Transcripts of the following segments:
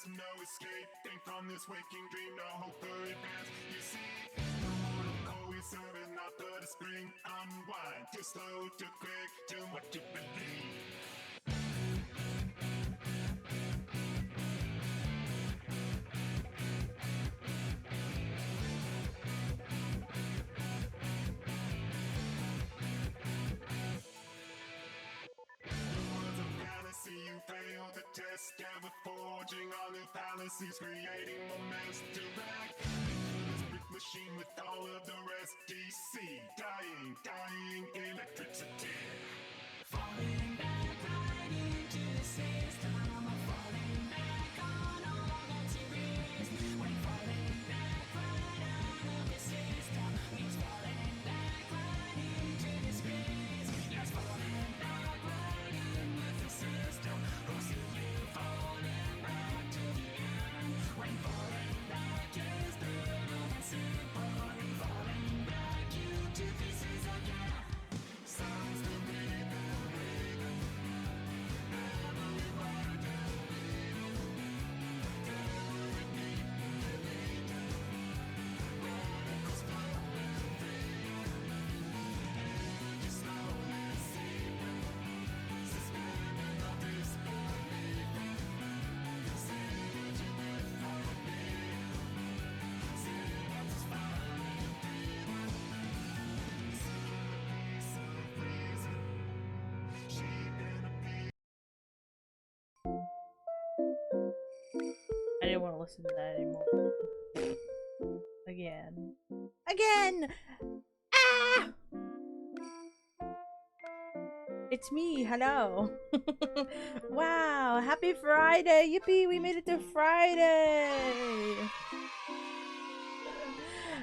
sense of no escaping from this waking dream, no hope for advance. You see, the mortal cold we serve is not but a spring. Unwind, too slow, too quick, too much to believe. You fail the test, ever forging all new fallacies, creating more mess to wreck. This brick machine with all of the rest. DC, dying electricity. Falling back right into the system. I'm falling back on all that's erased. When falling back right out of the system means falling back right into disgrace. Yes, falling back right in with the system. Who see you falling back to the end? When falling back is brutal and simple, and falling back you to pieces again. Sounds the rhythm, every word to read. Every beat, radicals flowing free. Energy slowly seeping, suspending all disbelief. Synergy with harmony. Synapses firing, breathing. Piece of reason, shaping a piece. I didn't want to listen to that anymore. Again. Again! Ah! It's me, hello. Wow, happy Friday! Yippee, we made it to Friday!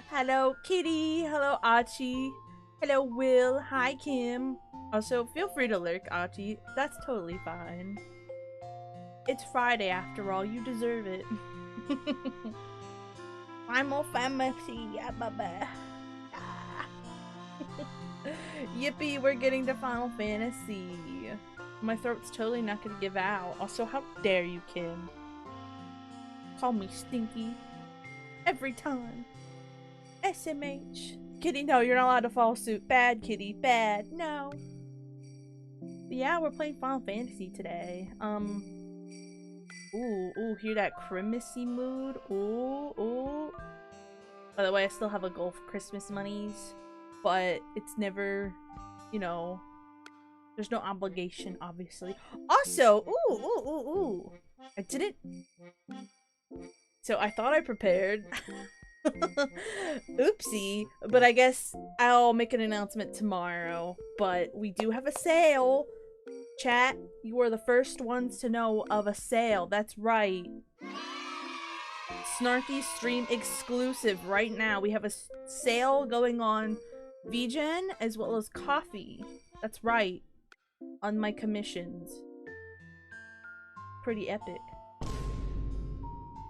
Hello, Kitty. Hello, Achi. Hello, Will. Hi, Kim. Also, feel free to lurk, Achi. That's totally fine. It's Friday after all, you deserve it. Primal Fantasy, yeah, baba. Ah. Yippee, we're getting to Final Fantasy. My throat's totally not gonna give out. Also, how dare you, Kim? Call me stinky. Every time. SMH. Kitty, no, you're not allowed to follow suit. Bad, Kitty, bad. No. But yeah, we're playing Final Fantasy today. Ooh, hear that Christmassy mood? Ooh. By the way, I still have a goal for Christmas monies, but it's never, you know, there's no obligation, obviously. Also, ooh. I didn't. So I thought I prepared. Oopsie, but I guess I'll make an announcement tomorrow. But we do have a sale. Chat, you are the first ones to know of a sale. That's right. Snarky stream exclusive right now. We have a sale going on VGen as well as coffee. That's right. On my commissions. Pretty epic.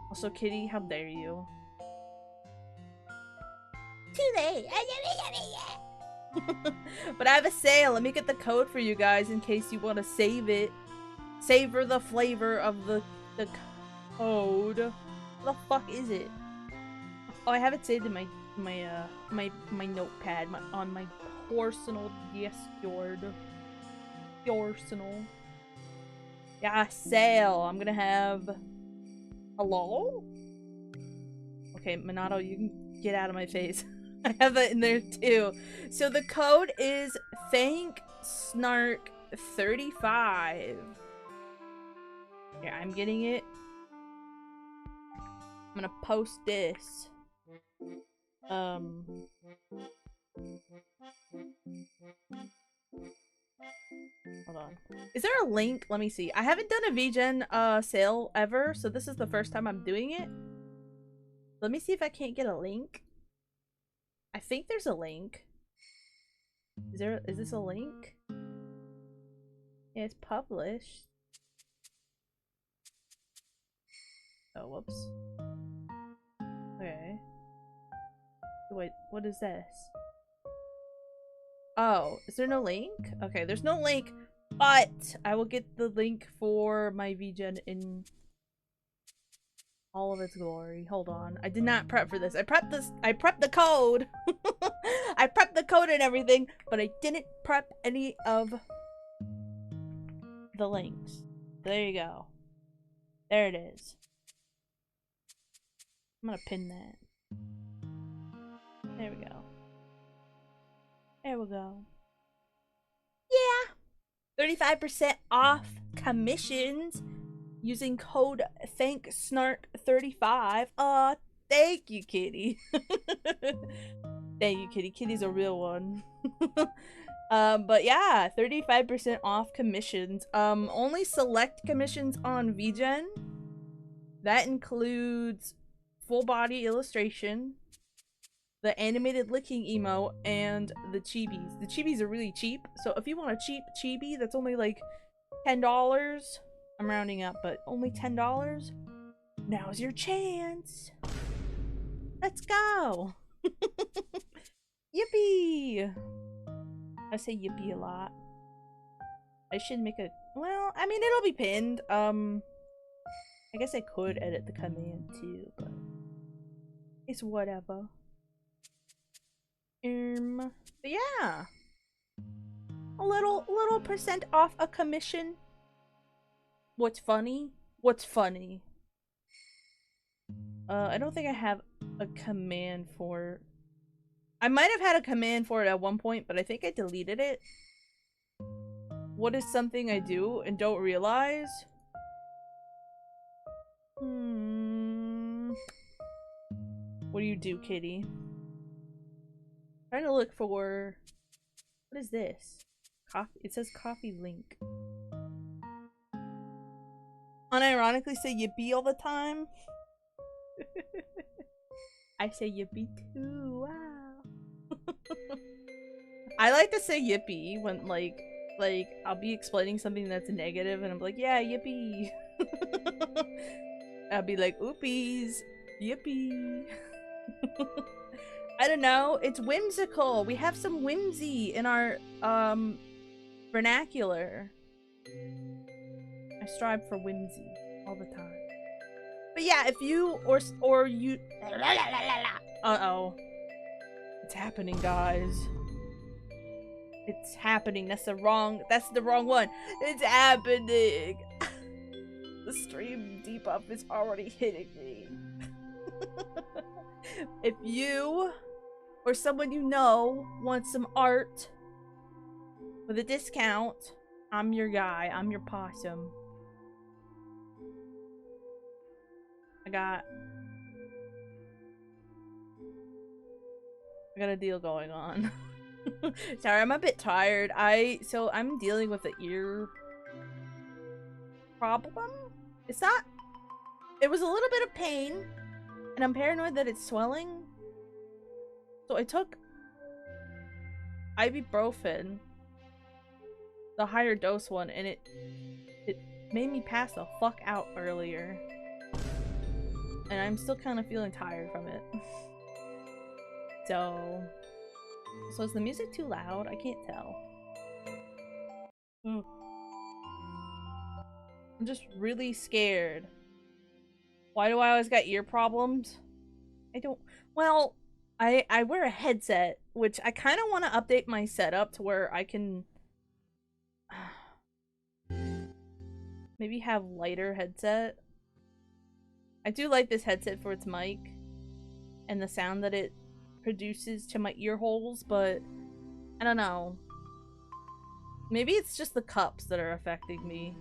Also, Kitty, how dare you? Too late. But I have a sale. Let me get the code for you guys in case you want to save it. Savor the flavor of the code. What the fuck is it? Oh, I have it saved in my notepad on my personal Discord. Personal. Yeah, sale. I'm gonna have. Hello? Okay, Minato, you can get out of my face. I have that in there too. So the code is ThankSnark35. Yeah, I'm getting it. I'm gonna post this. Hold on. Is there a link? Let me see. I haven't done a VGen sale ever, so this is the first time I'm doing it. Let me see if I can't get a link. I think there's a link. Is this a link? Yeah, it's published. Oh, whoops. Okay. Wait, what is this? Oh, is there no link? Okay, there's no link, but I will get the link for my VGen in all of its glory. Hold on. I did not prep for this. I prepped the code. I prepped the code and everything, but I didn't prep any of the links. There you go. There it is. I'm gonna pin that. There we go. There we go. Yeah! 35% off commissions using code ThankSnark35. Thank you, Kitty. Thank you, Kitty. Kitty's a real one. But yeah, 35% off commissions. Only select commissions on VGen. That includes full body illustration, the animated licking emote, and the chibis. The chibis are really cheap, so if you want a cheap chibi that's only like $10, I'm rounding up, but only $10, now's your chance. Let's go. Yippee. I say yippee a lot. I should make a, well, I mean, it'll be pinned. I guess I could edit the command too, but it's whatever. But yeah, a little percent off a commission. What's funny? What's funny? I don't think I have a command for. I might have had a command for it at one point, but I think I deleted it. What is something I do and don't realize? What do you do, Kitty? Trying to look for. What is this? Coffee. It says coffee link. Unironically say yippee all the time. I say yippee too. Wow. I like to say yippee when like I'll be explaining something that's negative and I'm like, yeah, yippee. I'll be like, oopies, yippee. I don't know, it's whimsical. We have some whimsy in our vernacular. I strive for whimsy all the time. But yeah, if you or you uh-oh. It's happening, guys. It's happening. That's the wrong one. It's happening. The stream debuff is already hitting me. If you or someone you know wants some art with a discount, I'm your guy. I'm your possum. I got a deal going on. Sorry, I'm a bit tired. So I'm dealing with the ear problem. It's not. It was a little bit of pain, and I'm paranoid that it's swelling. So I took ibuprofen, the higher dose one, and it made me pass the fuck out earlier. And I'm still kind of feeling tired from it. So is the music too loud? I can't tell. I'm just really scared. Why do I always got ear problems? I don't. Well, I wear a headset, which I kind of want to update my setup to where I can maybe have lighter headset. I do like this headset for its mic and the sound that it produces to my ear holes, but I don't know. Maybe it's just the cups that are affecting me.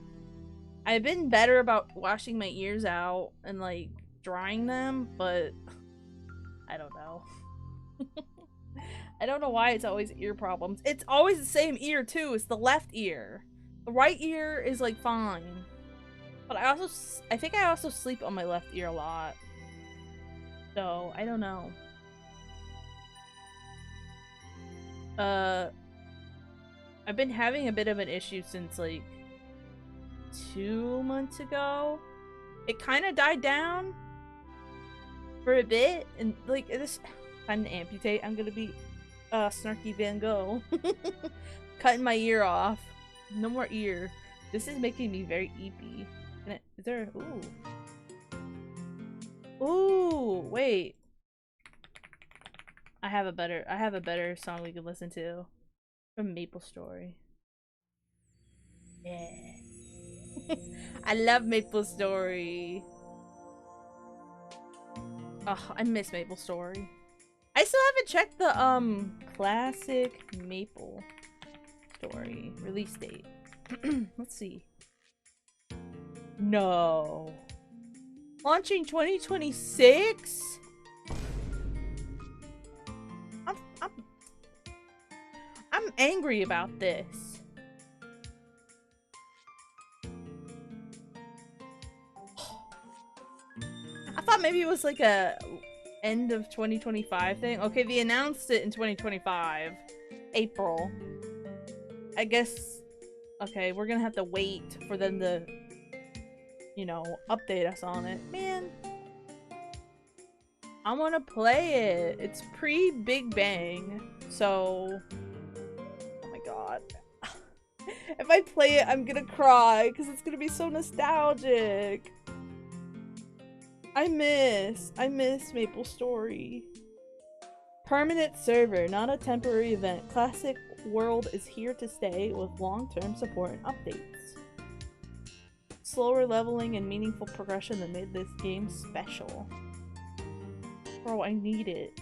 I've been better about washing my ears out and like drying them, but I don't know. I don't know why it's always ear problems. It's always the same ear too. It's the left ear. The right ear is like fine. But I think I also sleep on my left ear a lot. So, I don't know. I've been having a bit of an issue since like 2 months ago. It kind of died down for a bit, and like this time to amputate, I'm gonna be Snarky Van Gogh. Cutting my ear off. No more ear. This is making me very eepy. Is there ooh. Ooh, wait. I have a better song we could listen to from Maple Story. Yeah. I love Maple Story. Oh, I miss Maple Story. I still haven't checked the classic Maple Story release date. Let's see. No. Launching 2026? I'm I'm I'm angry about this. I thought maybe it was like a end of 2025 thing. Okay, they announced it in 2025. April. I guess, okay, we're gonna have to wait for them to, you know, update us on it. Man, I wanna play it. It's pre-Big Bang, so... Oh my god. If I play it, I'm gonna cry, because it's gonna be so nostalgic. I miss Maple Story. Permanent server, not a temporary event. Classic World is here to stay with long-term support and updates. Slower leveling and meaningful progression that made this game special. Bro, I need it.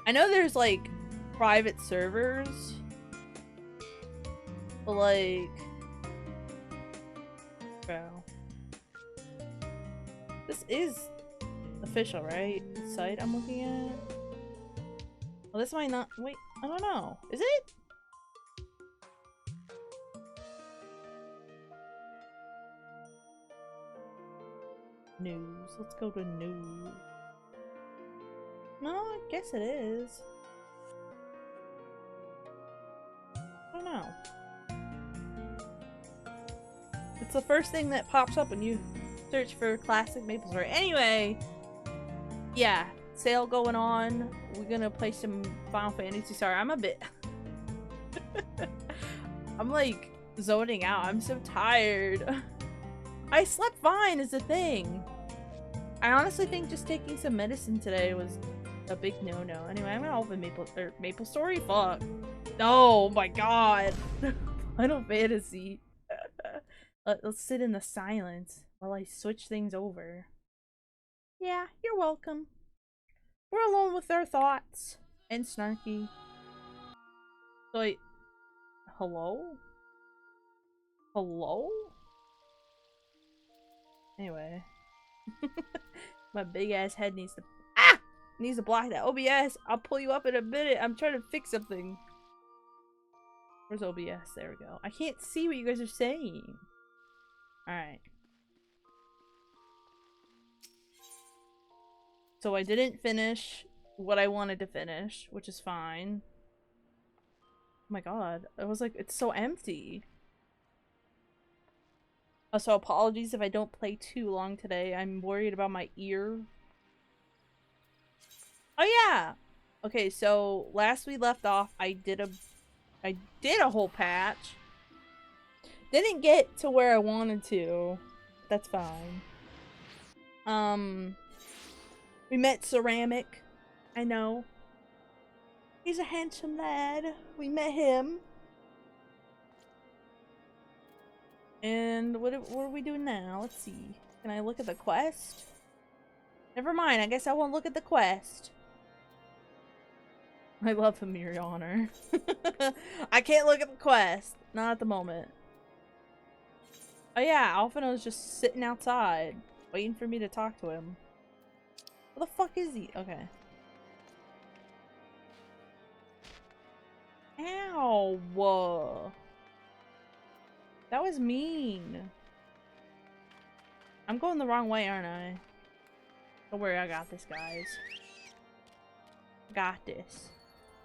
I know there's like private servers, but like, bro, this is official, right? The site I'm looking at. Well, this might not. Wait, I don't know. Is it? News. Let's go to news. No, I guess it is. I don't know. It's the first thing that pops up when you search for classic Maple Story. Anyway, yeah, sale going on. We're gonna play some Final Fantasy. Sorry, I'm a bit... I'm like zoning out. I'm so tired. I slept fine is the thing. I honestly think just taking some medicine today was a big no-no. Anyway, I'm gonna open Maple Story. Fuck. Oh my god. Final Fantasy. Let's sit in the silence while I switch things over. Yeah, you're welcome. We're alone with our thoughts. And snarky. So wait. Hello? Hello? Anyway. My big ass head needs to... Ah! Needs to block that. OBS! I'll pull you up in a minute. I'm trying to fix something. Where's OBS? There we go. I can't see what you guys are saying. Alright. So I didn't finish what I wanted to finish, which is fine. Oh my god. I was like, it's so empty. So apologies if I don't play too long today. I'm worried about my ear. Oh yeah! Okay, so last we left off, I did a whole patch. Didn't get to where I wanted to. That's fine. We met Ceramic. I know. He's a handsome lad. We met him. And what are we doing now? Let's see. Can I look at the quest? Never mind, I guess I won't look at the quest. I love Amir Honor. I can't look at the quest. Not at the moment. Oh yeah, Alphina's just sitting outside, waiting for me to talk to him. Where the fuck is he? Okay. Ow! Whoa. That was mean. I'm going the wrong way, aren't I? Don't worry, I got this, guys. Got this.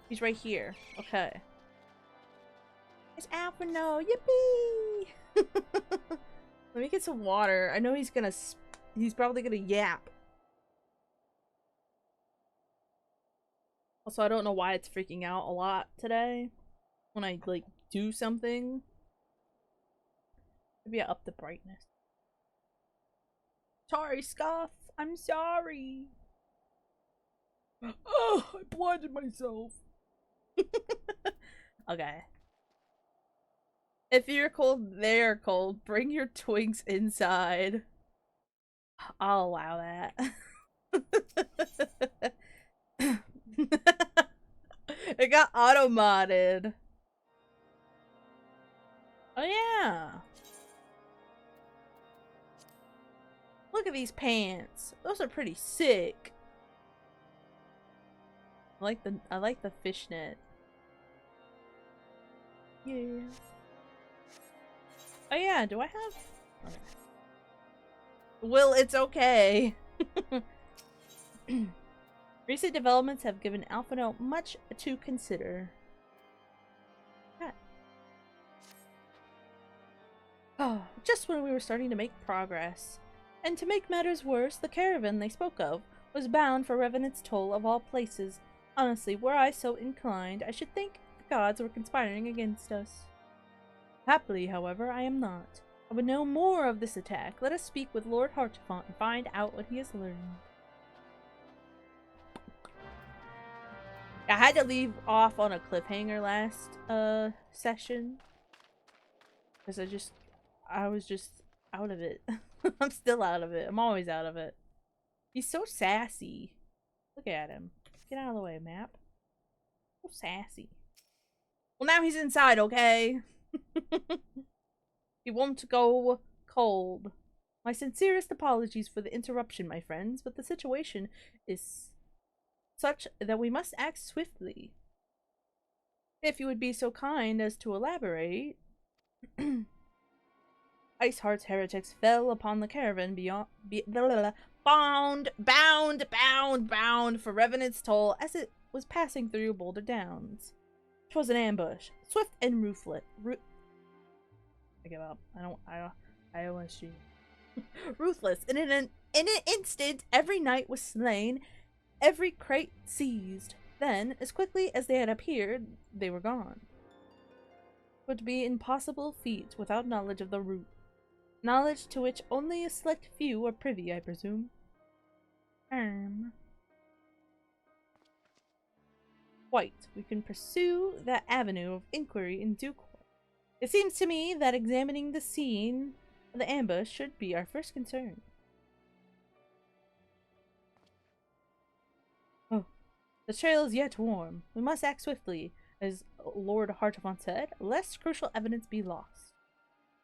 He's right here. Okay. It's Alphino! Yippee! Let me get some water. I know he's probably gonna yap. Also, I don't know why it's freaking out a lot today when I, like, do something. Maybe I up the brightness. Sorry, Scuff. I'm sorry. Oh, I blinded myself. Okay. If you're cold, they're cold. Bring your twinks inside. I'll allow that. It got auto-modded. Oh yeah. Look at these pants. Those are pretty sick. I like the fishnet. Yeah. Oh yeah, do I have? Okay. Well, it's okay. Recent developments have given Alpha Note much to consider. Oh, just when we were starting to make progress. And to make matters worse, the caravan they spoke of was bound for Revenant's Toll of all places. Honestly, were I so inclined, I should think the gods were conspiring against us. Happily, however, I am not. I would know more of this attack. Let us speak with Lord Hartefont and find out what he has learned. I had to leave off on a cliffhanger last session. Because I was just out of it. I'm still out of it. I'm always out of it. He's so sassy. Look at him. Get out of the way, map. So sassy. Well, now he's inside, okay? He won't go cold. My sincerest apologies for the interruption, my friends, but the situation is such that we must act swiftly. If you would be so kind as to elaborate. Iceheart's heretics fell upon the caravan bound for Revenant's Toll as it was passing through Boulder Downs. 'Twas an ambush, swift and ruthless. I give up. I don't want to shoot. Ruthless. In an instant, every knight was slain, every crate seized. Then, as quickly as they had appeared, they were gone. It would be an impossible feat without knowledge of the route. Knowledge to which only a select few are privy, I presume. Quite. We can pursue that avenue of inquiry in due course. It seems to me that examining the scene of the ambush should be our first concern. Oh, the trail is yet warm. We must act swiftly, as Lord Hartefont said, lest crucial evidence be lost.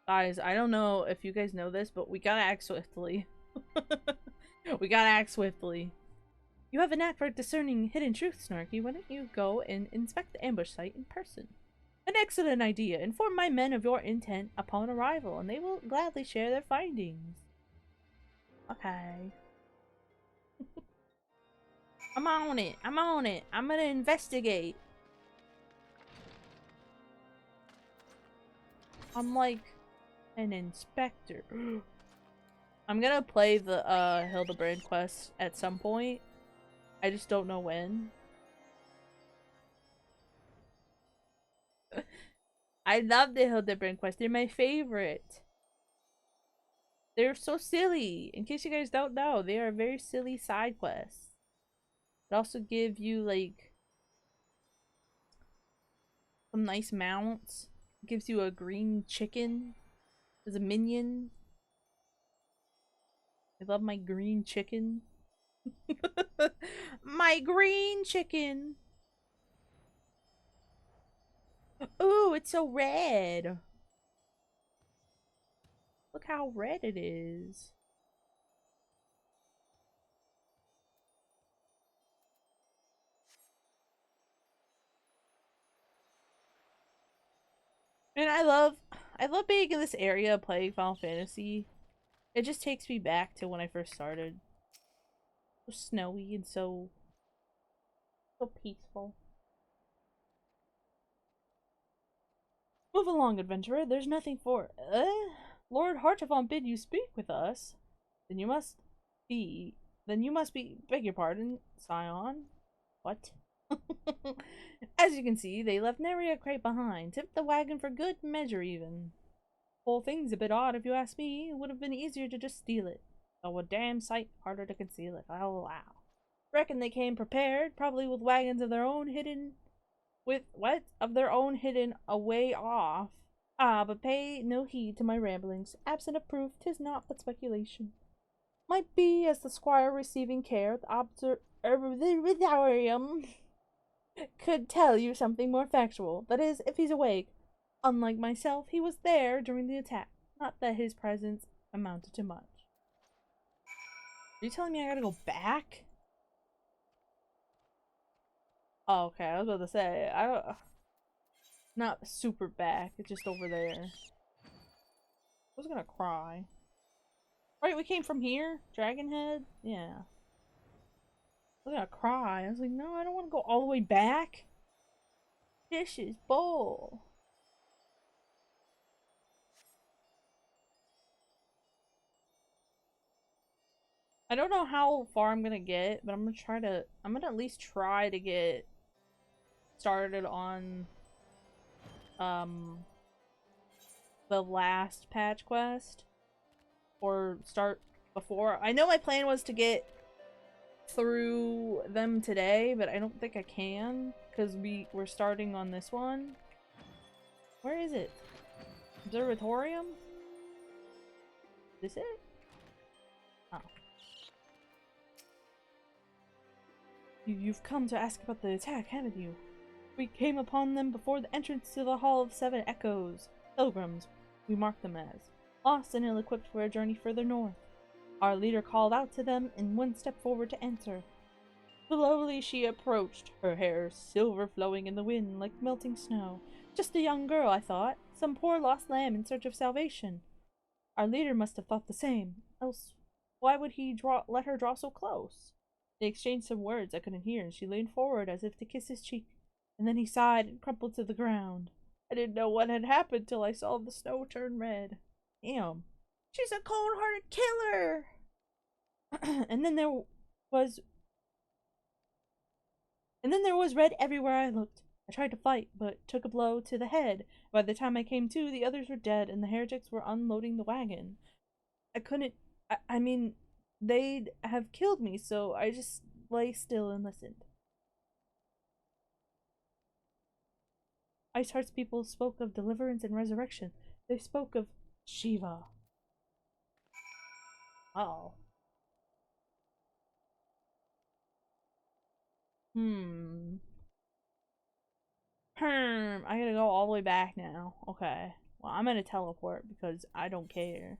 Guys, I don't know if you guys know this, but we gotta act swiftly. We gotta act swiftly. You have a knack for discerning hidden truth, Snarky. Why don't you go and inspect the ambush site in person? An excellent idea. Inform my men of your intent upon arrival, and they will gladly share their findings. Okay. I'm on it. I'm on it. I'm gonna investigate. I'm like an inspector. I'm gonna play the Hildebrand quest at some point. I just don't know when. I love the Hildebrand quest. They're my favorite. They're so silly. In case you guys don't know, they are very silly side quests. They also give you like some nice mounts. It gives you a green chicken as a minion. I love my green chicken. My green chicken. Ooh, it's so red. Look how red it is. And I love being in this area playing Final Fantasy. It just takes me back to when I first started. So snowy and so peaceful. Move along, adventurer. There's nothing for Lord Hartefont bid you speak with us. Then you must be beg your pardon, Scion. What? As you can see, they left nary a crate behind. Tipped the wagon for good measure, even. Whole thing's a bit odd, if you ask me. It would have been easier to just steal it. though a damn sight harder to conceal if I'll allow. Reckon they came prepared, probably with wagons of their own hidden of their own hidden away off. Ah, but pay no heed to my ramblings. Absent of proof, 'tis naught but speculation. Might be, as the squire receiving care at the observatorium could tell you something more factual. That is, if he's awake. Unlike myself, he was there during the attack. Not that his presence amounted to much. Are you telling me I gotta go back? Oh, okay, I was about to say, I don't... Not super back, it's just over there. I was gonna cry. Right, we came from here? Dragon Head? Yeah. I was gonna cry. I was like, no, I don't want to go all the way back. Dishes, bowl. I don't know how far I'm gonna get, but I'm gonna at least try to get started on the last patch quest, or start before. I know my plan was to get through them today, but I don't think I can because we're starting on this one. Where is it? Observatorium? Is this it? Oh. You've come to ask about the attack, haven't you? We came upon them before the entrance to the Hall of Seven Echoes. Pilgrims, we marked them as. Lost and ill-equipped for a journey further north. Our leader called out to them and one stepped forward to answer. Slowly she approached, her hair silver flowing in the wind like melting snow. Just a young girl, I thought. Some poor lost lamb in search of salvation. Our leader must have thought the same. Else, why would he let her draw so close? They exchanged some words I couldn't hear, and she leaned forward as if to kiss his cheek. And then he sighed and crumpled to the ground. I didn't know what had happened till I saw the snow turn red. Damn. She's a cold-hearted killer! And then there was red everywhere I looked. I tried to fight, but took a blow to the head. By the time I came to, the others were dead, and the heretics were unloading the wagon. I mean, they'd have killed me, so I just lay still and listened. Iceheart's people spoke of deliverance and resurrection. They spoke of Shiva. Oh. I gotta go all the way back now. Okay. Well, I'm gonna teleport because I don't care.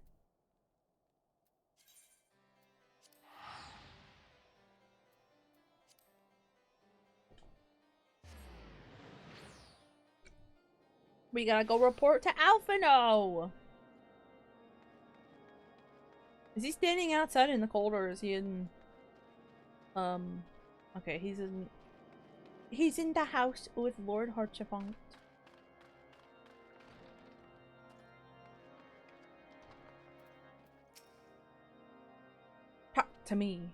We gotta go report to Alphino! Is he standing outside in the cold or is he in... Okay, he's in the house with Lord Harchefont. Talk to me,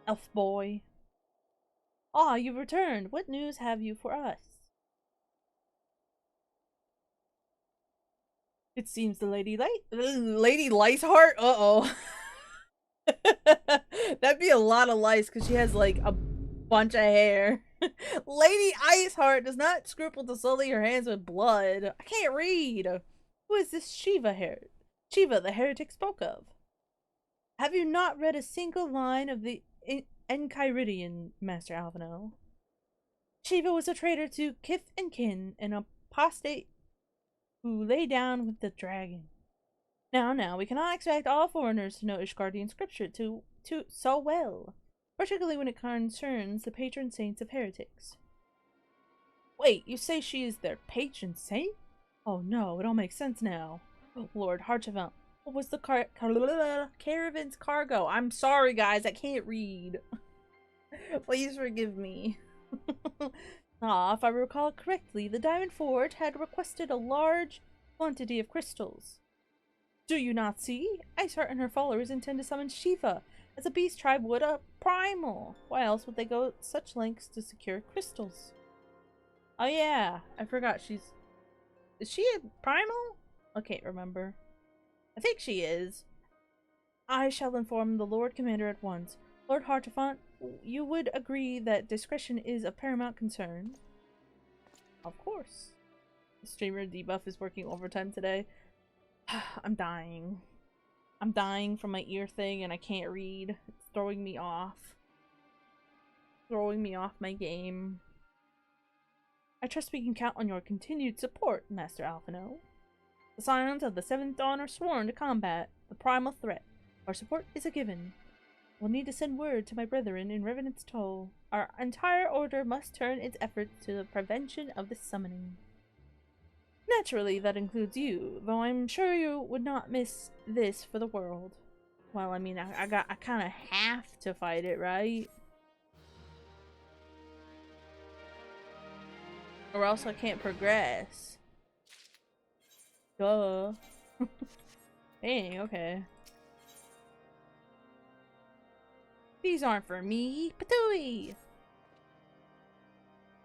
elf boy. Ah, you've returned. What news have you for us? It seems the Lady Iceheart? Uh-oh. That'd be a lot of lice because she has like a bunch of hair. Lady Iceheart does not scruple to sully her hands with blood. I can't read. Who is this Shiva the heretic spoke of? Have you not read a single line of the Enchiridion, Master Alvino? Shiva was a traitor to kith and kin, an apostate who lay down with the dragon. Now, we cannot expect all foreigners to know Ishgardian scripture so well, particularly when it concerns the patron saints of heretics. Wait, you say she is their patron saint? Oh no, it all makes sense now. Lord Harchevant, what was the caravan's cargo? I'm sorry guys, I can't read. Please forgive me. If I recall correctly, the Diamond Forge had requested a large quantity of crystals. Do you not see? Iceheart and her followers intend to summon Shiva, as a beast tribe would a primal. Why else would they go such lengths to secure crystals? Oh yeah, I forgot is she a primal? I can't remember. I think she is. I shall inform the Lord Commander at once. Lord Hartefont, you would agree that discretion is of paramount concern? Of course. The streamer debuff is working overtime today. I'm dying. I'm dying from my ear thing and I can't read. It's throwing me off. Throwing me off my game. I trust we can count on your continued support, Master Alphino. The Scions of the Seventh Dawn are sworn to combat the primal threat. Our support is a given. We'll need to send word to my brethren in Revenant's Toll. Our entire order must turn its efforts to the prevention of the summoning. Naturally, that includes you, though I'm sure you would not miss this for the world. Well, I mean, I kind of have to fight it, right? Or else I can't progress. Duh. Dang, okay. These aren't for me. Patooey!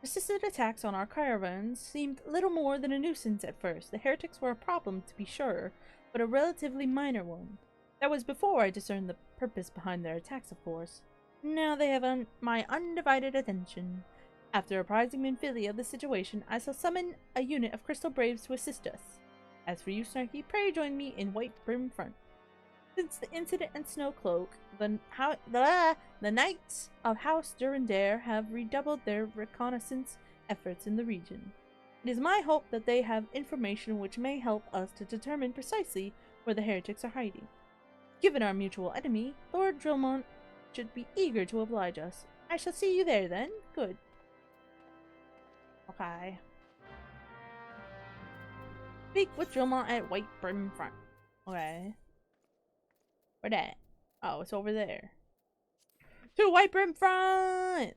Persistent attacks on our caravans seemed little more than a nuisance at first. The heretics were a problem, to be sure, but a relatively minor one. That was before I discerned the purpose behind their attacks, of course. Now they have my undivided attention. After apprising Minfilia of the situation, I shall summon a unit of Crystal Braves to assist us. As for you, Snarky, pray join me in White Brim Front. Since the incident in Snowcloak, the Knights of House Durandare have redoubled their reconnaissance efforts in the region. It is my hope that they have information which may help us to determine precisely where the heretics are hiding. Given our mutual enemy, Lord Drillmont should be eager to oblige us. I shall see you there then. Good. Okay. Speak with Drillmont at White Brim Front. Okay. Where that? Oh, it's over there. To White Brim Front!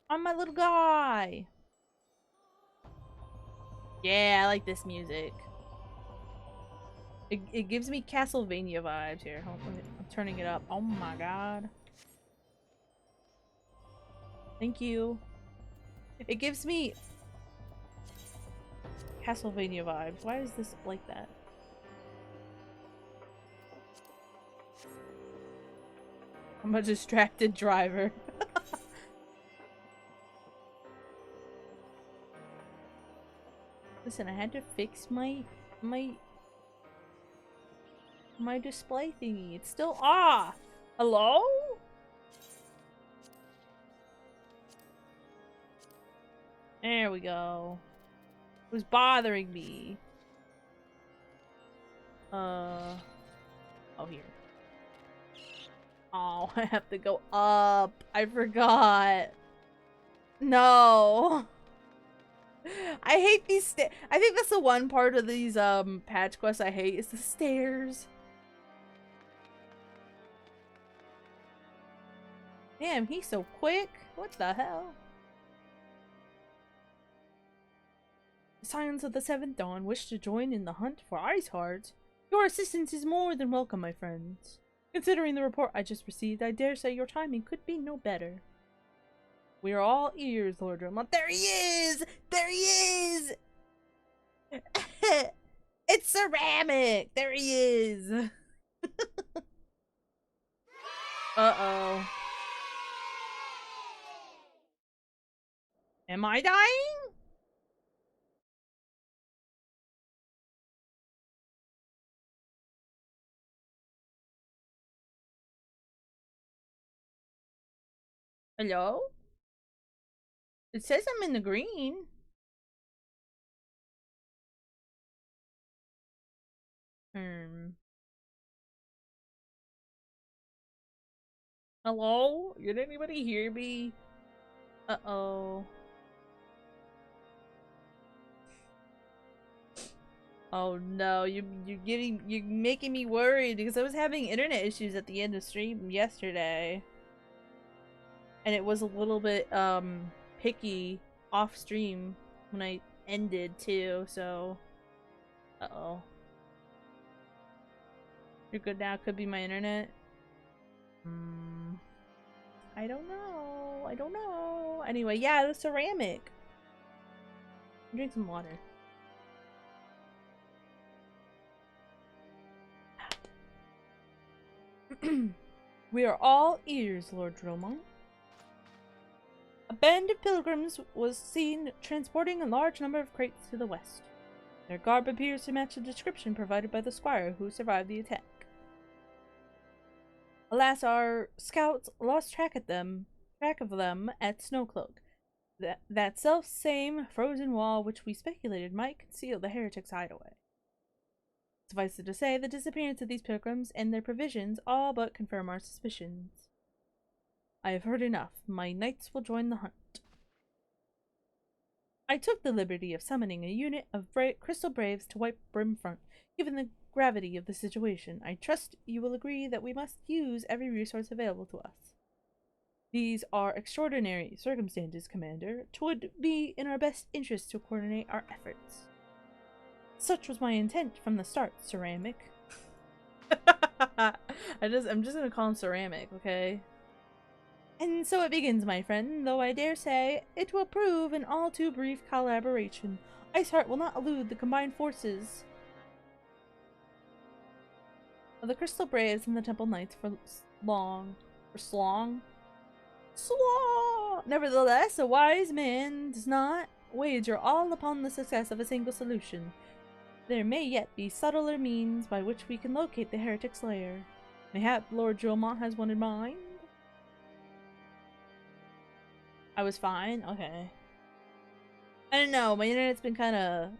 I'm my little guy! Yeah, I like this music. It gives me Castlevania vibes here. Hold on, I'm turning it up. Oh my god. Thank you. It gives me Castlevania vibes. Why is this like that? I'm a distracted driver. Listen, I had to fix my display thingy. It's still off. Hello? There we go. It was bothering me. Oh, here. Oh, I have to go up. I forgot. No. I hate these I think that's the one part of these patch quests I hate is the stairs. Damn, he's so quick. What the hell? The Scions of the Seventh Dawn wish to join in the hunt for Iceheart. Your assistance is more than welcome, my friends. Considering the report I just received, I dare say your timing could be no better. We are all ears, Lord Drillmont. There he is! There he is! It's ceramic! There he is! Uh-oh. Am I dying? Hello? It says I'm in the green. Hello? Did anybody hear me? Uh-oh. Oh no, you're making me worried because I was having internet issues at the end of stream yesterday. And it was a little bit picky off stream when I ended too, so uh-oh. You're good now, could be my internet. I don't know. I don't know. Anyway, yeah, the ceramic. Drink some water. We are all ears, Lord Dromont. A band of pilgrims was seen transporting a large number of crates to the west. Their garb appears to match the description provided by the squire who survived the attack. Alas, our scouts lost track of them at Snowcloak, that self-same frozen wall which we speculated might conceal the heretics' hideaway. Suffice it to say, the disappearance of these pilgrims and their provisions all but confirm our suspicions. I have heard enough. My knights will join the hunt. I took the liberty of summoning a unit of Crystal Braves to wipe Brimfront. Given the gravity of the situation, I trust you will agree that we must use every resource available to us. These are extraordinary circumstances, Commander. 'Twould be in our best interest to coordinate our efforts. Such was my intent from the start, Ceramic. I'm just gonna call him Ceramic, okay? And so it begins, my friend, though I dare say it will prove an all too brief collaboration. Iceheart will not elude the combined forces of the Crystal Braves and the Temple Knights for long. For slong? Slaw! Nevertheless, a wise man does not wager all upon the success of a single solution. There may yet be subtler means by which we can locate the heretic's lair. Mayhap Lord Dromont has one in mind? I was fine? Okay. I don't know, my internet's been kinda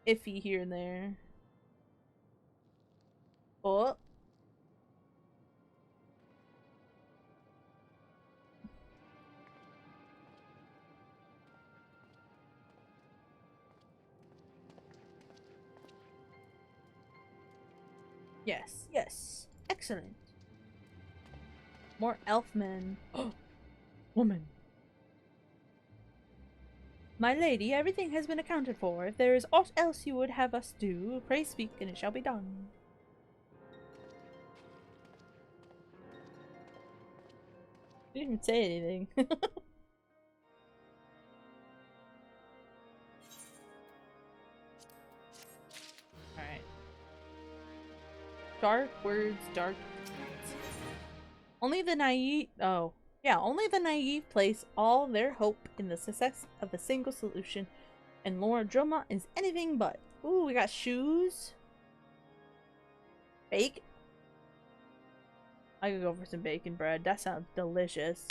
iffy here and there. Oh. Yes, yes. Excellent. More elfmen. Woman. My lady, everything has been accounted for. If there is aught else you would have us do, pray speak, and it shall be done. Didn't even say anything. Alright. Dark words, dark deeds. Only the naive— oh. Yeah, only the naive place all their hope in the success of a single solution, and Lord Dromont is anything but. Ooh, we got shoes. Bacon. I could go for some bacon bread. That sounds delicious.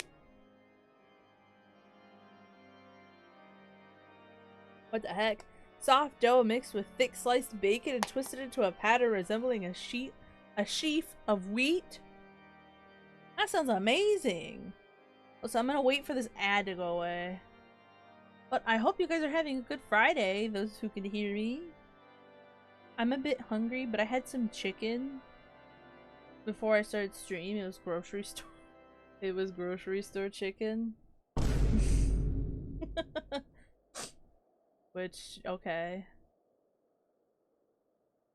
What the heck? Soft dough mixed with thick sliced bacon and twisted into a pattern resembling a sheaf of wheat? That sounds amazing. So I'm gonna wait for this ad to go away. But I hope you guys are having a good Friday, those who can hear me. I'm a bit hungry, but I had some chicken before I started stream. It was grocery store. It was grocery store chicken. Which, okay.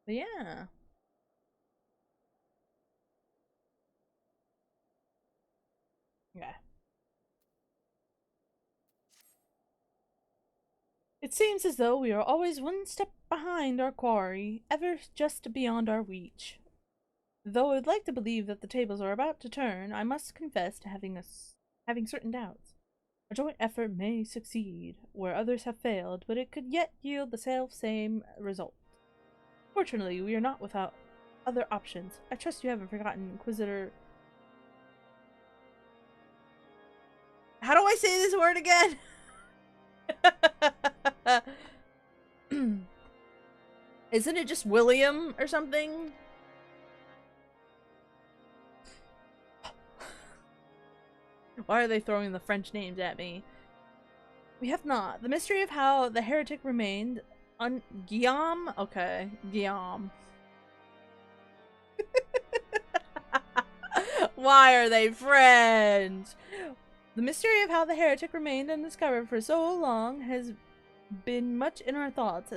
But yeah. Yeah. It seems as though we are always one step behind our quarry, ever just beyond our reach. Though I'd like to believe that the tables are about to turn, I must confess to having certain doubts. A joint effort may succeed where others have failed, but it could yet yield the self-same result. Fortunately, we are not without other options. I trust you haven't forgotten Inquisitor— how do I say this word again? Isn't it just William or something? Why are they throwing the French names at me? We have not. The mystery of how the heretic remained Guillaume? Okay, Guillaume. Why are they French? The mystery of how the heretic remained undiscovered for so long has been much in our thoughts,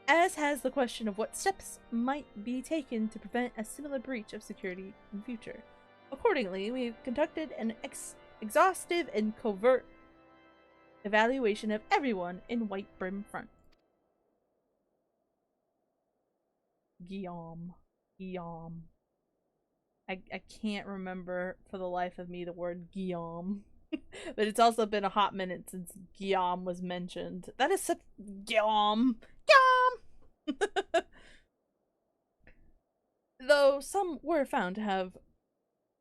as has the question of what steps might be taken to prevent a similar breach of security in future. Accordingly, we've conducted an exhaustive and covert evaluation of everyone in White Brimfront. Guillaume. I can't remember for the life of me the word Guillaume. But it's also been a hot minute since Guillaume was mentioned. That is such Guillaume. Guillaume. Though some were found to have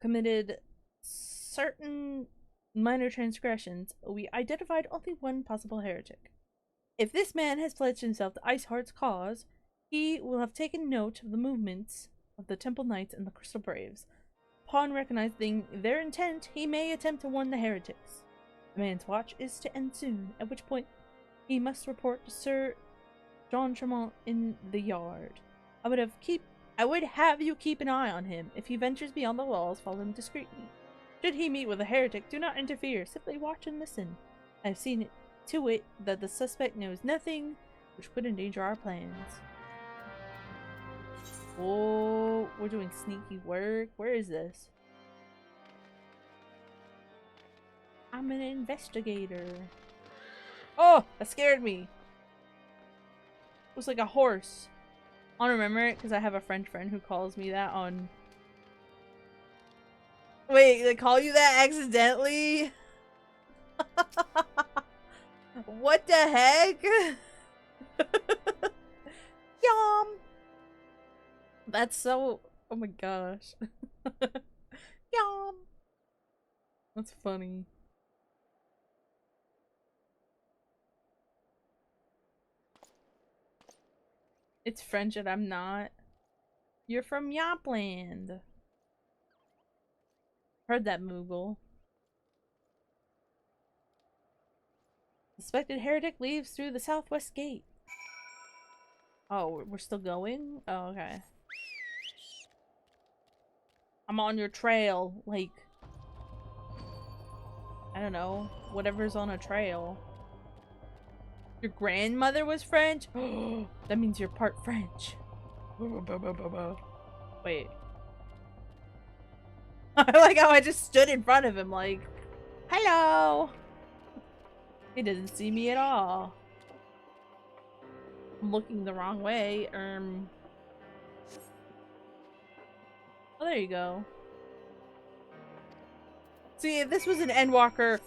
committed certain minor transgressions, we identified only one possible heretic. If this man has pledged himself to Iceheart's cause, he will have taken note of the movements of the Temple Knights and the Crystal Braves. Upon recognizing their intent, he may attempt to warn the heretics. The man's watch is to end soon, at which point he must report to Sir Jean Tremont in the yard. I would have you keep an eye on him. If he ventures beyond the walls, follow him discreetly. Should he meet with a heretic, do not interfere. Simply watch and listen. I have seen to it that the suspect knows nothing, which could endanger our plans. Oh, we're doing sneaky work. Where is this? I'm an investigator. Oh, that scared me. It was like a horse. I remember it because I have a French friend who calls me that on... Wait, they call you that accidentally? What the heck? Yum! That's so... Oh my gosh. Yum! That's funny. It's French and I'm not. You're from Yopland. Heard that, Moogle. Suspected heretic leaves through the southwest gate. Oh, we're still going? Oh, okay. I'm on your trail, like... I don't know. Whatever's on a trail. Your grandmother was French? That means you're part French. Wait. I like how I just stood in front of him like, hello! He doesn't see me at all. I'm looking the wrong way. Oh, there you go. See, if this was an Endwalker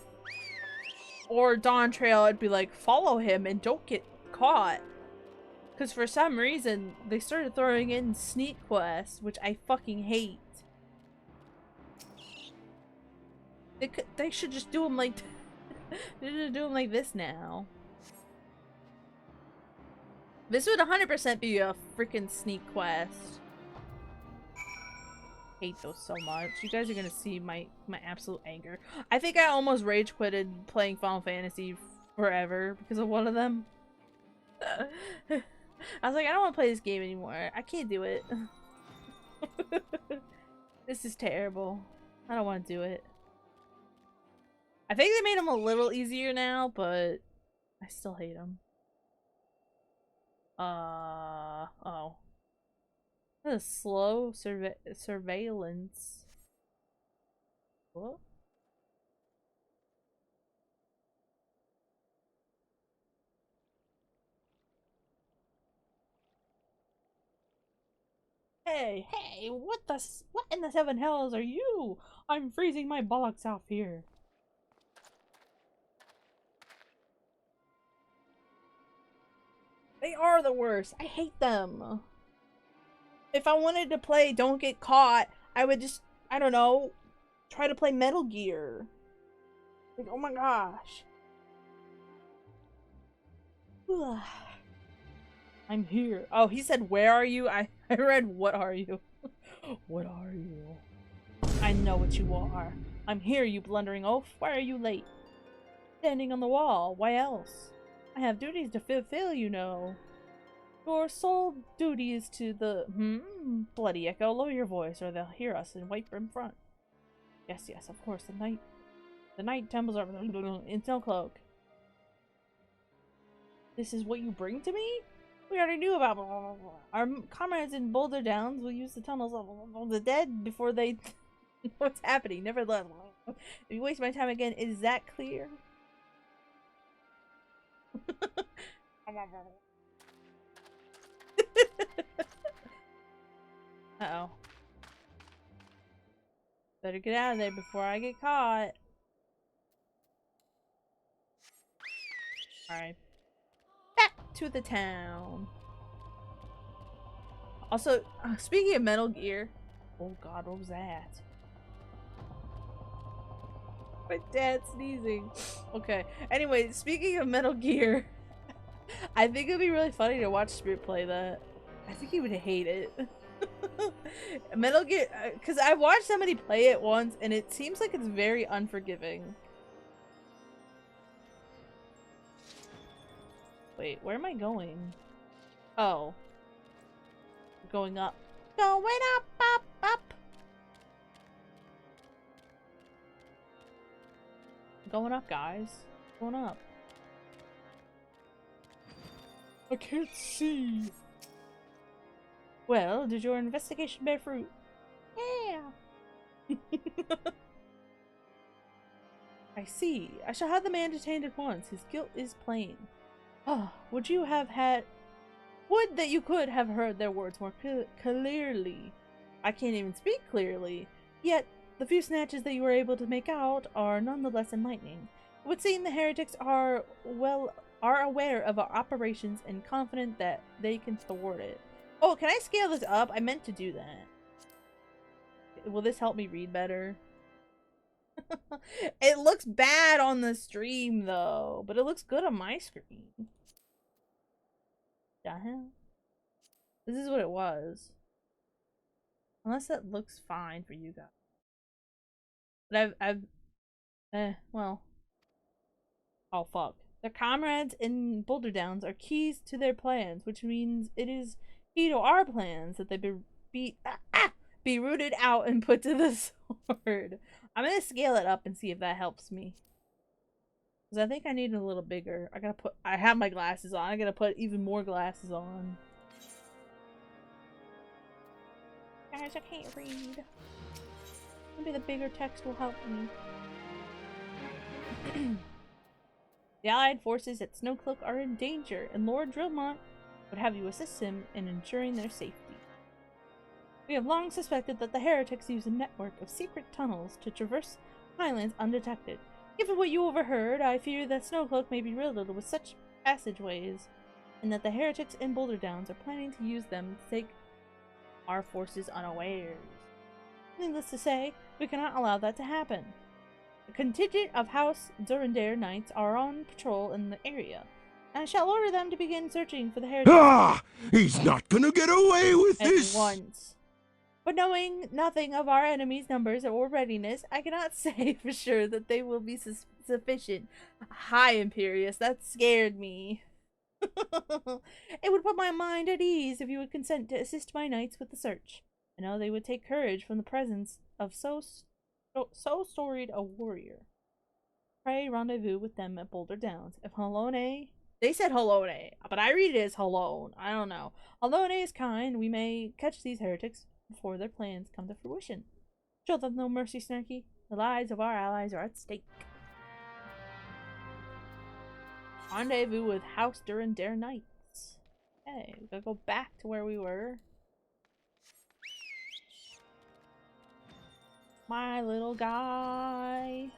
or Dawn Trail, I'd be like, follow him and don't get caught. Because for some reason, they started throwing in sneak quests, which I fucking hate. They should just do them like... they should do them like this now. This would 100% be a freaking sneak quest. Hate those so much. You guys are gonna see my absolute anger. I think I almost rage quitted playing Final Fantasy forever because of one of them. I was like, I don't want to play this game anymore. I can't do it. This is terrible. I don't want to do it. I think they made them a little easier now, but I still hate them. Oh. What a slow surveillance. What? Hey, what in the seven hells are you? I'm freezing my bollocks off here. They are the worst. I hate them. If I wanted to play Don't Get Caught, I would just, I don't know, try to play Metal Gear. Like, oh my gosh. I'm here. Oh, he said, where are you? I read, what are you? What are you? I know what you are. I'm here, you blundering oaf. Why are you late? Standing on the wall. Why else? I have duties to fulfill, you know. Your sole duty is to the... Bloody echo, lower your voice, or they'll hear us in white brim front. Yes, of course, the night tumbles over in snow cloak. This is what you bring to me? We already knew about our comrades in Boulder Downs will use the tunnels of the dead before they know what's happening. Nevertheless, if you waste my time again, is that clear? Uh-oh. Better get out of there before I get caught. Alright. Back to the town. Also, speaking of Metal Gear. Oh god, what was that? My dad's sneezing. Okay. Anyway, speaking of Metal Gear. I think it'd be really funny to watch Spirit play that. I think he would hate it. Metal Gear, because I watched somebody play it once and it seems like it's very unforgiving. Wait, where am I going? Oh. Going up. Going up, up, up. Going up, guys. Going up. I can't see. Well, did your investigation bear fruit? Yeah. I see. I shall have the man detained at once. His guilt is plain. Oh, would that you could have heard their words more clearly. I can't even speak clearly. Yet, the few snatches that you were able to make out are nonetheless enlightening. It would seem the heretics are aware of our operations and confident that they can thwart it. Oh, can I scale this up? I meant to do that. Will this help me read better? It looks bad on the stream, though. But it looks good on my screen. The hell? This is what it was. Unless that looks fine for you guys. But well. Oh, fuck. Their comrades in Boulder Downs are keys to their plans, which means it is key to our plans that they be rooted out and put to the sword. I'm gonna scale it up and see if that helps me. Because I think I need it a little bigger. I have my glasses on. I gotta put even more glasses on. Guys, I can't read. Maybe the bigger text will help me. The Allied forces at Snowcloak are in danger, and Lord Drillmont would have you assist him in ensuring their safety. We have long suspected that the heretics use a network of secret tunnels to traverse highlands undetected. Given what you overheard, I fear that Snowcloak may be riddled with such passageways, and that the heretics in Boulder Downs are planning to use them to take our forces unawares. Needless to say, we cannot allow that to happen. A contingent of House Durandare Knights are on patrol in the area, and I shall order them to begin searching for the heretics. Ah! He's not gonna get away with at this! once. But knowing nothing of our enemy's numbers or readiness, I cannot say for sure that they will be sufficient. Hi, Imperious, that scared me. It would put my mind at ease if you would consent to assist my knights with the search. I know they would take courage from the presence of so storied a warrior. Pray rendezvous with them at Boulder Downs. If Halone... They said Halone, but I read it as Halone. I don't know. Halone is kind. We may catch these heretics before their plans come to fruition. Show them no mercy, Snarky. The lives of our allies are at stake. Rendezvous with House Durandare Knights. Okay, we gotta go back to where we were. My little guy.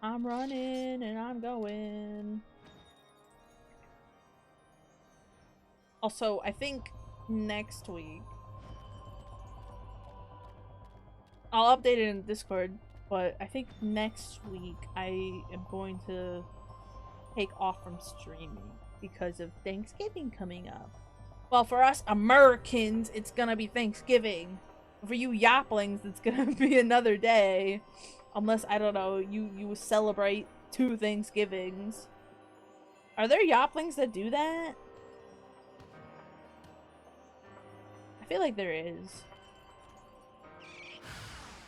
I'm running and I'm going. Also, I think next week I'll update it in Discord, but I think next week I am going to take off from streaming because of Thanksgiving coming up. Well, for us Americans, it's gonna be Thanksgiving. For you Yoplings, it's gonna be another day. Unless, I don't know, you celebrate 2 Thanksgivings. Are there Yoplings that do that? I feel like there is.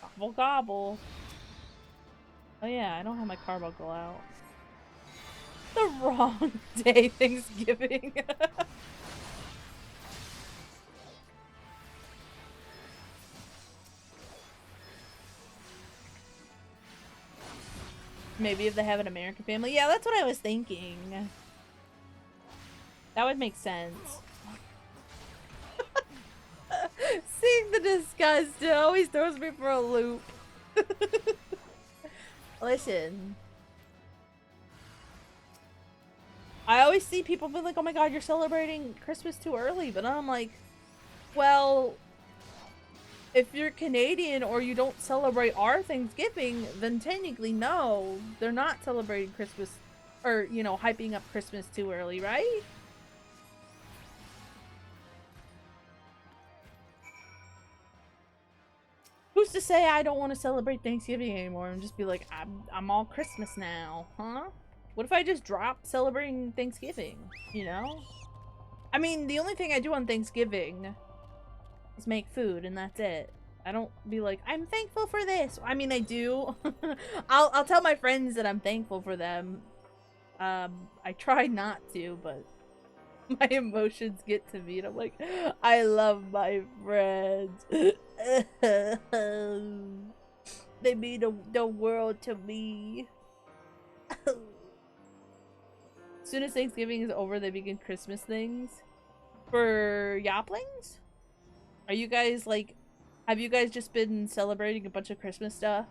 Gobble gobble. Oh yeah, I don't have my carbuncle out. The wrong day Thanksgiving. Maybe if they have an American family. Yeah, that's what I was thinking. That would make sense. Seeing the disgust, it always throws me for a loop. Listen. I always see people be like, oh my god, you're celebrating Christmas too early. But I'm like, well, if you're Canadian or you don't celebrate our Thanksgiving, then technically no, they're not celebrating Christmas or, you know, hyping up Christmas too early, right? Who's to say I don't want to celebrate Thanksgiving anymore and just be like, I'm all Christmas now, huh? What if I just drop celebrating Thanksgiving, you know? I mean, the only thing I do on Thanksgiving is make food, and that's it. I don't be like, I'm thankful for this. I mean, I do. I'll tell my friends that I'm thankful for them. I try not to, but my emotions get to me, and I'm like, I love my friends. They mean the world to me. As soon as Thanksgiving is over, they begin Christmas things. For Yoplings? Are you guys like, have you guys just been celebrating a bunch of Christmas stuff?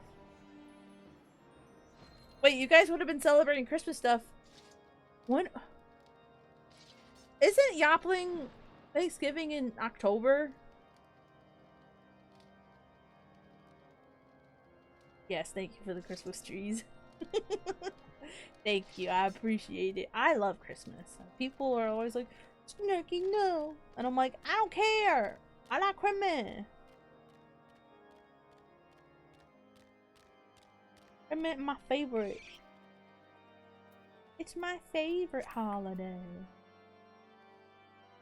Wait, you guys would have been celebrating Christmas stuff. When? Isn't Yopling Thanksgiving in October? Yes, thank you for the Christmas trees. Thank you, I appreciate it. I love Christmas. People are always like, Snarky, no. And I'm like, I don't care. I like Christmas. I meant my favorite. It's my favorite holiday.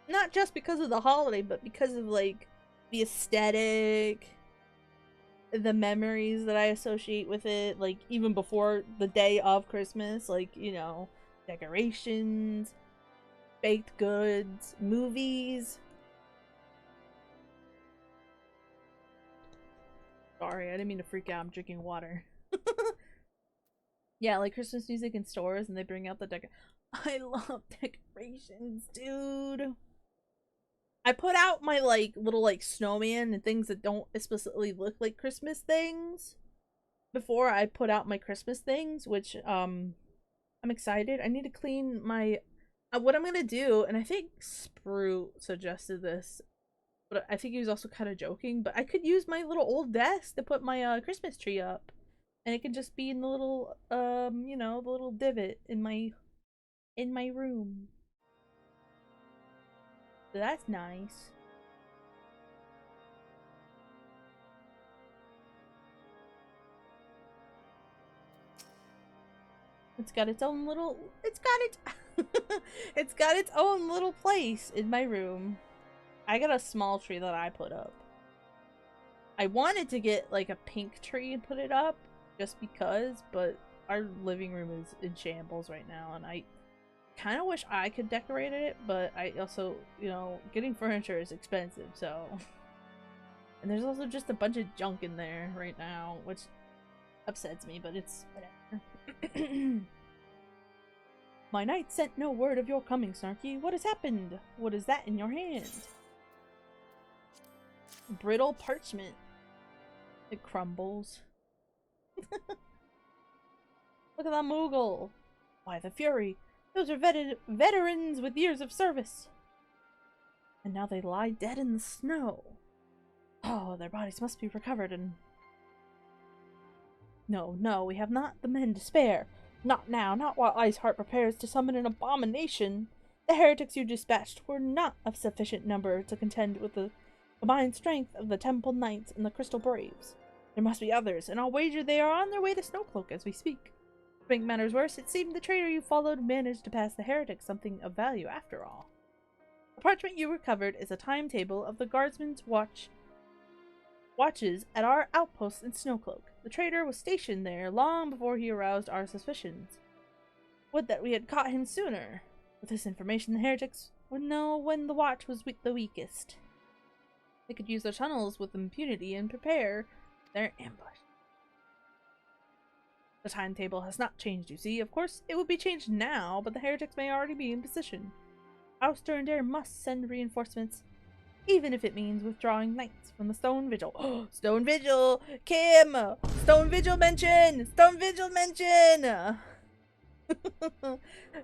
Not just because of the holiday, but because of, like, the aesthetic, the memories that I associate with it, like, even before the day of Christmas, like, you know, decorations, baked goods, movies. Sorry, I didn't mean to freak out. I'm drinking water. Yeah, like Christmas music in stores, and they bring out the I love decorations, dude. I put out my, like, little, like, snowman and things that don't explicitly look like Christmas things before I put out my Christmas things, which, I'm excited. I need to clean my, what I'm gonna do, and I think Sprue suggested this, but I think he was also kind of joking, but I could use my little old desk to put my, Christmas tree up, and it can just be in the little, you know, the little divot in my room. So that's nice. It's got its own little, it's got its own little place in my room. I got a small tree that I put up. I wanted to get like a pink tree and put it up just because, but our living room is in shambles right now, and I kind of wish I could decorate it, but I also, you know, getting furniture is expensive, so. And there's also just a bunch of junk in there right now, which upsets me, but it's whatever. My knight sent no word of your coming, Snarky. What has happened? What is that in your hand? Brittle parchment. It crumbles. Look at that Moogle. Why, the fury. Those are veterans with years of service. And now they lie dead in the snow. Oh, their bodies must be recovered and... No, no, we have not the men to spare. Not now, not while Iceheart prepares to summon an abomination. The heretics you dispatched were not of sufficient number to contend with the combined strength of the Temple Knights and the Crystal Braves. There must be others, and I'll wager they are on their way to Snowcloak as we speak. To make matters worse, it seemed the traitor you followed managed to pass the heretics something of value after all. The parchment you recovered is a timetable of the guardsman's watches at our outpost in Snowcloak. The traitor was stationed there long before he aroused our suspicions. Would that we had caught him sooner. With this information, the heretics would know when the watch was the weakest. They could use their tunnels with impunity and prepare their ambush. The timetable has not changed, you see. Of course, it would be changed now, but the heretics may already be in position. Ouster and Dare must send reinforcements even if it means withdrawing knights from the Stone Vigil. Stone Vigil! Kim! Stone Vigil mention! Stone Vigil mention!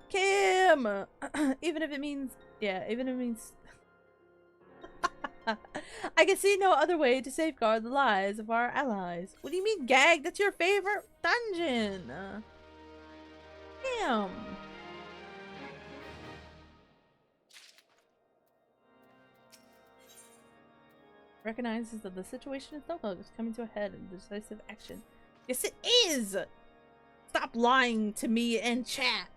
Kim! Even if it means... Yeah, even if it means... I can see no other way to safeguard the lives of our allies. What do you mean, gag? That's your favorite dungeon! Damn! Recognizes that the situation in Snowcloak is coming to a head in decisive action. Yes, it is! Stop lying to me and chat!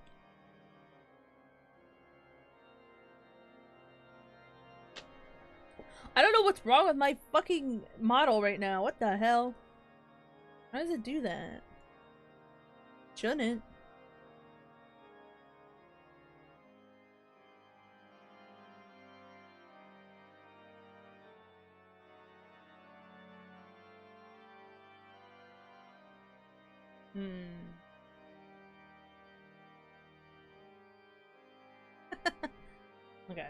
I don't know what's wrong with my fucking model right now. What the hell? How does it do that? Shouldn't. Okay.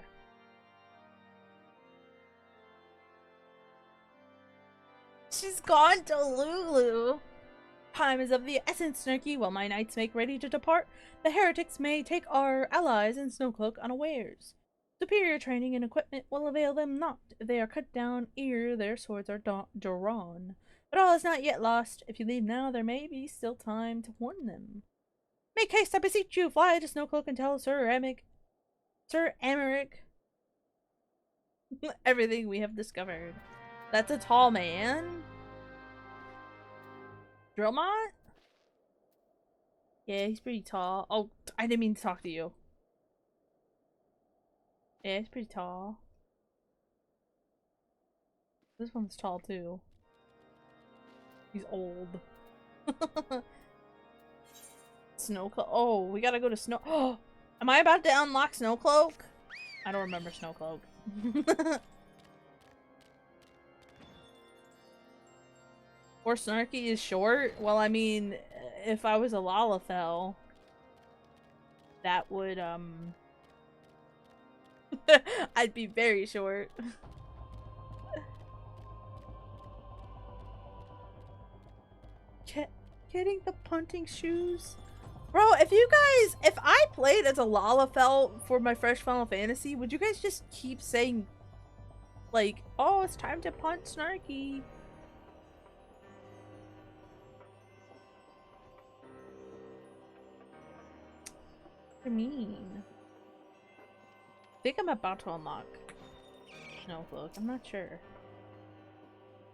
She's gone to Lulu. Time is of the essence, Snarky. While my knights make ready to depart, the heretics may take our allies in Snowcloak unawares. Superior training and equipment will avail them not if they are cut down ere their swords are drawn. But all is not yet lost. If you leave now, there may be still time to warn them. Make haste, I beseech you. Fly to Snowcloak and tell Sir Emmerich everything we have discovered. That's a tall man. Drillmont? Yeah, he's pretty tall. Oh, I didn't mean to talk to you. Yeah, he's pretty tall. This one's tall too. He's old. Snowcloak. Oh, we gotta go to Snow. Oh, am I about to unlock Snowcloak? I don't remember Snowcloak. Or Snarky is short? Well, I mean, if I was a Lalafell, that would, I'd be very short. Getting the punting shoes? Bro, if I played as a Lalafell for my fresh Final Fantasy, would you guys just keep saying, like, oh, it's time to punt Snarky? What do you mean? I think I'm about to unlock Snowcloak. I'm not sure.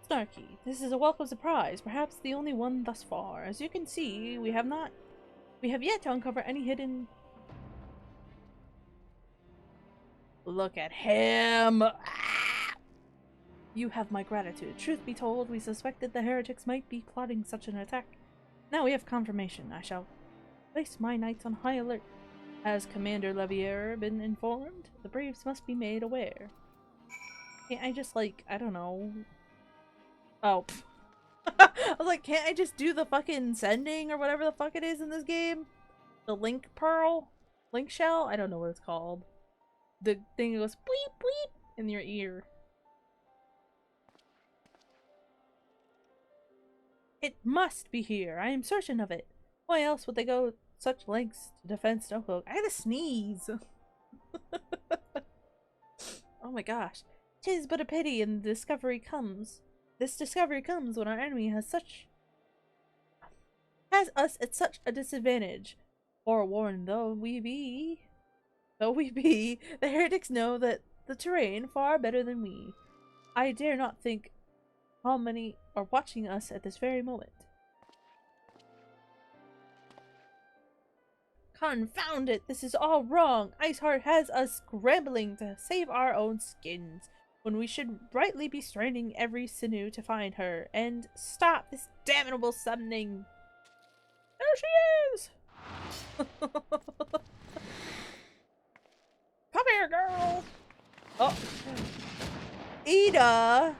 Snarky, this is a welcome surprise, perhaps the only one thus far. As you can see, we have yet to uncover any hidden... Look at him! Ah! You have my gratitude. Truth be told, we suspected the heretics might be plotting such an attack. Now we have confirmation. I shall place my knights on high alert. Has Commander Levier been informed? The braves must be made aware. Can't I just, like, I don't know... Oh. I was like, can't I just do the fucking sending or whatever the fuck it is in this game? The link pearl? Link shell? I don't know what it's called. The thing that goes bleep bleep in your ear. It must be here. I am certain of it. Why else would they go such lengths to defend Snowcloak? I had a sneeze. Oh my gosh. 'Tis but a pity and this discovery comes when our enemy has us at such a disadvantage. Forewarned though we be, the heretics know that the terrain far better than we. I dare not think how many are watching us at this very moment. Confound it! This is all wrong! Iceheart has us scrambling to save our own skins, when we should rightly be straining every sinew to find her, and stop this damnable summoning! There she is! Come here, girl! Oh. Ida!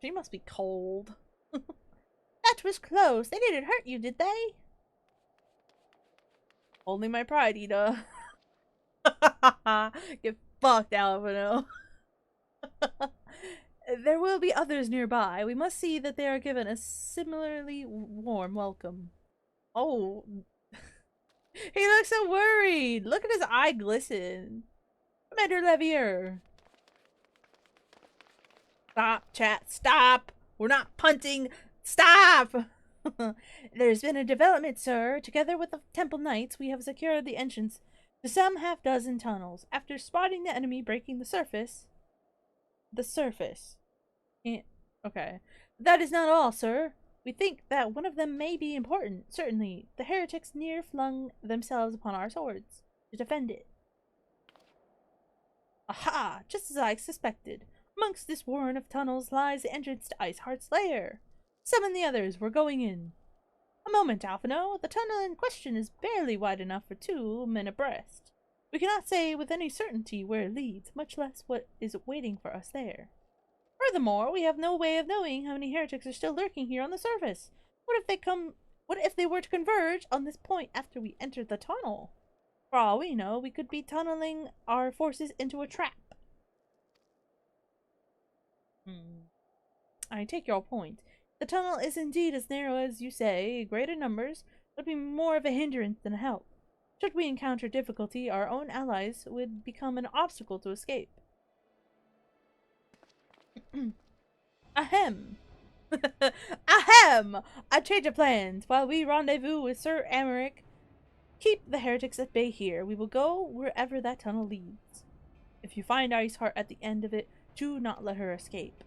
She must be cold. That was close. They didn't hurt you, did they? Only my pride, Ida. Get fucked, Alvino. There will be others nearby. We must see that they are given a similarly warm welcome. Oh. He looks so worried. Look at his eye glisten. Commander Levier. Stop, chat. Stop. We're not punting. Stop. There's been a development, sir. Together with the Temple Knights, we have secured the entrance to some half-dozen tunnels. After spotting the enemy breaking the surface. Okay. That is not all, sir. We think that one of them may be important. Certainly, the heretics near flung themselves upon our swords to defend it. Aha! Just as I suspected. Amongst this warren of tunnels lies the entrance to Iceheart's lair. Summon the others. We're going in. A moment, Alphino. The tunnel in question is barely wide enough for 2 men abreast. We cannot say with any certainty where it leads, much less what is waiting for us there. Furthermore, we have no way of knowing how many heretics are still lurking here on the surface. What if they were to converge on this point after we entered the tunnel? For all we know, we could be tunneling our forces into a trap. I take your point. The tunnel is indeed as narrow as you say. Greater numbers would be more of a hindrance than a help. Should we encounter difficulty, our own allies would become an obstacle to escape. Ahem. Ahem! A change of plans. While we rendezvous with Sir Amaric, keep the heretics at bay here. We will go wherever that tunnel leads. If you find Iceheart at the end of it, do not let her escape.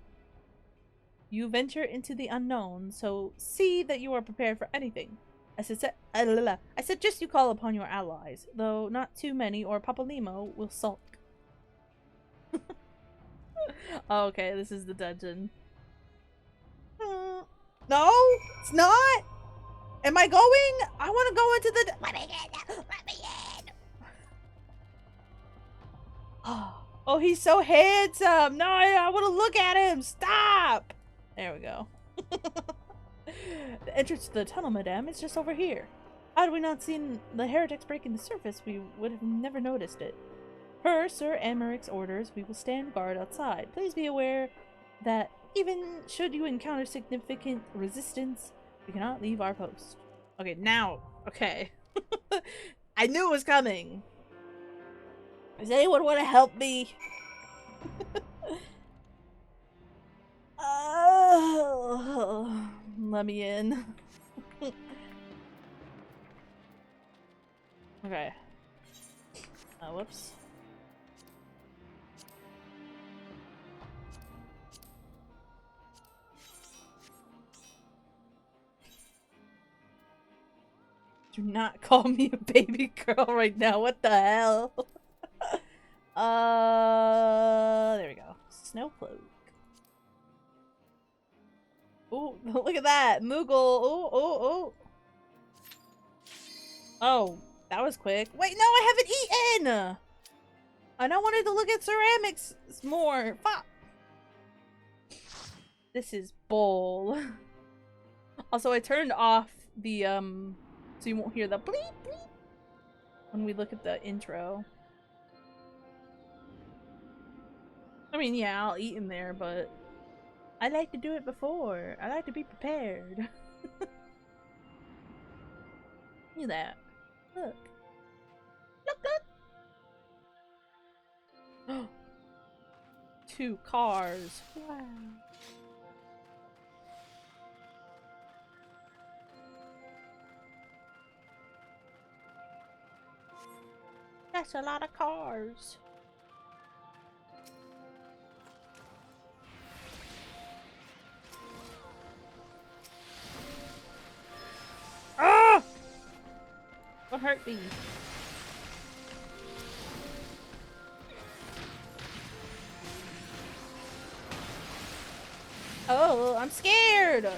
You venture into the unknown, so see that you are prepared for anything. I suggest you call upon your allies, though not too many or Papalymo will sulk. Oh, okay, this is the dungeon. No, it's not. Am I going? I want to go into the. Let me in. Let me in. Oh, he's so handsome. No, I want to look at him. Stop. There we go. The entrance to the tunnel, madame, is just over here. Had we not seen the heretics breaking the surface, we would have never noticed it. Per Sir Amaric's orders, we will stand guard outside. Please be aware that even should you encounter significant resistance, we cannot leave our post. Okay, now. Okay. I knew it was coming. Does anyone want to help me? Let me in. Okay. Whoops. Do not call me a baby girl right now. What the hell? There we go. Snowcloak. Oh, look at that. Moogle. Oh. Oh, that was quick. Wait, no, I haven't eaten! And I wanted to look at ceramics more. Fuck. This is bull. Also, I turned off the, so you won't hear the bleep bleep when we look at the intro. I mean, yeah, I'll eat in there, but I like to do it before. I like to be prepared. Look at that. Look. Look. 2 cars. Wow. That's a lot of cars. Ah! Don't hurt me. Oh, I'm scared.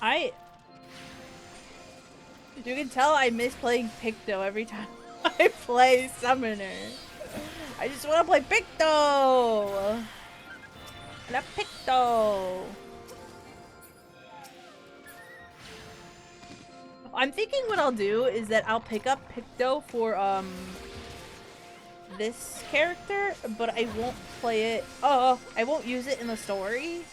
I... You can tell I miss playing Picto every time I play Summoner. I just want to play Picto! La Picto! I'm thinking what I'll do is that I'll pick up Picto for, this character, but I won't play it. I won't use it in the story.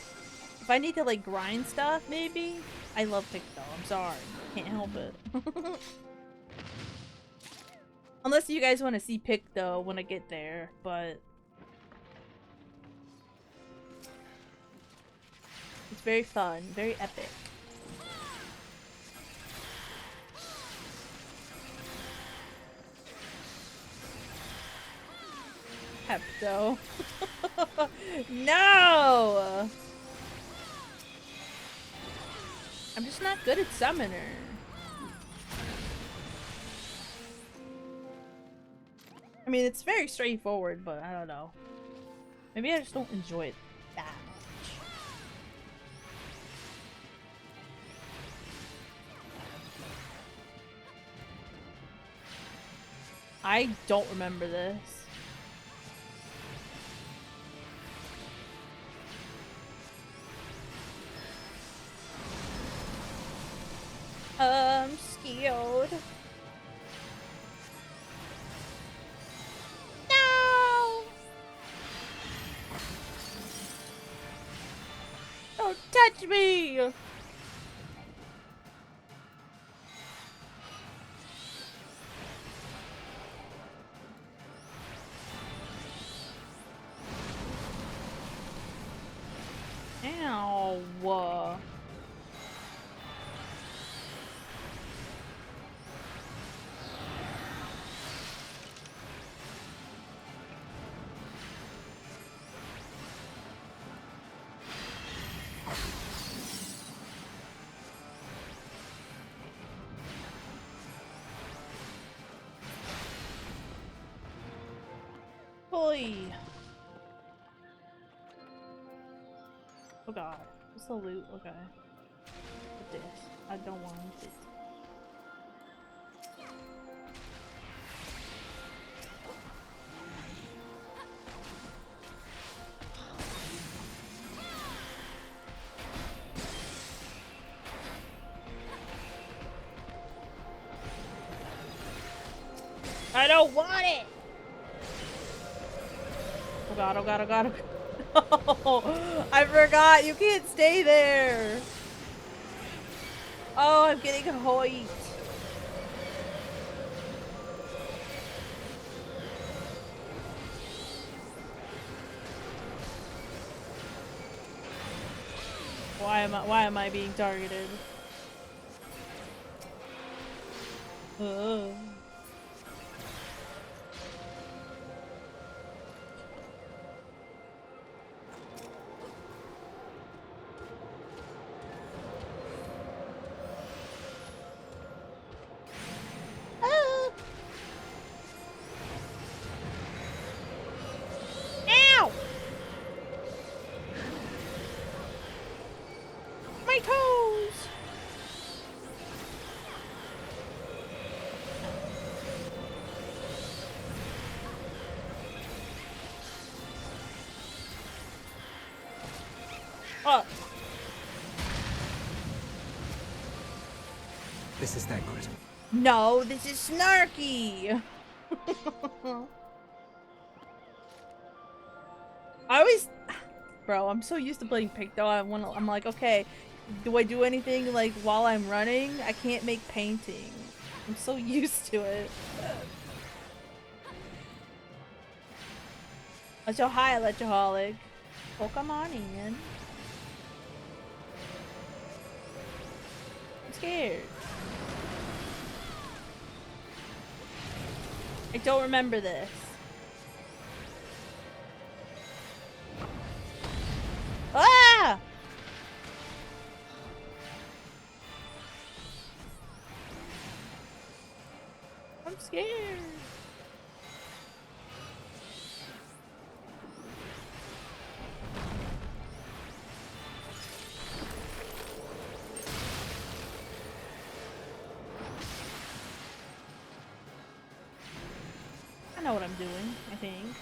If I need to, like, grind stuff, maybe. I love Picto. I'm sorry. Can't help it. Unless you guys want to see Picto when I get there, but... It's very fun. Very epic. Pepto. No! I'm just not good at Summoner. I mean, it's very straightforward, but I don't know. Maybe I just don't enjoy it that much. I don't remember this. I'm scared. No! Don't touch me! Ow. Boy. Oh god. What's the loot? Okay. What's this? I don't want it. I don't want it! Oh god, oh god, oh god, oh god. No! I forgot! You can't stay there! Oh, I'm getting hoit. Why am I being targeted? Ugh. Ow! My toes! Oh. This is that critical. No, this is Snarky! I always... Bro, I'm so used to playing Picto, I'm like, okay, do I do anything, like, while I'm running? I can't make painting. I'm so used to it. Let's go hi, Electroholic. Oh, come on in. I'm scared. I don't remember this. Ah! I'm scared. know what I'm doing, I think.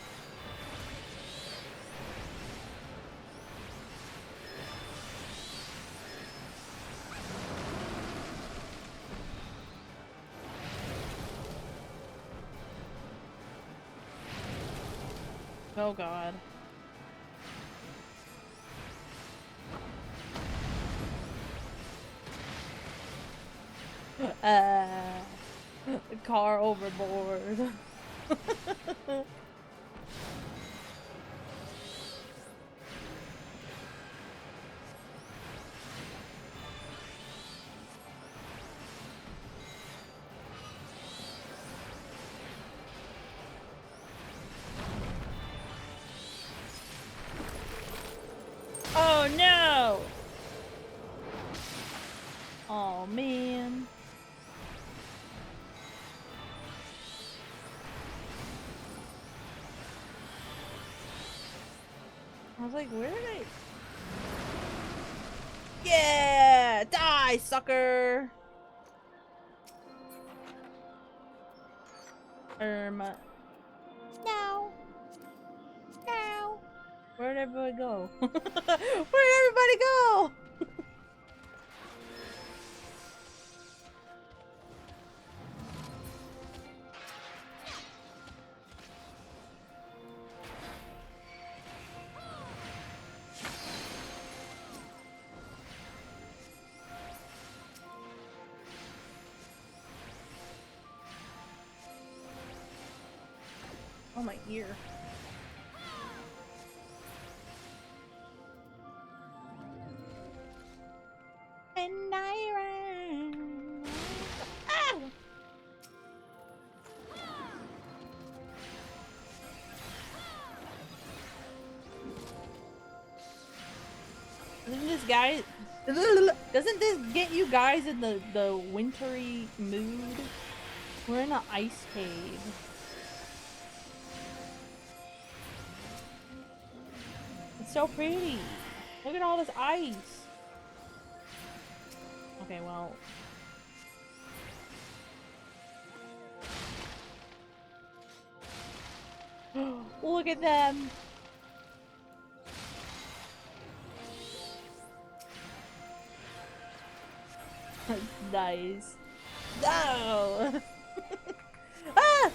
Oh god. Car overboard. Oh no! Oh man. I was like, where did I... Yeah! Die, sucker! No. No. Where'd everybody go? Where'd everybody go? Oh, my ear. And I ran. Ow! Doesn't this guy... Doesn't this get you guys in the wintry mood? We're in an ice cave. It's so pretty. Look at all this ice. Okay, well... Look at them! Nice. No! Ah!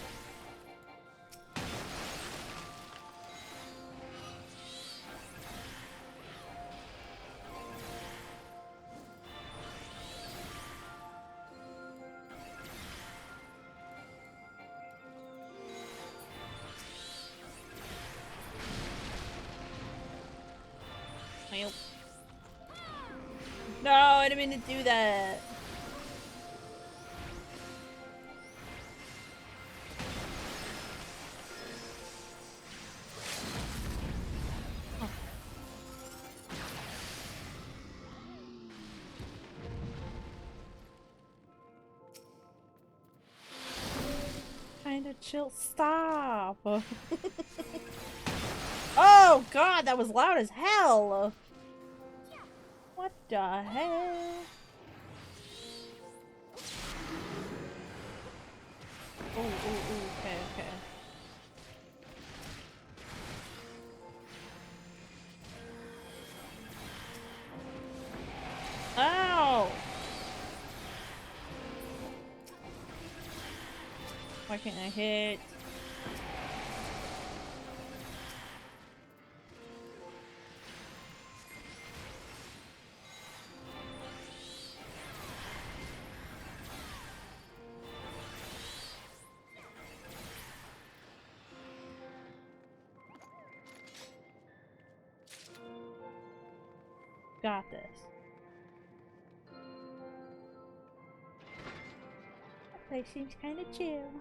No, I didn't mean to do that. Oh. Kinda chill. Stop. Oh god, that was loud as hell. What the hell? Oh, okay, okay. Ow! Why can't I hit? Got this. That place seems kind of chill.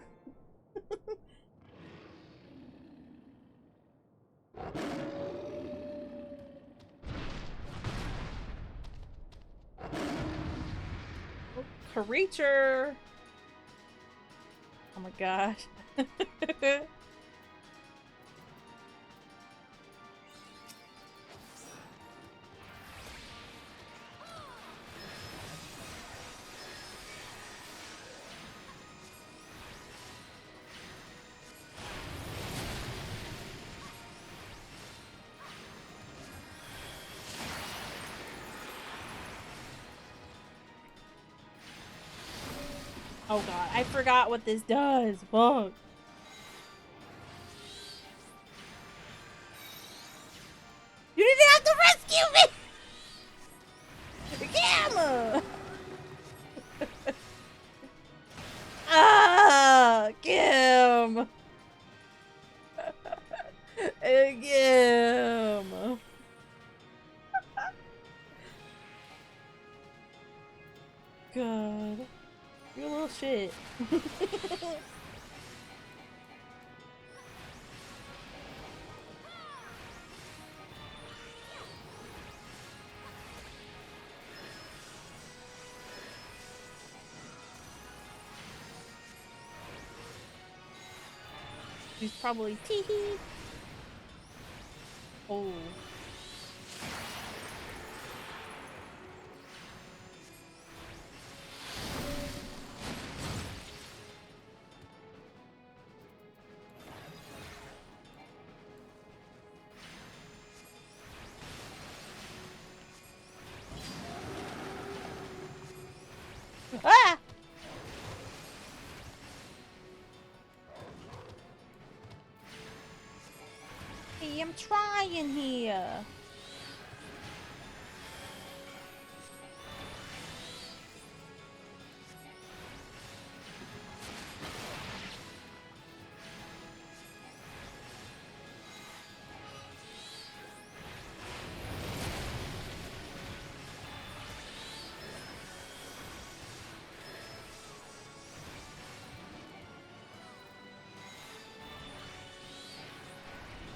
Oh, creature! Oh my gosh. Oh god, I forgot what this does. Fuck. You didn't have to rescue me! Gamma! Ah! Gim! Gim! God. You're a little shit. He's probably tee-hee. Oh. Ah! Hey, I'm trying here.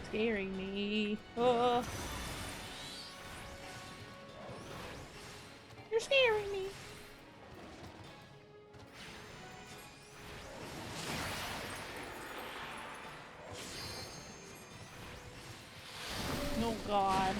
Scaring me. Oh. You're scaring me. Oh god.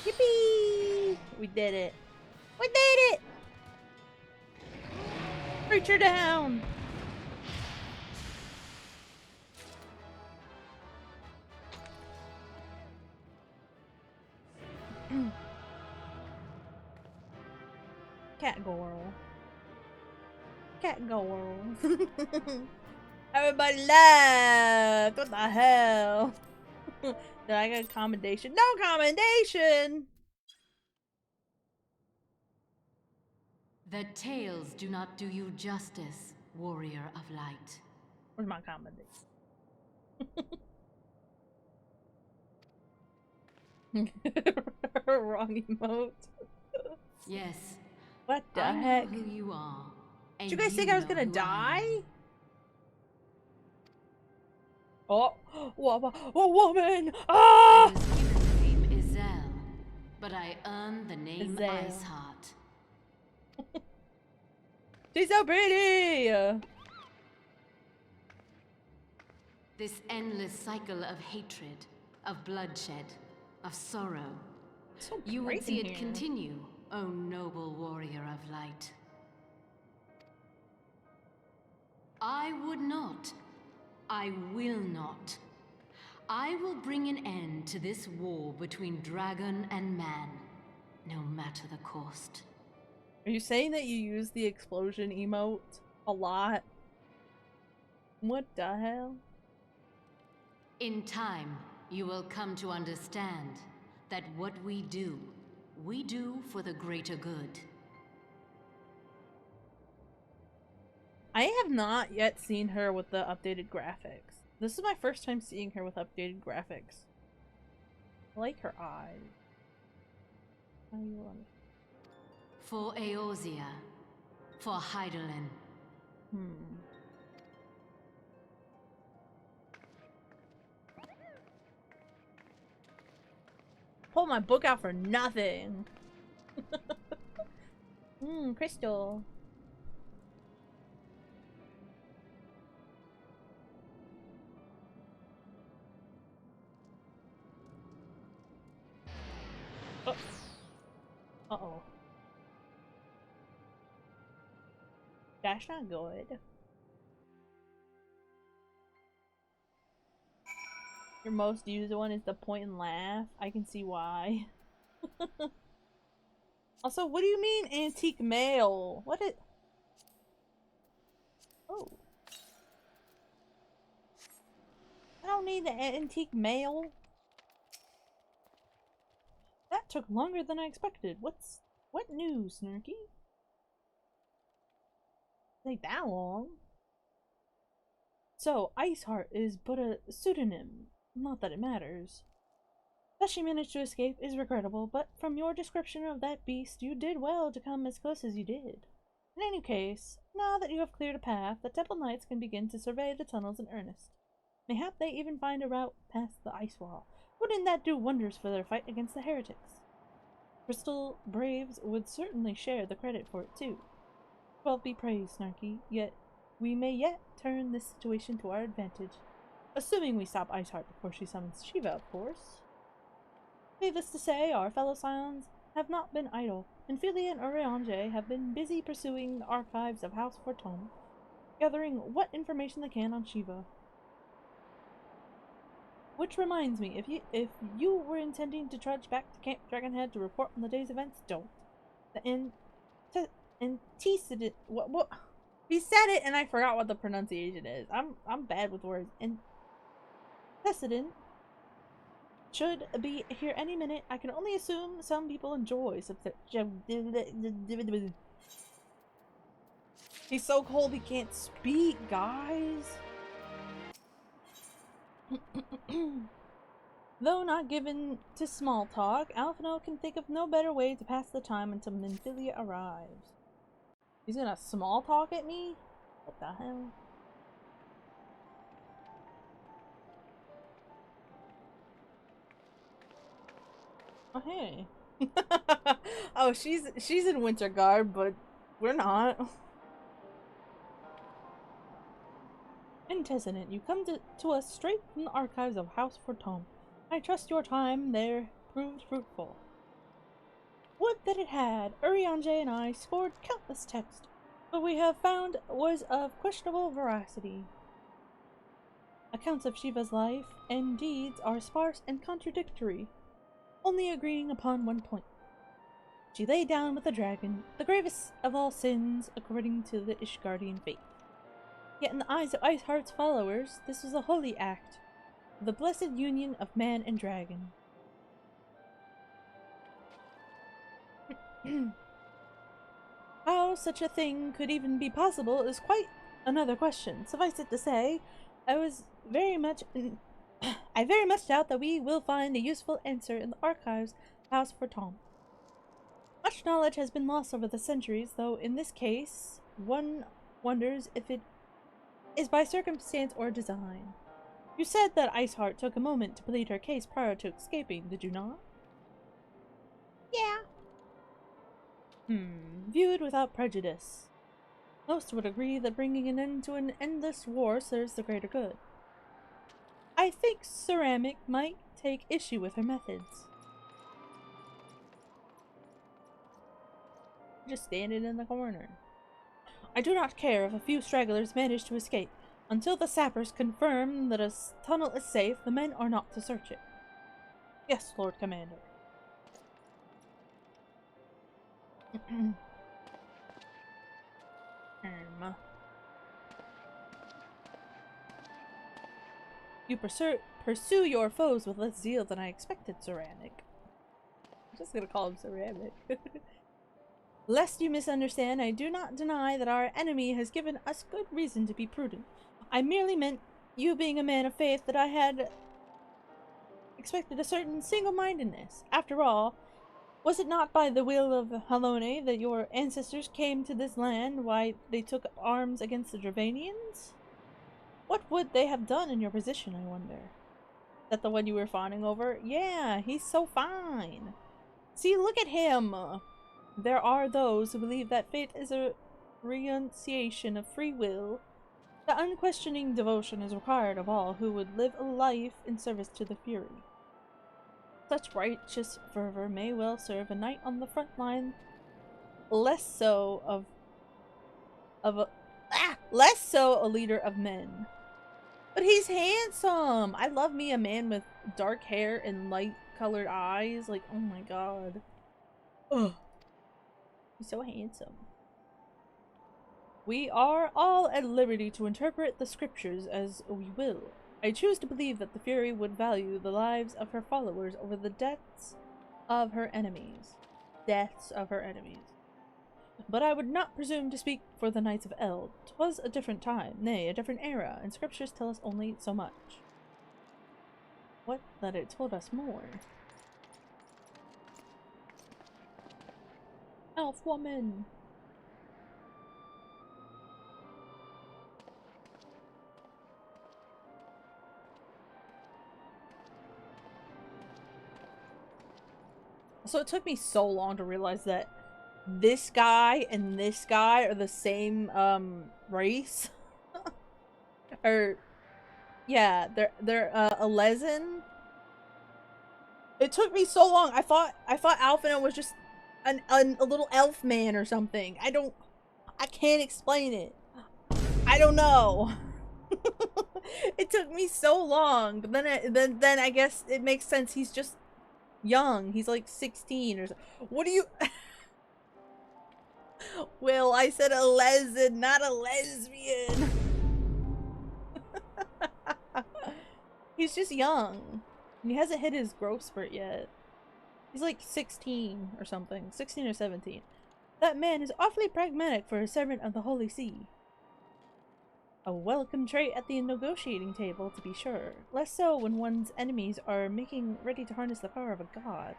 Yippee! We did it. We did it! Preacher down! Cat girl. Cat girl. Everybody left! What the hell? Did I get a commendation? No commendation! The tales do not do you justice, warrior of light. Where's my commendation? Wrong emote. Yes. What the I heck? know who you are. And Did you guys think I was gonna know who I am. die? Oh, a woman! Ah! I was given the name Izel, but I earned the name Izel. Iceheart. She's so pretty! This endless cycle of hatred, of bloodshed, of sorrow. So You bright would see in it here. continue, O noble warrior of light. I would not. I will not. I will bring an end to this war between dragon and man, no matter the cost. Are you saying that you use the explosion emote a lot? What the hell? In time, you will come to understand that what we do for the greater good. I have not yet seen her with the updated graphics. This is my first time seeing her with updated graphics. I like her eyes. How you want For Eorzea, for Hydaelyn. Pull my book out for nothing. Crystal. Oh. Uh-oh. That's not good. Your most used one is the point and laugh. I can see why. Also, what do you mean antique mail? What it? Oh. I don't need the antique mail. That took longer than I expected. What news, Snarky? Take that long. So, Iceheart is but a pseudonym. Not that it matters. That she managed to escape is regrettable, but from your description of that beast, you did well to come as close as you did. In any case, now that you have cleared a path, the Temple Knights can begin to survey the tunnels in earnest. Mayhap they even find a route past the ice wall. Wouldn't that do wonders for their fight against the heretics? Crystal Braves would certainly share the credit for it too. Well, be praised, Snarky, yet we may yet turn this situation to our advantage. Assuming we stop Iceheart before she summons Shiva, of course. Needless to say, our fellow Scions have not been idle, and Philia and Urianger have been busy pursuing the archives of House Fortome, gathering what information they can on Shiva. Which reminds me, if you were intending to trudge back to Camp Dragonhead to report on the day's events, don't. The antecedent. What? He said it, and I forgot what the pronunciation is. I'm bad with words. Antecedent should be here any minute. I can only assume some people enjoy He's so cold he can't speak, guys. Though not given to small talk, Alphino can think of no better way to pass the time until Nymphilia arrives. He's gonna small talk at me? What the hell? Oh hey. Oh, she's in winter garb, but we're not. Antecedent, you come to us straight from the archives of House Fortome. I trust your time there proved fruitful. Would that it had! Urianger and I scored countless texts, but we have found was of questionable veracity. Accounts of Shiva's life and deeds are sparse and contradictory, only agreeing upon one point. She lay down with the dragon, the gravest of all sins according to the Ishgardian faith. Yet in the eyes of Iceheart's followers, this was a holy act, the blessed union of man and dragon. How such a thing could even be possible is quite another question. Suffice it to say, I very much doubt that we will find a useful answer in the archives of House Fortome. Much knowledge has been lost over the centuries, though in this case, one wonders if it is by circumstance or design. You said that Iceheart took a moment to plead her case prior to escaping, did you not? Yeah. Viewed without prejudice. Most would agree that bringing an end to an endless war serves the greater good. I think Ceramic might take issue with her methods. Just standing in the corner. I do not care if a few stragglers manage to escape. Until the sappers confirm that a tunnel is safe, the men are not to search it. Yes, Lord Commander. You pursue your foes with less zeal than I expected, Ceramic. I'm just gonna call him Ceramic. Lest you misunderstand, I do not deny that our enemy has given us good reason to be prudent. I merely meant, you being a man of faith, that I had expected a certain single-mindedness. After all, was it not by the will of Halone that your ancestors came to this land, why they took arms against the Dravanians? What would they have done in your position, I wonder? Is that the one you were fawning over? Yeah, he's so fine. See, look at him! There are those who believe that fate is a renunciation of free will. The unquestioning devotion is required of all who would live a life in service to the Fury. Such righteous fervor may well serve a knight on the front line, less so a leader of men. But he's handsome. I love me a man with dark hair and light-colored eyes. Like, oh my god. Ugh. He's so handsome. We are all at liberty to interpret the scriptures as we will. I choose to believe that the Fury would value the lives of her followers over the deaths of her enemies. But I would not presume to speak for the Knights of Eld. 'Twas a different time, nay, a different era, and scriptures tell us only so much. What that it told us more? Elf woman! So it took me so long to realize that this guy and this guy are the same race. Or yeah, they're a Lezen. It took me so long. I thought Alphina was just a little elf man or something. I can't explain it. I don't know. It took me so long, but then I guess it makes sense. He's just young. He's like 16 or so. What do you Will, I said a Lezen, not a lesbian. He's just young. And he hasn't hit his growth spurt yet. He's like 16 or something. 16 or 17. That man is awfully pragmatic for a servant of the Holy See. A welcome trait at the negotiating table, to be sure. Less so when one's enemies are making ready to harness the power of a god.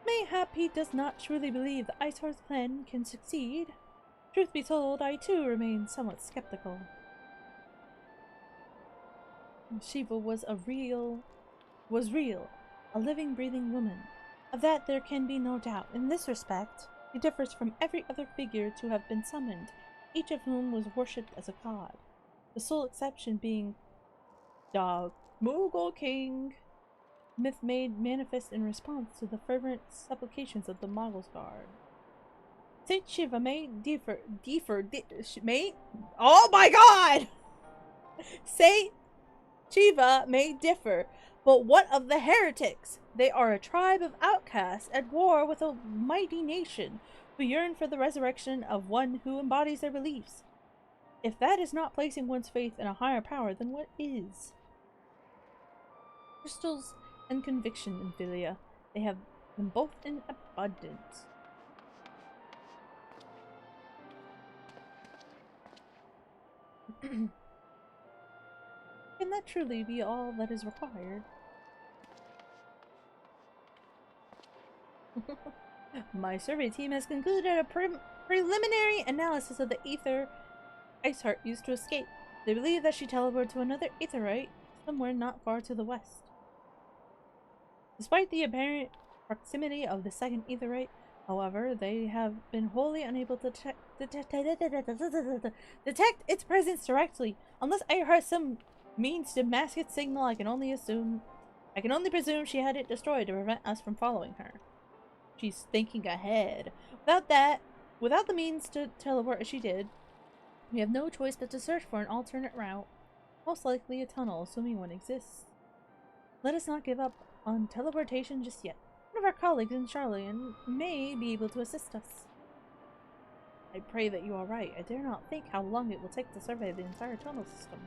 Mayhap he does not truly believe the Iceheart's plan can succeed. Truth be told, I too remain somewhat skeptical. Shiva was real, a living, breathing woman. Of that there can be no doubt. In this respect, he differs from every other figure to have been summoned, each of whom was worshipped as a god. The sole exception being Dog Mughal King, myth made manifest in response to the fervent supplications of the Mogul's guard. Saint Shiva may oh my god! Saint Shiva may differ, but what of the heretics? They are a tribe of outcasts at war with a mighty nation who yearn for the resurrection of one who embodies their beliefs. If that is not placing one's faith in a higher power, then what is? Crystals and conviction in Philia. They have them both in abundance. Can that truly be all that is required? My survey team has concluded a preliminary analysis of the ether Iceheart used to escape. They believe that she teleported to another aetherite somewhere not far to the west. Despite the apparent proximity of the second aetherite, however, they have been wholly unable to detect its presence directly. Unless Iceheart has some means to mask its signal, I can only presume she had it destroyed to prevent us from following her. She's thinking ahead. Without the means to teleport as she did, we have no choice but to search for an alternate route. Most likely a tunnel, assuming one exists. Let us not give up on teleportation just yet. One of our colleagues in Charlian may be able to assist us. I pray that you are right. I dare not think how long it will take to survey the entire tunnel system.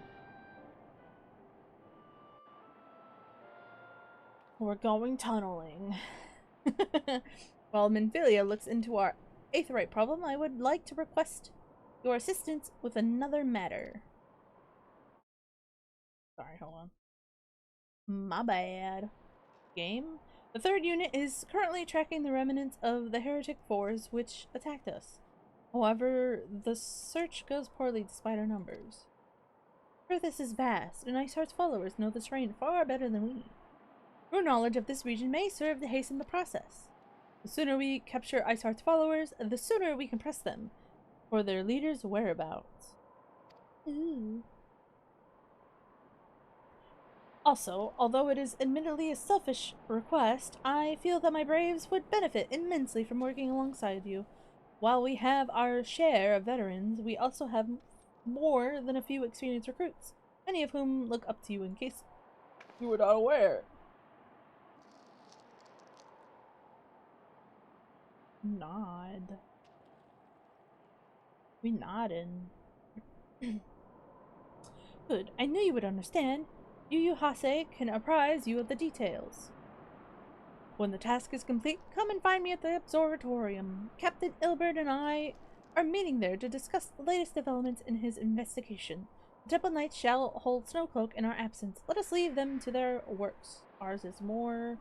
We're going tunneling. While Minfilia looks into our aetherite problem, I would like to request your assistance with another matter. Sorry, hold on. My bad. Game? The third unit is currently tracking the remnants of the heretic force which attacked us. However, the search goes poorly despite our numbers. Earth is vast, and Iceheart's followers know the terrain far better than we. Your knowledge of this region may serve to hasten the process. The sooner we capture Iceheart's followers, the sooner we can press them for their leader's whereabouts. Ooh. Also, although it is admittedly a selfish request, I feel that my braves would benefit immensely from working alongside you. While we have our share of veterans, we also have more than a few experienced recruits, many of whom look up to you in case you were not aware. Nod. We nodding. Good. I knew you would understand. Yu Hase can apprise you of the details. When the task is complete, come and find me at the observatorium. Captain Ilbert and I are meeting there to discuss the latest developments in his investigation. The Temple Knights shall hold Snowcloak in our absence. Let us leave them to their works. Ours is more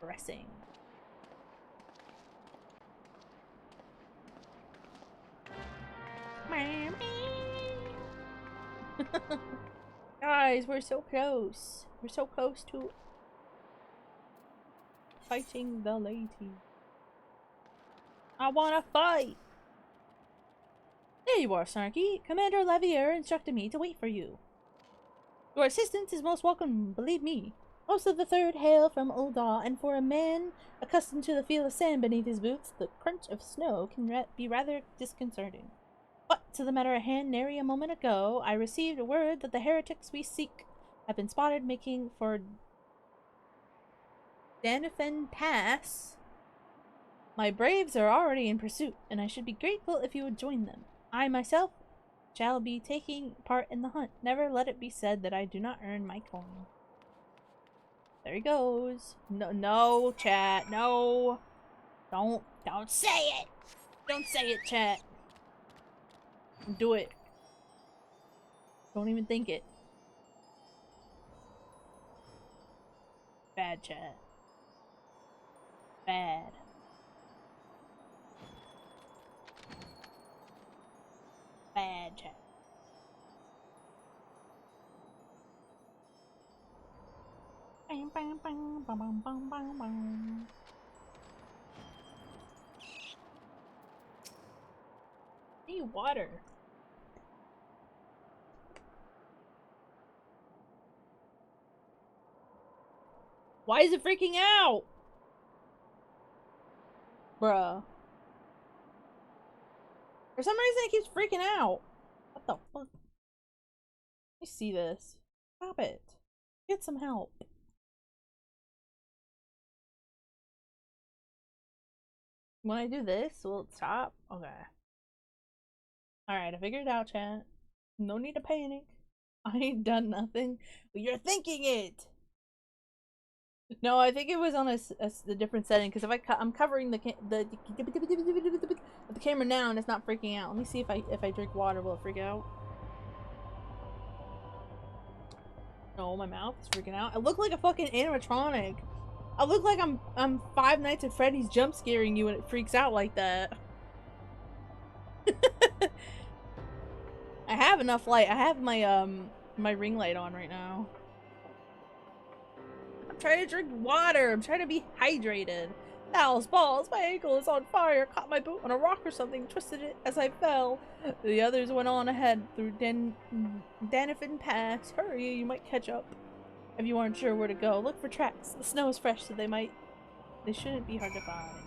pressing. Guys, we're so close. We're so close to fighting the lady. I wanna fight! There you are, Snarky. Commander Lavier instructed me to wait for you. Your assistance is most welcome, believe me. Most of the Third hail from Ul'dah, and for a man accustomed to the feel of sand beneath his boots, the crunch of snow can be rather disconcerting. But to the matter at hand, nary a moment ago, I received word that the heretics we seek have been spotted making for Danifan Pass. My braves are already in pursuit, and I should be grateful if you would join them. I myself shall be taking part in the hunt. Never let it be said that I do not earn my coin. There he goes. No, chat. No. Don't say it. Don't say it, chat. Do it. Don't even think it. Bad, chat. Bad. Bad, chat. Bam, bam, bam, bam, bam, bam, bam, bam. Need water. Why is it freaking out? Bruh. For some reason it keeps freaking out. What the fuck? Let me see this. Stop it. Get some help. When I do this, will it stop? Okay. Alright, I figured it out, chat. No need to panic. I ain't done nothing. But you're thinking it! No, I think it was on a different setting, because if I'm covering the camera now and it's not freaking out. Let me see if I drink water, will it freak out? No, my mouth is freaking out. I look like a fucking animatronic. I look like I'm Five Nights at Freddy's jump scaring you and it freaks out like that. I have enough light. I have my my ring light on right now. I'm trying to drink water. I'm trying to be hydrated. Owls, balls, my ankle is on fire. Caught my boot on a rock or something, twisted it as I fell. The others went on ahead through Danifan Pass. Hurry, you might catch up. If you aren't sure where to go, look for tracks. The snow is fresh, so they shouldn't be hard to find.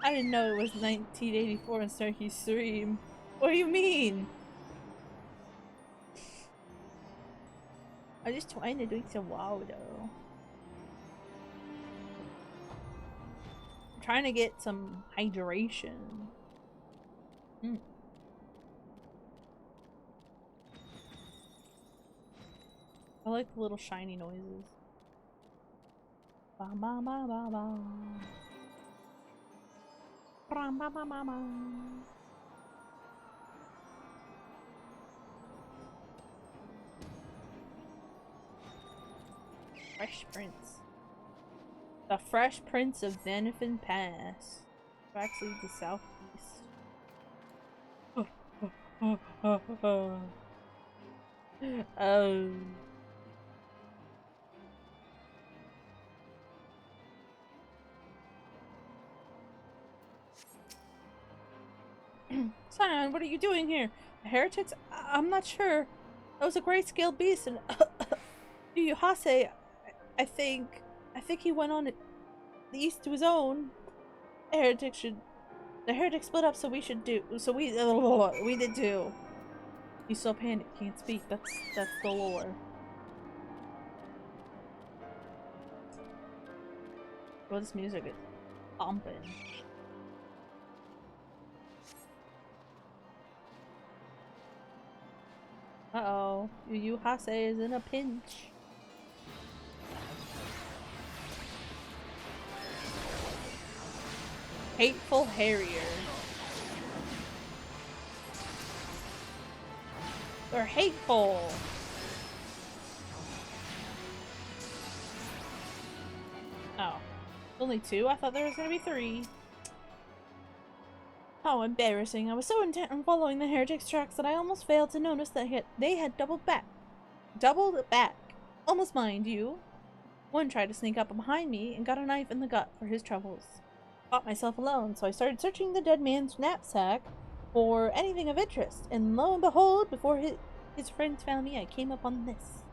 I didn't know it was 1984 in Starkey's stream. What do you mean? I'm just trying to drink some water. I'm trying to get some hydration. I like the little shiny noises. Ba ba ba ba ba. Ba ba ba ba ba. Fresh Prince. The Fresh Prince of Danifan Pass. Tracks lead to southeast. Oh. Scion, what are you doing here? Heretics? I'm not sure. That was a great-scaled beast, and Yuhase, I think he went on the east to his own. The heretics split up, so we did too. He's so panicked, can't speak. That's the lore. Well, this music is bumping. Uh-oh. Yuhase is in a pinch. Hateful Harrier. They're hateful. Oh. Only 2? I thought there was gonna be 3. How embarrassing. I was so intent on following the heretics' tracks that I almost failed to notice that they had doubled back. Almost, mind you. One tried to sneak up behind me and got a knife in the gut for his troubles. Caught myself alone, so I started searching the dead man's knapsack for anything of interest, and lo and behold, before his friends found me, I came upon this.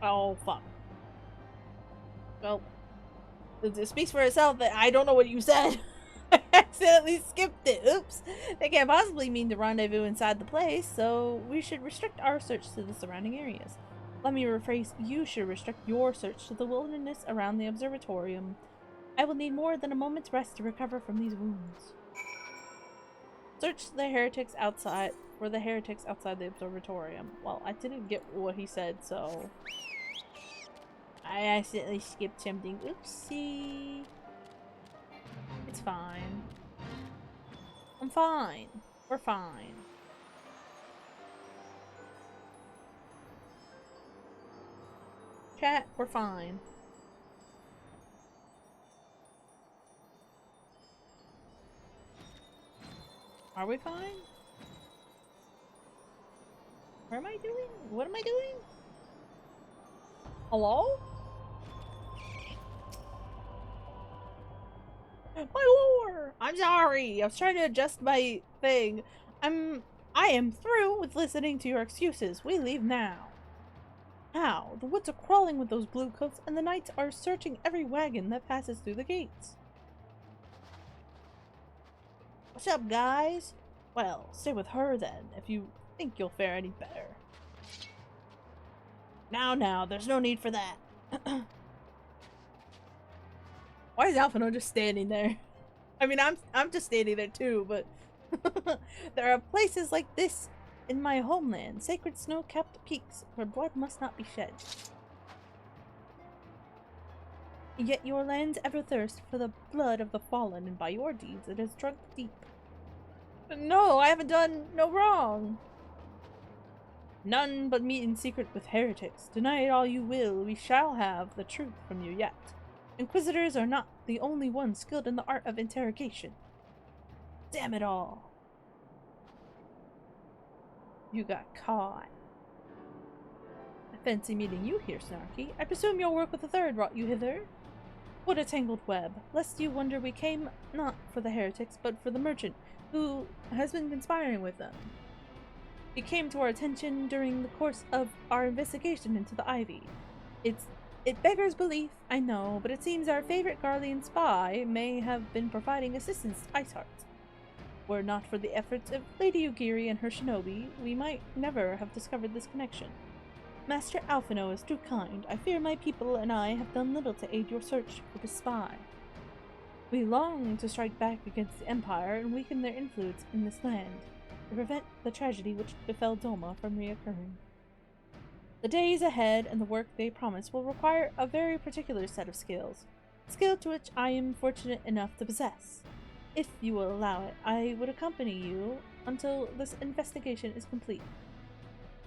Oh, fuck. Well, it speaks for itself that I don't know what you said. I accidentally skipped it. Oops. They can't possibly mean to rendezvous inside the place, so we should restrict our search to the surrounding areas. Let me rephrase, you should restrict your search to the wilderness around the observatorium. I will need more than a moment's rest to recover from these wounds. Search the heretics outside the observatorium. Well, I didn't get what he said, so I accidentally skipped something. Oopsie. It's fine. I'm fine. We're fine. Chat, we're fine. Are we fine? What am I doing? What am I doing? Hello? My lore! I'm sorry. I was trying to adjust my thing. I am through with listening to your excuses. We leave now. How? The woods are crawling with those blue coats, and the knights are searching every wagon that passes through the gates. What's up, guys? Well, stay with her then, if you think you'll fare any better. Now, there's no need for that. Why is Alphino just standing there? I mean, I'm just standing there too, but there are places like this in my homeland, sacred snow-capped peaks where blood must not be shed. Yet your lands ever thirst for the blood of the fallen, and by your deeds it has drunk deep. No, I haven't done no wrong. None but meet in secret with heretics. Deny it all you will, we shall have the truth from you yet. Inquisitors are not the only ones skilled in the art of interrogation. Damn it all. You got caught. I fancy meeting you here, Snarky. I presume your work with the third brought you hither? What a tangled web. Lest you wonder we came not for the heretics, but for the merchant, who has been conspiring with them. He came to our attention during the course of our investigation into the Ivy. It beggars belief, I know, but it seems our favorite Garlean spy may have been providing assistance to Iceheart. Were it not for the efforts of Lady Ugiri and her shinobi, we might never have discovered this connection. Master Alphino is too kind. I fear my people and I have done little to aid your search for the spy. We long to strike back against the Empire and weaken their influence in this land, to prevent the tragedy which befell Doma from reoccurring. The days ahead and the work they promise will require a very particular set of skills, skill to which I am fortunate enough to possess. If you will allow it, I would accompany you until this investigation is complete.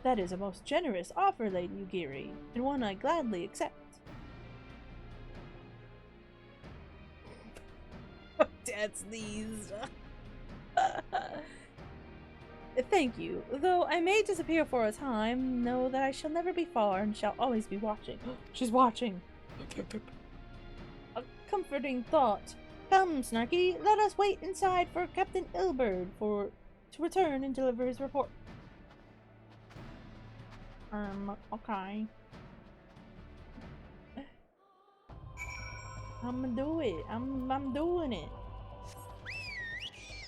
That is a most generous offer, Lady Ugiri, and one I gladly accept. Dad sneezed. Thank you. Though I may disappear for a time, know that I shall never be far and shall always be watching. She's watching. A comforting thought. Come, Snarky, let us wait inside for Captain Ilberd to return and deliver his report. Okay. I'm gonna do it. I'm doing it.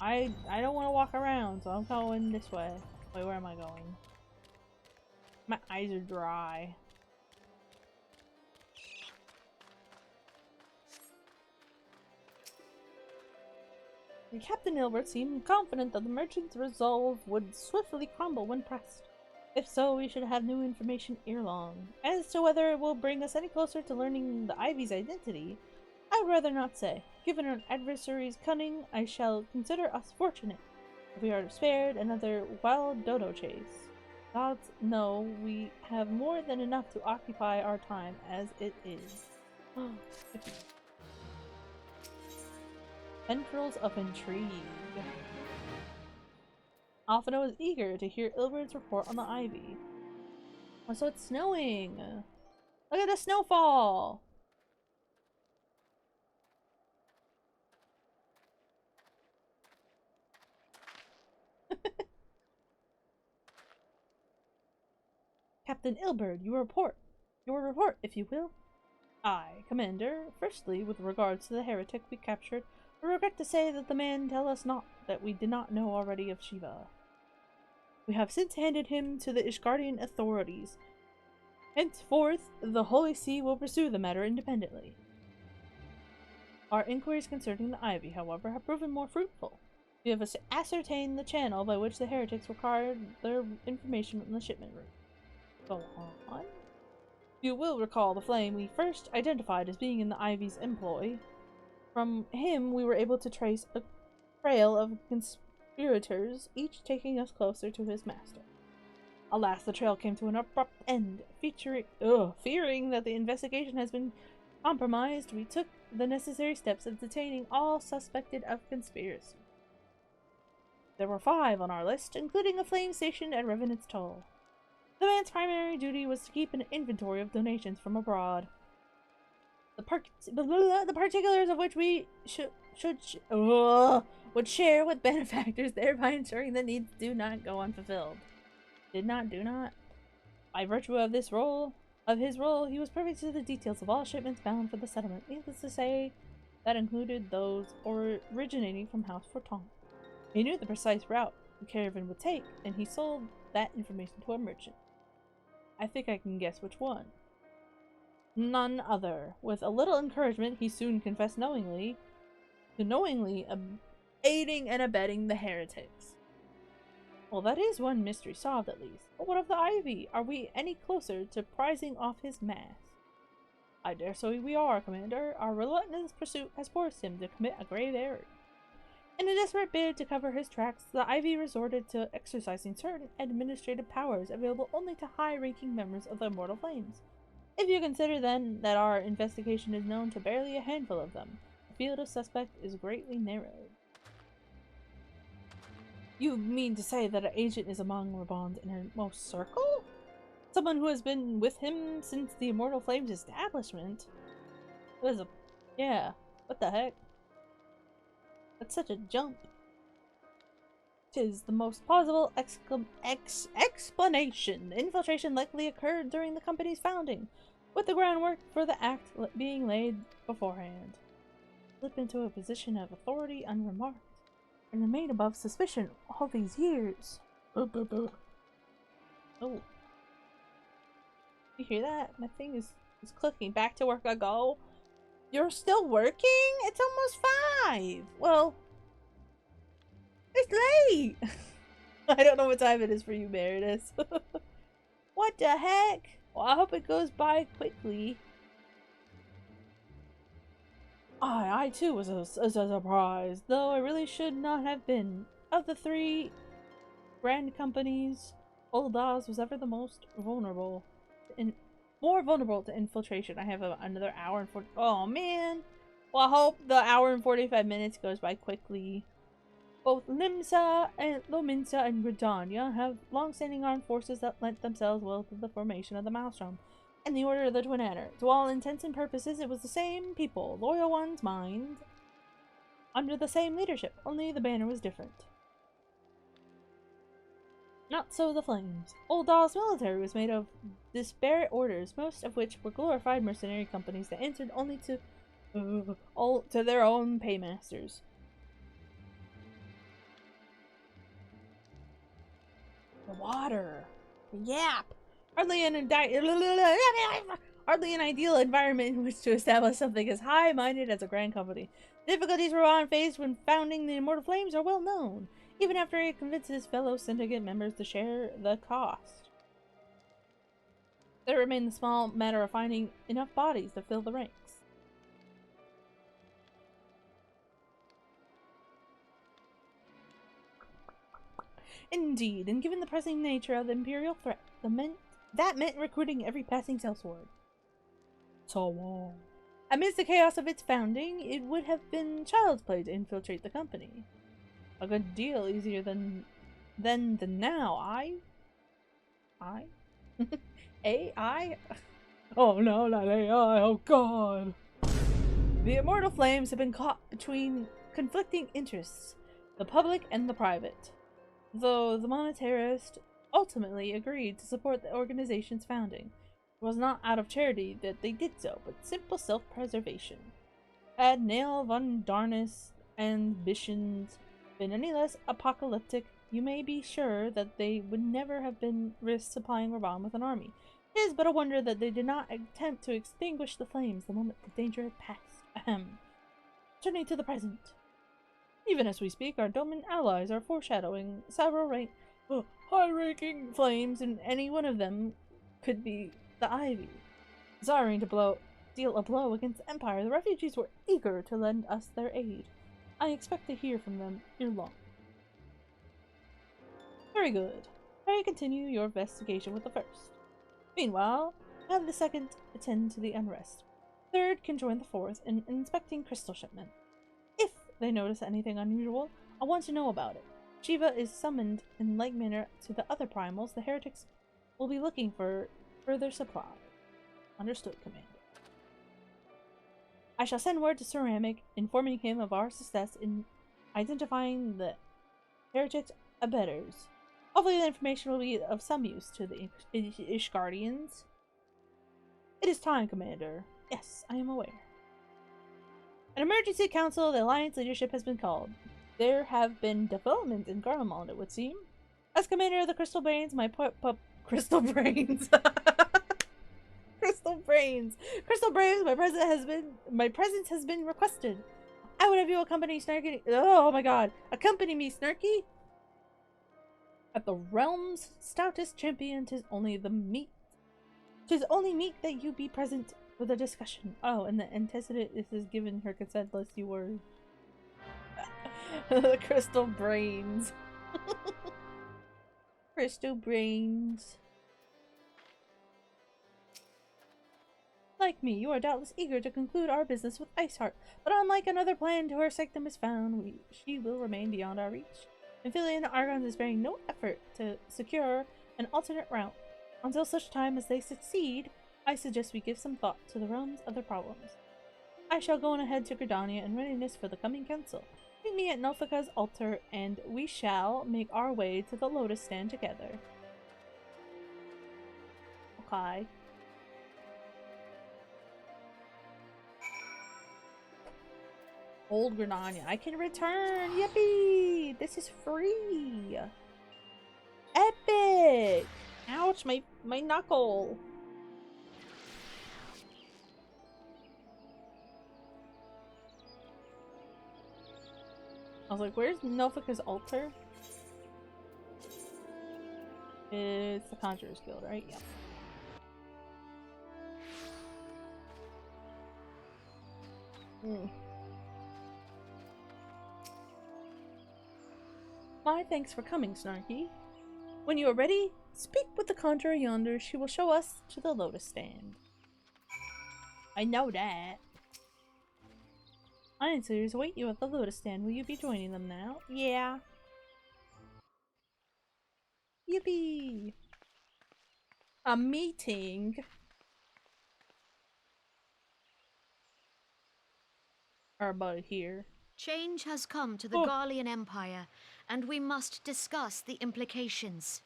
I don't want to walk around, so I'm going this way. Wait, where am I going? My eyes are dry. Captain Ilbert seemed confident that the merchant's resolve would swiftly crumble when pressed. If so, we should have new information ere long. As to whether it will bring us any closer to learning the Ivy's identity, I'd rather not say. Given our adversary's cunning, I shall consider us fortunate if we are spared another wild dodo chase. Gods know we have more than enough to occupy our time as it is. Tendrils of intrigue. Alphino is eager to hear Ilberd's report on the Ivy. Oh, so it's snowing! Look at the snowfall! Captain Ilberd, your report, if you will. Aye, Commander. Firstly, with regards to the heretic we captured, I regret to say that the man tell us not that we did not know already of Shiva. We have since handed him to the Ishgardian authorities. Henceforth, the Holy See will pursue the matter independently. Our inquiries concerning the Ivy, however, have proven more fruitful. We have ascertained the channel by which the heretics required their information on the shipment route. Go on. You will recall the flame we first identified as being in the Ivy's employ. From him, we were able to trace a trail of conspirators, each taking us closer to his master. Alas, the trail came to an abrupt end. Fearing that the investigation has been compromised, we took the necessary steps of detaining all suspected of conspiracy. There were 5 on our list, including a flame stationed at Revenant's Toll. The man's primary duty was to keep an inventory of donations from abroad. The particulars of which we would share with benefactors, thereby ensuring the needs do not go unfulfilled. Do not. By virtue of his role, he was privy to the details of all shipments bound for the settlement. Needless to say, that included those originating from House Forton. He knew the precise route the caravan would take, and he sold that information to a merchant. I think I can guess which one. None other. With a little encouragement, he soon confessed knowingly aiding and abetting the heretics. Well, that is one mystery solved at least. But what of the Ivy? Are we any closer to prizing off his mask? I dare say we are, Commander. Our relentless pursuit has forced him to commit a grave error. In a desperate bid to cover his tracks, the Ivy resorted to exercising certain administrative powers available only to high-ranking members of the Immortal Flames. If you consider, then, that our investigation is known to barely a handful of them, the field of suspect is greatly narrowed. You mean to say that an agent is among Raban's innermost circle? Someone who has been with him since the Immortal Flames establishment? Yeah, what the heck? That's such a jump. 'Tis the most plausible explanation. The infiltration likely occurred during the company's founding, with the groundwork for the act being laid beforehand. Slip into a position of authority unremarked, and remain above suspicion all these years. Oh. You hear that? My thing is clicking. Back to work I go. You're still working? It's almost 5. Well, it's late. I don't know what time it is for you, Meredith. What the heck? Well, I hope it goes by quickly. I too was a surprise, though I really should not have been. Of the 3 grand companies, Old Oz was ever the most vulnerable. More vulnerable to infiltration. I have another hour and 40. Oh man! Well, I hope the hour and 45 minutes goes by quickly. Both Lominsa and Gridania have long-standing armed forces that lent themselves well to the formation of the Maelstrom and the Order of the Twin Adder. To all intents and purposes, it was the same people, loyal ones, mind. under the same leadership, only the banner was different. Not so the Flames. Old Doll's military was made of disparate orders, most of which were glorified mercenary companies that answered only to their own paymasters. The water. The yap. Hardly an ideal environment in which to establish something as high-minded as a grand company. The difficulties Rohan faced when founding the Immortal Flames are well known, even after he convinced his fellow syndicate members to share the cost. There remained the small matter of finding enough bodies to fill the ranks. Indeed, and given the pressing nature of the Imperial threat, that meant recruiting every passing sellsword. So, amidst the chaos of its founding, it would have been child's play to infiltrate the company. A good deal easier than now. AI? Oh no, not AI, oh god. The Immortal Flames have been caught between conflicting interests, the public and the private. Though the monetarist ultimately agreed to support the organization's founding, it was not out of charity that they did so, but simple self-preservation. Had Nail von Darnus' ambitions been any less apocalyptic, you may be sure that they would never have been risked supplying Raban with an army. It is but a wonder that they did not attempt to extinguish the flames the moment the danger had passed. Ahem. Turning to the present. Even as we speak, our Doman allies are foreshadowing several high-ranking flames, and any one of them could be the Ivy. Desiring to deal a blow against the Empire, the refugees were eager to lend us their aid. I expect to hear from them ere long. Very good. Pray continue your investigation with the first. Meanwhile, have the second attend to the unrest. Third can join the fourth in inspecting crystal shipment. If they notice anything unusual, I want to know about it. Shiva is summoned in like manner to the other primals. The heretics will be looking for further supply. Understood, Commander. I shall send word to Ceramic, informing him of our success in identifying the heretics' abettors. Hopefully the information will be of some use to the Ishgardians. It is time, Commander. Yes, I am aware. An emergency council of the Alliance leadership has been called. There have been developments in Garlemald, it would seem. As commander of the Crystal Brains, Crystal Brains. Crystal Brains. Crystal Brains, my presence has been requested. I would have you accompany Snarky. Oh my god. Accompany me, Snarky? At the realm's stoutest champion, 'tis only meet that you be present for the discussion. Oh, and the antecedent is given her consent lest you were. The Crystal Brains. Crystal Brains. Like me, you are doubtless eager to conclude our business with Iceheart, but unlike another plan to her sanctum is found, she will remain beyond our reach. Amphilia Argon is sparing no effort to secure an alternate route. Until such time as they succeed, I suggest we give some thought to the realm's other problems. I shall go on ahead to Gridania in readiness for the coming council. Meet me at Nulfika's altar, and we shall make our way to the Lotus Stand together. Okay. Old Gridania. I can return! Yippee! This is free! Epic! Ouch, my knuckle! I was like, where's Nulfika's altar? It's the Conjurer's Guild, right? Yeah. My thanks for coming, Snarky. When you are ready, speak with the Conjurer yonder. She will show us to the Lotus Stand. I know that. Answers await you at the Lotus Stand. Will you be joining them now? Yeah. Yippee! A meeting. Are about here. Change has come to the Oh. Garlean Empire, and we must discuss the implications.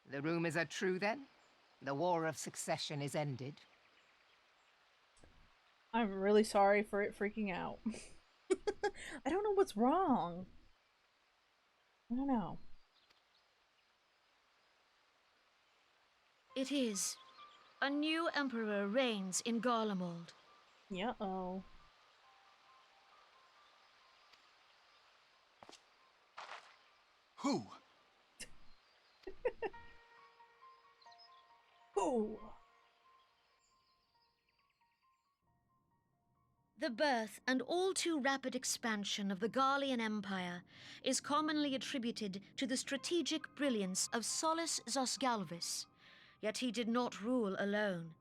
The rumors are true, then? The War of Succession is ended? I'm really sorry for it freaking out. I don't know what's wrong. I don't know. It is. A new emperor reigns in Garlemald. Yeah-oh. Who? Ooh. The birth and all too rapid expansion of the Garlean Empire is commonly attributed to the strategic brilliance of Solus Zosgalvis, yet he did not rule alone.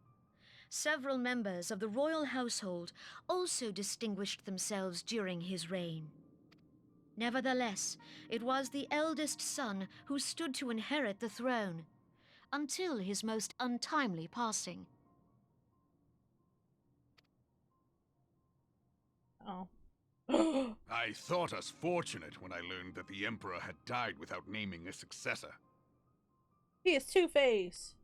Several members of the royal household also distinguished themselves during his reign. Nevertheless, it was the eldest son who stood to inherit the throne, until his most untimely passing. Oh. I thought us fortunate when I learned that the Emperor had died without naming a successor. He is Two-Face.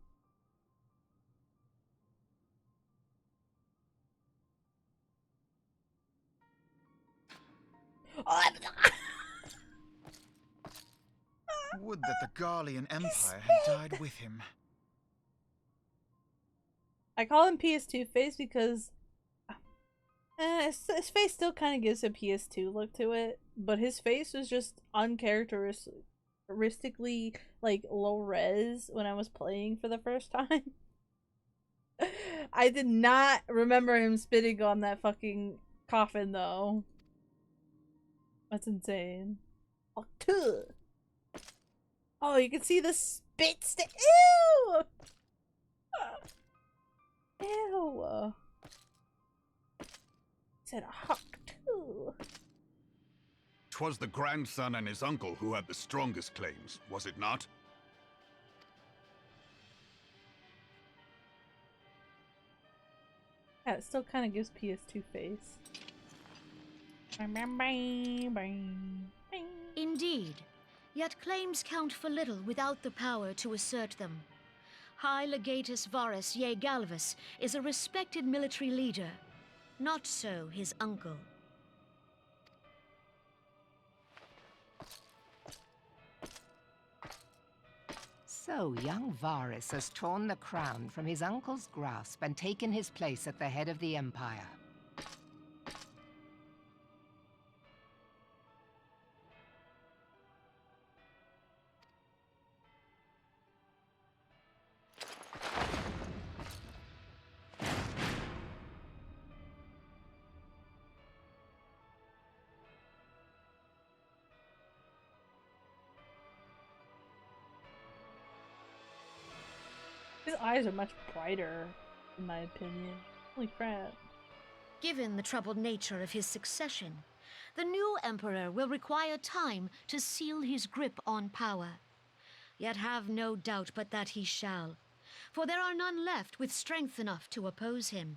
Would that the Garlean Empire had died with him. I call him PS2-Face because his face still kind of gives a PS2 look to it, but his face was just uncharacteristically like low res when I was playing for the first time. I did not remember him spitting on that fucking coffin though. That's insane. Oh, you can see the spit Ew! Ew. Said a hawk too. 'Twas the grandson and his uncle who had the strongest claims, was it not? Yeah, it still kind of gives PS2 face. Indeed, yet claims count for little without the power to assert them. High Legatus Varus Ye Galvus is a respected military leader. Not so his uncle. So young Varus has torn the crown from his uncle's grasp and taken his place at the head of the Empire. His eyes are much brighter, in my opinion. Holy crap. Given the troubled nature of his succession, the new emperor will require time to seal his grip on power. Yet have no doubt but that he shall, for there are none left with strength enough to oppose him.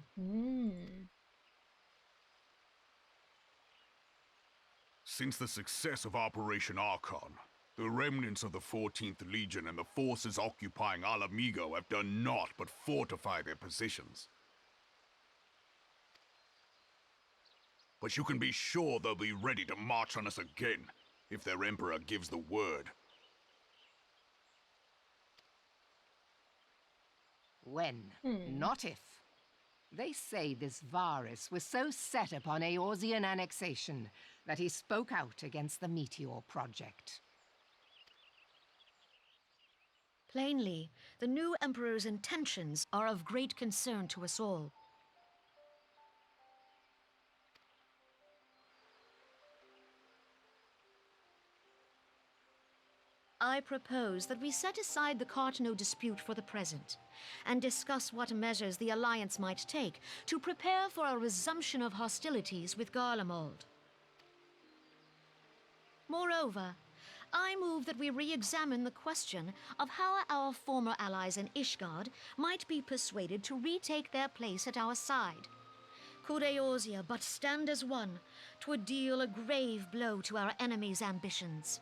Since the success of Operation Archon, the remnants of the 14th Legion and the forces occupying Alamigo have done naught but fortify their positions. But you can be sure they'll be ready to march on us again, if their Emperor gives the word. When, not if. They say this Varus was so set upon Eorzean annexation that he spoke out against the Meteor Project. Plainly, the new emperor's intentions are of great concern to us all. I propose that we set aside the Cartano dispute for the present, and discuss what measures the Alliance might take to prepare for a resumption of hostilities with Garlemald. Moreover, I move that we re-examine the question of how our former allies in Ishgard might be persuaded to retake their place at our side. Could Eorzea but stand as one, 'twould deal a grave blow to our enemies' ambitions.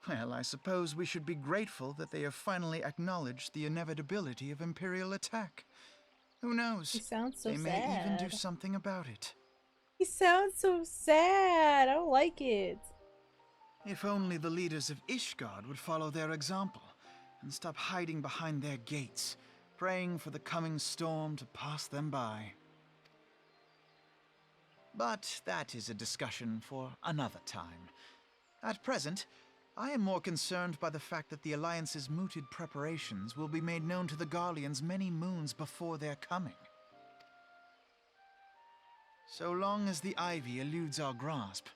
Well, I suppose we should be grateful that they have finally acknowledged the inevitability of Imperial attack. Who knows? He sounds so they may even do sad. something about it. He sounds so sad. I don't like it. If only the leaders of Ishgard would follow their example and stop hiding behind their gates, praying for the coming storm to pass them by. But that is a discussion for another time. At present, I am more concerned by the fact that the Alliance's mooted preparations will be made known to the Garleans many moons before their coming. So long as the ivy eludes our grasp,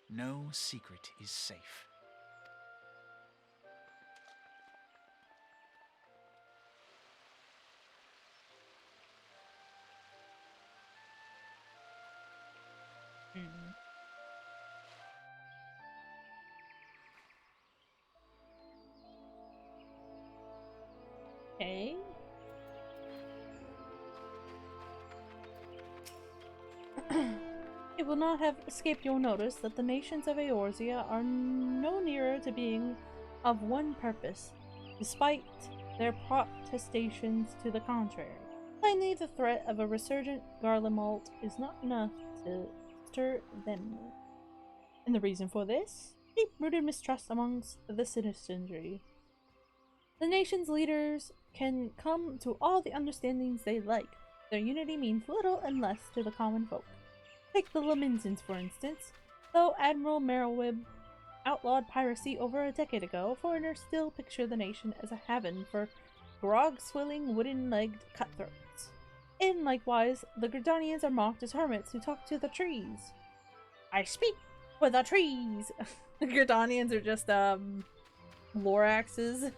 no secret is safe. Okay. It will not have escaped your notice that the nations of Eorzea are no nearer to being of one purpose, despite their protestations to the contrary. Plainly, the threat of a resurgent Garlemald is not enough to stir them. And the reason for this? Deep-rooted mistrust amongst the citizenry. The nation's leaders can come to all the understandings they like. Their unity means little and less to the common folk. Take the Laminsons, for instance. Though Admiral Merylwib outlawed piracy over a decade ago, foreigners still picture the nation as a haven for grog-swilling, wooden-legged cutthroats. And likewise, the Gridanians are mocked as hermits who talk to the trees. I speak for the trees! The Gridanians are just, Loraxes.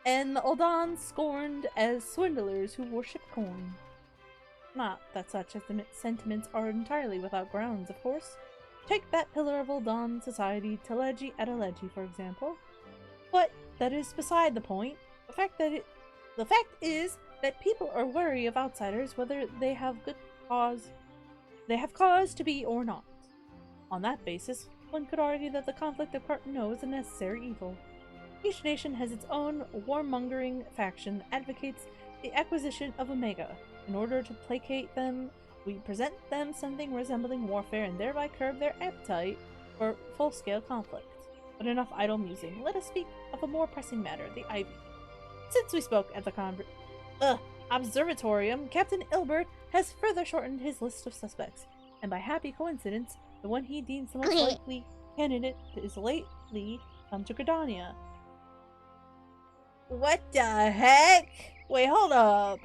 And the Uldan scorned as swindlers who worship corn. Not that such sentiments are entirely without grounds, of course. Take that pillar of Uldan society, Teleji Adeleji, for example. But that is beside the point. The fact is that people are wary of outsiders, whether they have cause to be or not. On that basis, one could argue that the conflict of Cartano is a necessary evil. Each nation has its own warmongering faction that advocates the acquisition of Omega. In order to placate them, we present them something resembling warfare and thereby curb their appetite for full-scale conflict. But enough idle musing. Let us speak of a more pressing matter, the Ivy. Since we spoke at the Observatorium, Captain Ilbert has further shortened his list of suspects, and by happy coincidence, the one he deems the most likely candidate is lately come to Gridania. What the heck? Wait, hold up.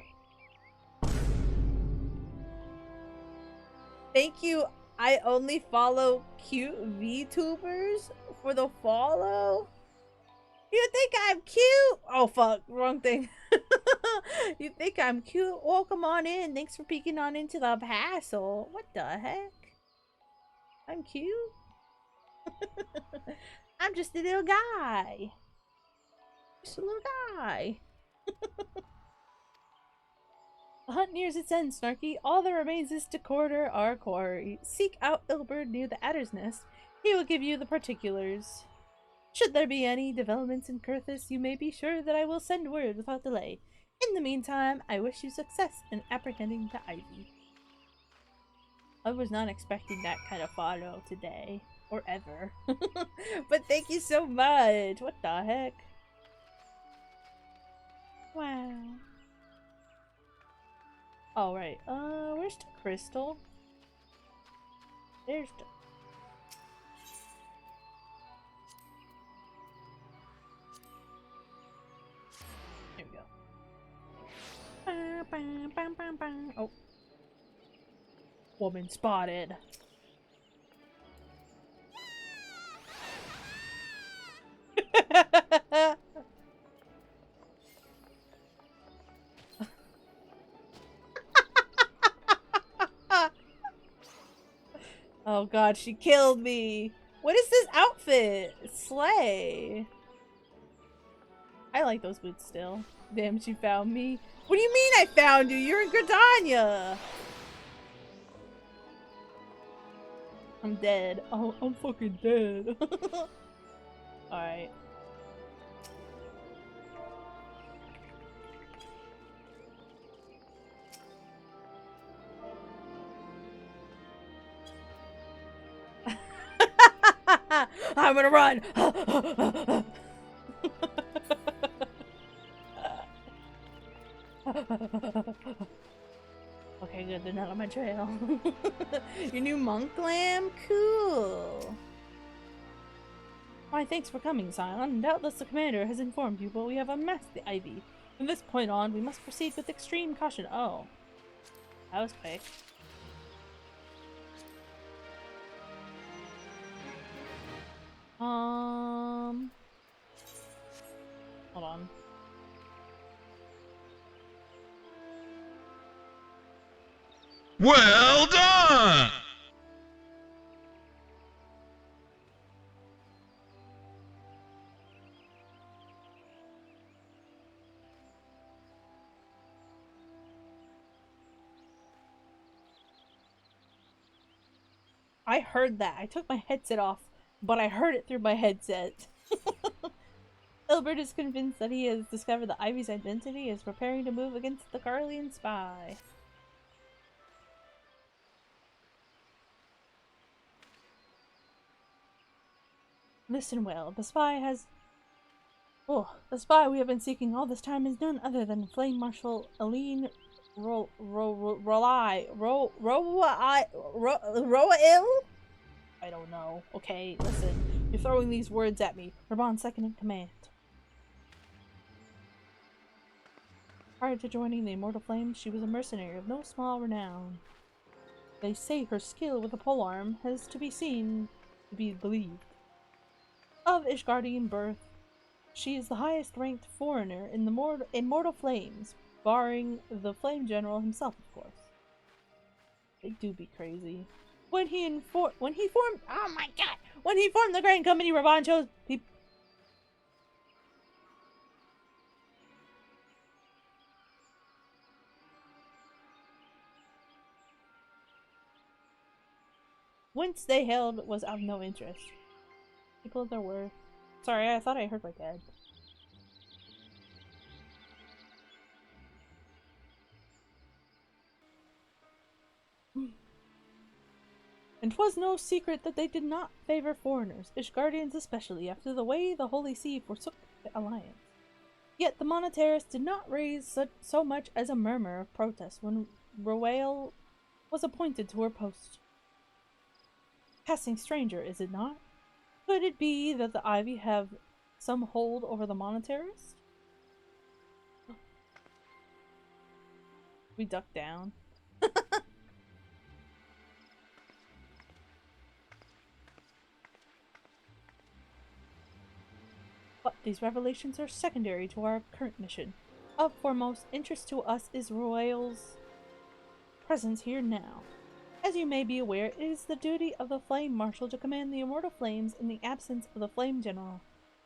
Thank you. I only follow cute VTubers for the follow. You think I'm cute? Oh fuck, wrong thing. You think I'm cute? Well, come on in. Thanks for peeking on into the hassle. What the heck? I'm cute? I'm just a little guy. Just a little guy. The hunt nears its end, Snarky. All that remains is to quarter our quarry. Seek out Ilbert near the Adder's Nest. He will give you the particulars. Should there be any developments in Kurthis, you may be sure that I will send word without delay. In the meantime, I wish you success in apprehending the Ivy. I was not expecting that kind of follow today. Or ever. But thank you so much! What the heck? Wow. Alright, where's the crystal? There's the... There we go. Oh. Woman spotted. Oh god, she killed me. What is this outfit? Slay. I like those boots still. Damn, she found me. What do you mean I found you? You're in Gridania. I'm dead. Oh, I'm fucking dead. Alright. I'm gonna run. Okay, good. They're not on my trail. Your new monk lamb? Cool. Why, thanks for coming, Scion. Doubtless the commander has informed you, but we have unmasked the ivy. From this point on, we must proceed with extreme caution. Oh. That was quick. Hold on. Well done! I heard that. I took my headset off, but I heard it through my headset. Ilbert is convinced that he has discovered the Ivy's identity and is preparing to move against the Garlean spy. Listen well, the spy we have been seeking all this time is none other than Flame Marshal Aline Roail? I don't know. Okay, listen. You're throwing these words at me. Raban's second in command. Prior to joining the Immortal Flames, she was a mercenary of no small renown. They say her skill with a polearm has to be seen to be believed. Of Ishgardian birth, she is the highest ranked foreigner in the Immortal Flames, barring the Flame General himself, of course. They do be crazy. When he formed the Grand Company, Raban chose people. Whence they hailed was of no interest. People of their worth. Sorry, I thought I heard my dad. And 'twas no secret that they did not favor foreigners, Ishgardians especially, after the way the Holy See forsook the alliance. Yet the Monetarists did not raise so much as a murmur of protest when Roail was appointed to her post. Passing stranger, is it not? Could it be that the Ivy have some hold over the Monetarists? We duck down. But these revelations are secondary to our current mission. Of foremost interest to us is Roail's presence here now. As you may be aware, it is the duty of the Flame Marshal to command the Immortal Flames in the absence of the Flame General.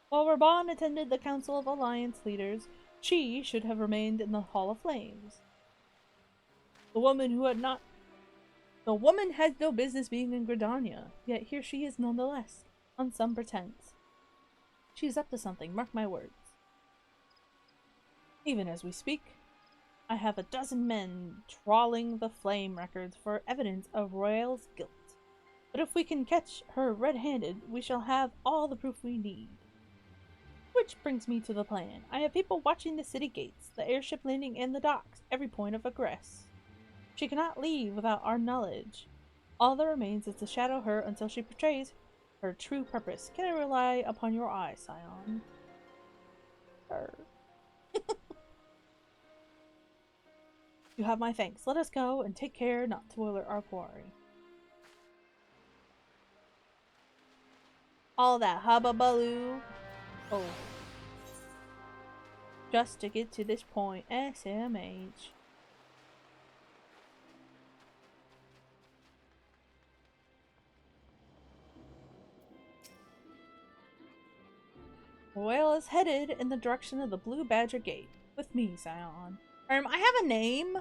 While Raban attended the Council of Alliance Leaders, she should have remained in the Hall of Flames. The woman had no business being in Gridania, yet here she is nonetheless, on some pretense. She's up to something, mark my words. Even as we speak, I have a dozen men trawling the Flame records for evidence of Roail's guilt. But if we can catch her red-handed, we shall have all the proof we need. Which brings me to the plan. I have people watching the city gates, the airship landing, and the docks, every point of egress. She cannot leave without our knowledge. All that remains is to shadow her until she betrays her true purpose. Can I rely upon your eye, Scion? Sure. You have my thanks. Let us go and take care not to spoil our quarry. All that hubbubaloo. Oh. Just to get to this point. SMH. Royal is headed in the direction of the Blue Badger Gate. With me, Zion. I have a name.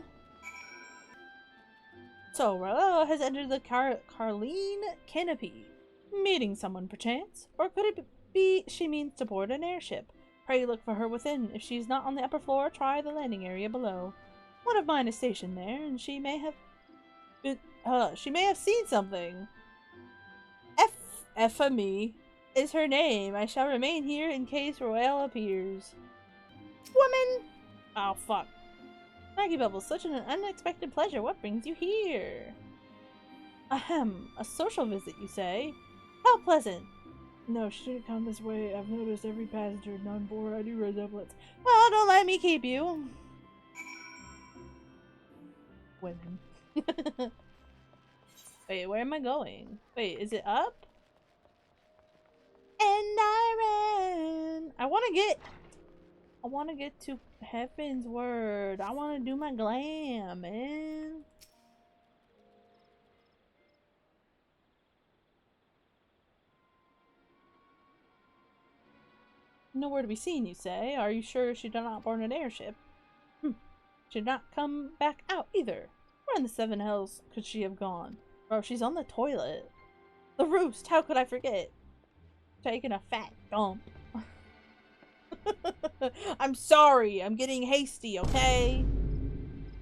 So, Royal has entered the Carleen Canopy. Meeting someone, perchance? Or could it be she means to board an airship? Pray look for her within. If she's not on the upper floor, try the landing area below. One of mine is stationed there, and she may have seen something. FFXIV is her name. I shall remain here in case Royale appears. Woman! Oh, fuck. Maggie Bubbles, such an unexpected pleasure. What brings you here? Ahem. A social visit, you say? How pleasant. No, she shouldn't come this way. I've noticed every passenger on board. I do resemblance. Well, don't let me keep you. Women. Wait, where am I going? Wait, is it up? And I ran. I want to get to Heaven's Word. I want to do my glam, man. Nowhere to be seen, you say? Are you sure she did not board an airship? She did not come back out either. Where in the seven hells could she have gone? Bro, she's on the toilet. The roost, how could I forget? Taking a fat dump. I'm sorry, I'm getting hasty, okay?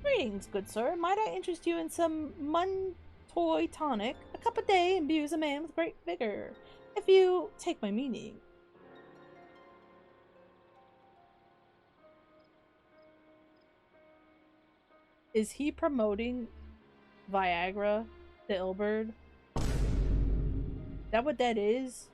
Greetings, good sir. Might I interest you in some Muntoy tonic? A cup a day imbues a man with great vigor. If you take my meaning. Is he promoting Viagra to Ilberd? Is that what that is?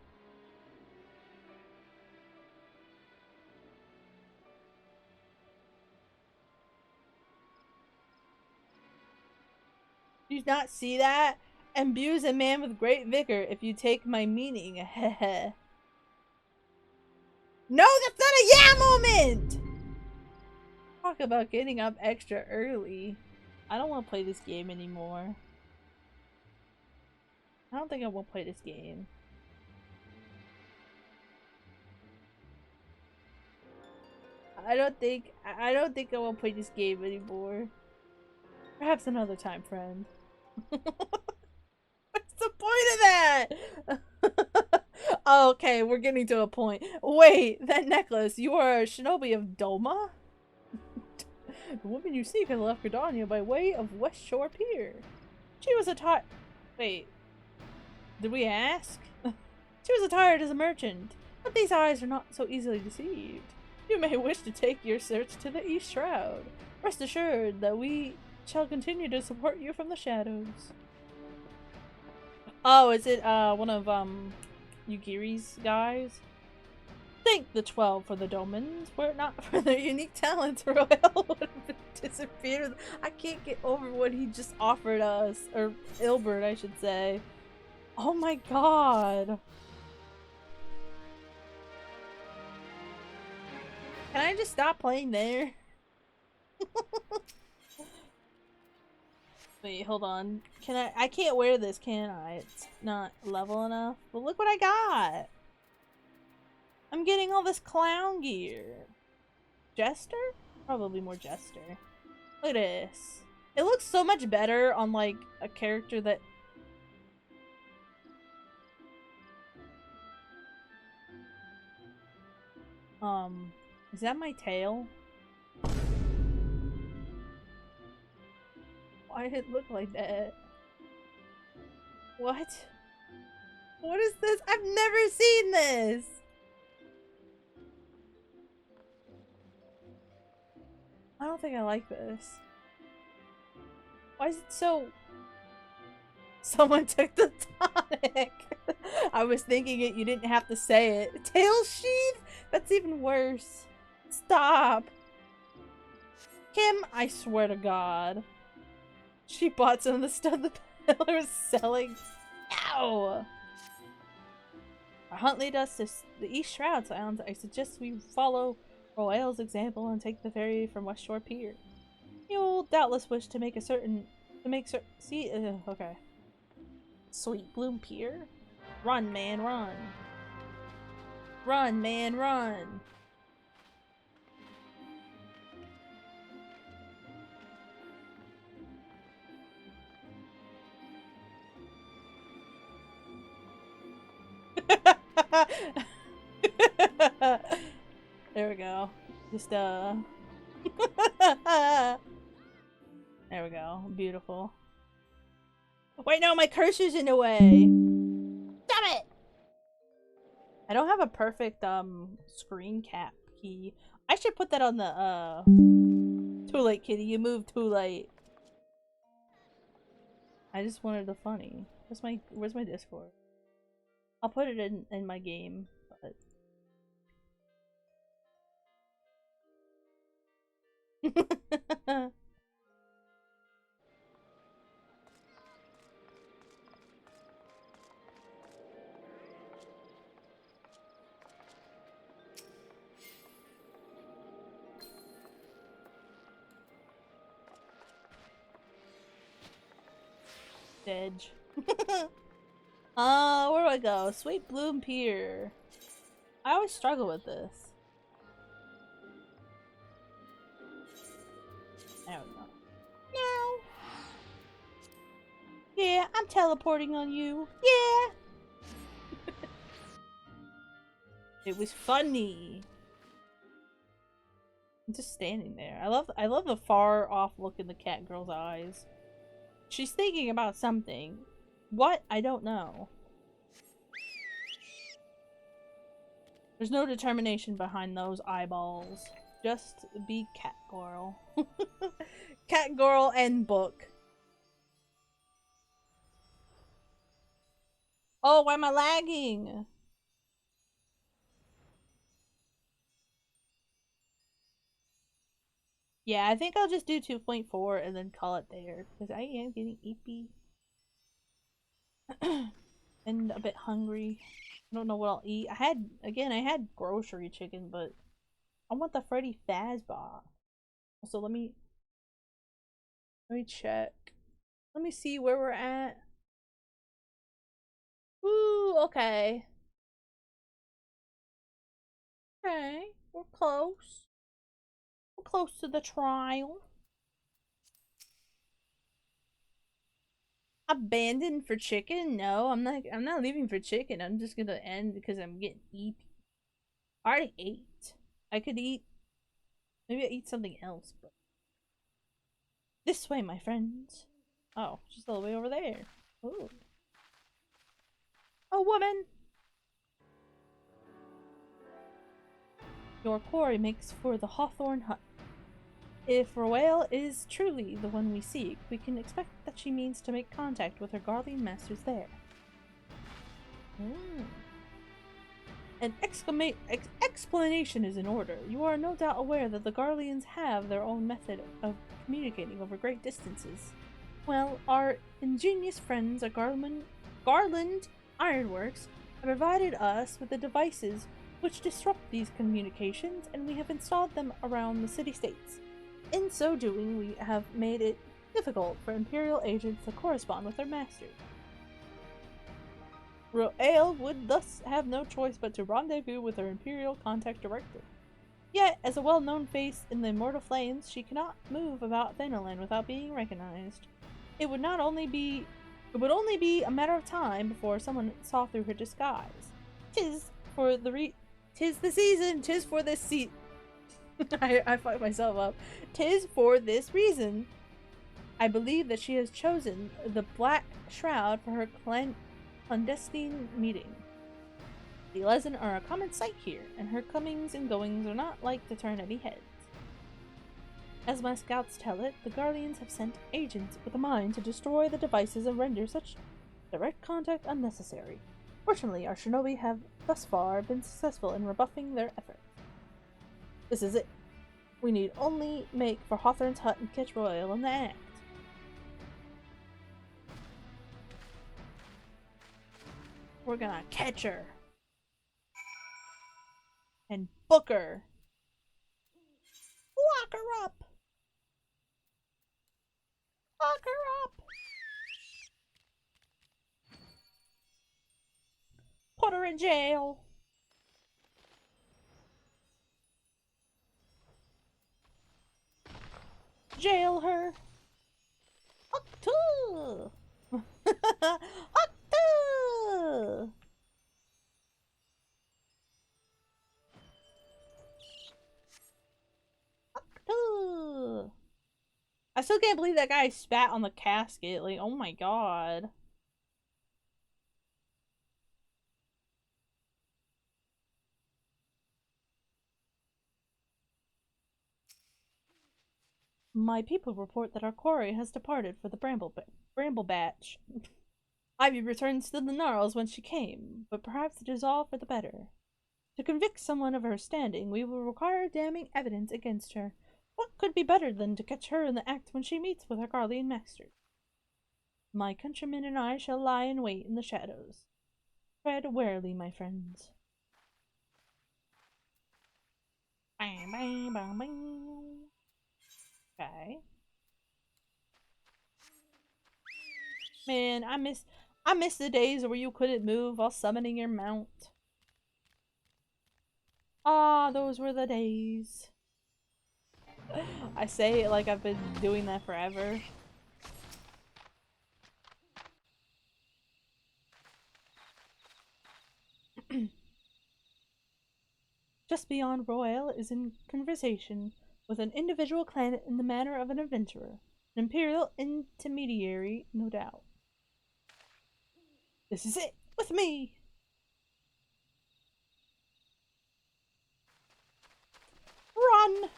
Do you not see that? Imbues a man with great vigor if you take my meaning. Heh. No, that's not a yeah moment! Talk about getting up extra early. I don't want to play this game anymore. I don't think I will play this game. I don't think I will play this game anymore. Perhaps another time, friend. What's the point of that? Okay, we're getting to a point. Wait, that necklace. You are a shinobi of Doma? The woman you seek has left Gridania by way of West Shore Pier. She was Wait. Did we ask? She was attired as a merchant, but these eyes are not so easily deceived. You may wish to take your search to the East Shroud. Rest assured that we shall continue to support you from the shadows. Oh, is it one of Yugiri's guys? Thank the 12 for the domins. Were it not for their unique talents, Royal would have disappeared. I can't get over what he just offered us. Or Ilbert, I should say. Oh my god. Can I just stop playing there? Wait, hold on. I can't wear this, can I? It's not level enough. But look what I got! I'm getting all this clown gear. Jester? Probably more Jester. Look at this. It looks so much better on, like, a character that... Is that my tail? Why did it look like that? What? What is this? I've never seen this! I don't think I like this. Why is it so... Someone took the tonic! I was thinking it, you didn't have to say it. Tail sheath? That's even worse. Stop! Kim, I swear to God. She bought some of the stuff the peddler was selling. Ow! Our hunt lead us to the East Shrouds Islands. I suggest we follow Royale's example and take the ferry from West Shore Pier. You'll doubtless wish to make see, okay. Sweet Bloom Pier? Run, man, run. Run, man, run. There we go. Just, there we go. Beautiful. Wait, no, my cursor's in the way! Damn it! I don't have a perfect, screen cap key. I should put that on the, Too late, kitty. You moved too late. I just wanted the funny. Where's my Discord? I'll put it in my game, but... Edge. Where do I go? Sweet Bloom Pier. I always struggle with this. There we go. Meow. Yeah, I'm teleporting on you. Yeah. It was funny. I'm just standing there. I love the far off look in the cat girl's eyes. She's thinking about something. What? I don't know. There's no determination behind those eyeballs. Just be cat girl. Cat girl and book. Oh, why am I lagging? Yeah, I think I'll just do 2.4 and then call it there, because I am getting eepy. And a bit hungry. I don't know what I'll eat. I had grocery chicken, but I want the Freddy Fazbear. So let me check. Let me see where we're at. Ooh, okay. Okay, we're close. We're close to the trial. Abandoned for chicken? No, I'm not leaving for chicken. I'm just gonna end because I'm getting eepy. I already ate. I could eat. Maybe I eat something else, but this way, my friends. Oh, she's all the way over there. Ooh. A woman! Your quarry makes for the Hawthorne Hut. If Royale is truly the one we seek, we can expect that she means to make contact with her guardian masters there. An explanation is in order. You are no doubt aware that the Garleans have their own method of communicating over great distances. Well, our ingenious friends at Garland Ironworks have provided us with the devices which disrupt these communications, and we have installed them around the city-states. In so doing, we have made it difficult for Imperial agents to correspond with their masters. Royale would thus have no choice but to rendezvous with her Imperial contact director. Yet, as a well-known face in the Immortal Flames, she cannot move about Thanalan without being recognized. It would only be a matter of time before someone saw through her disguise. Tis for this season. I fucked myself up. 'Tis for this reason. I believe that she has chosen the Black Shroud for her clandestine meeting. The Lezen are a common sight here, and her comings and goings are not like to turn any heads. As my scouts tell it, the Guardians have sent agents with a mind to destroy the devices and render such direct contact unnecessary. Fortunately, our shinobi have thus far been successful in rebuffing their efforts. This is it. We need only make for Hawthorne's hut and catch Royal in the act. We're gonna catch her. And book her. Lock her up. Lock her up. Put her in jail. Jail her. Octu. Octu. Octu. I still can't believe that guy spat on the casket. Like, oh my god. My people report that our quarry has departed for the Bramble Batch. Ivy returns to the Gnarls when she came, but perhaps it is all for the better. To convict someone of her standing, we will require damning evidence against her. What could be better than to catch her in the act when she meets with her Garlean master? My countrymen and I shall lie in wait in the shadows. Tread warily, my friends. Bang, bang, bang, bang. Okay. Man, I miss the days where you couldn't move while summoning your mount. Ah, those were the days. I say it like I've been doing that forever. Just beyond Royal is in conversation with an individual claimant in the manner of an adventurer. An imperial intermediary, no doubt. This is it! With me! Run!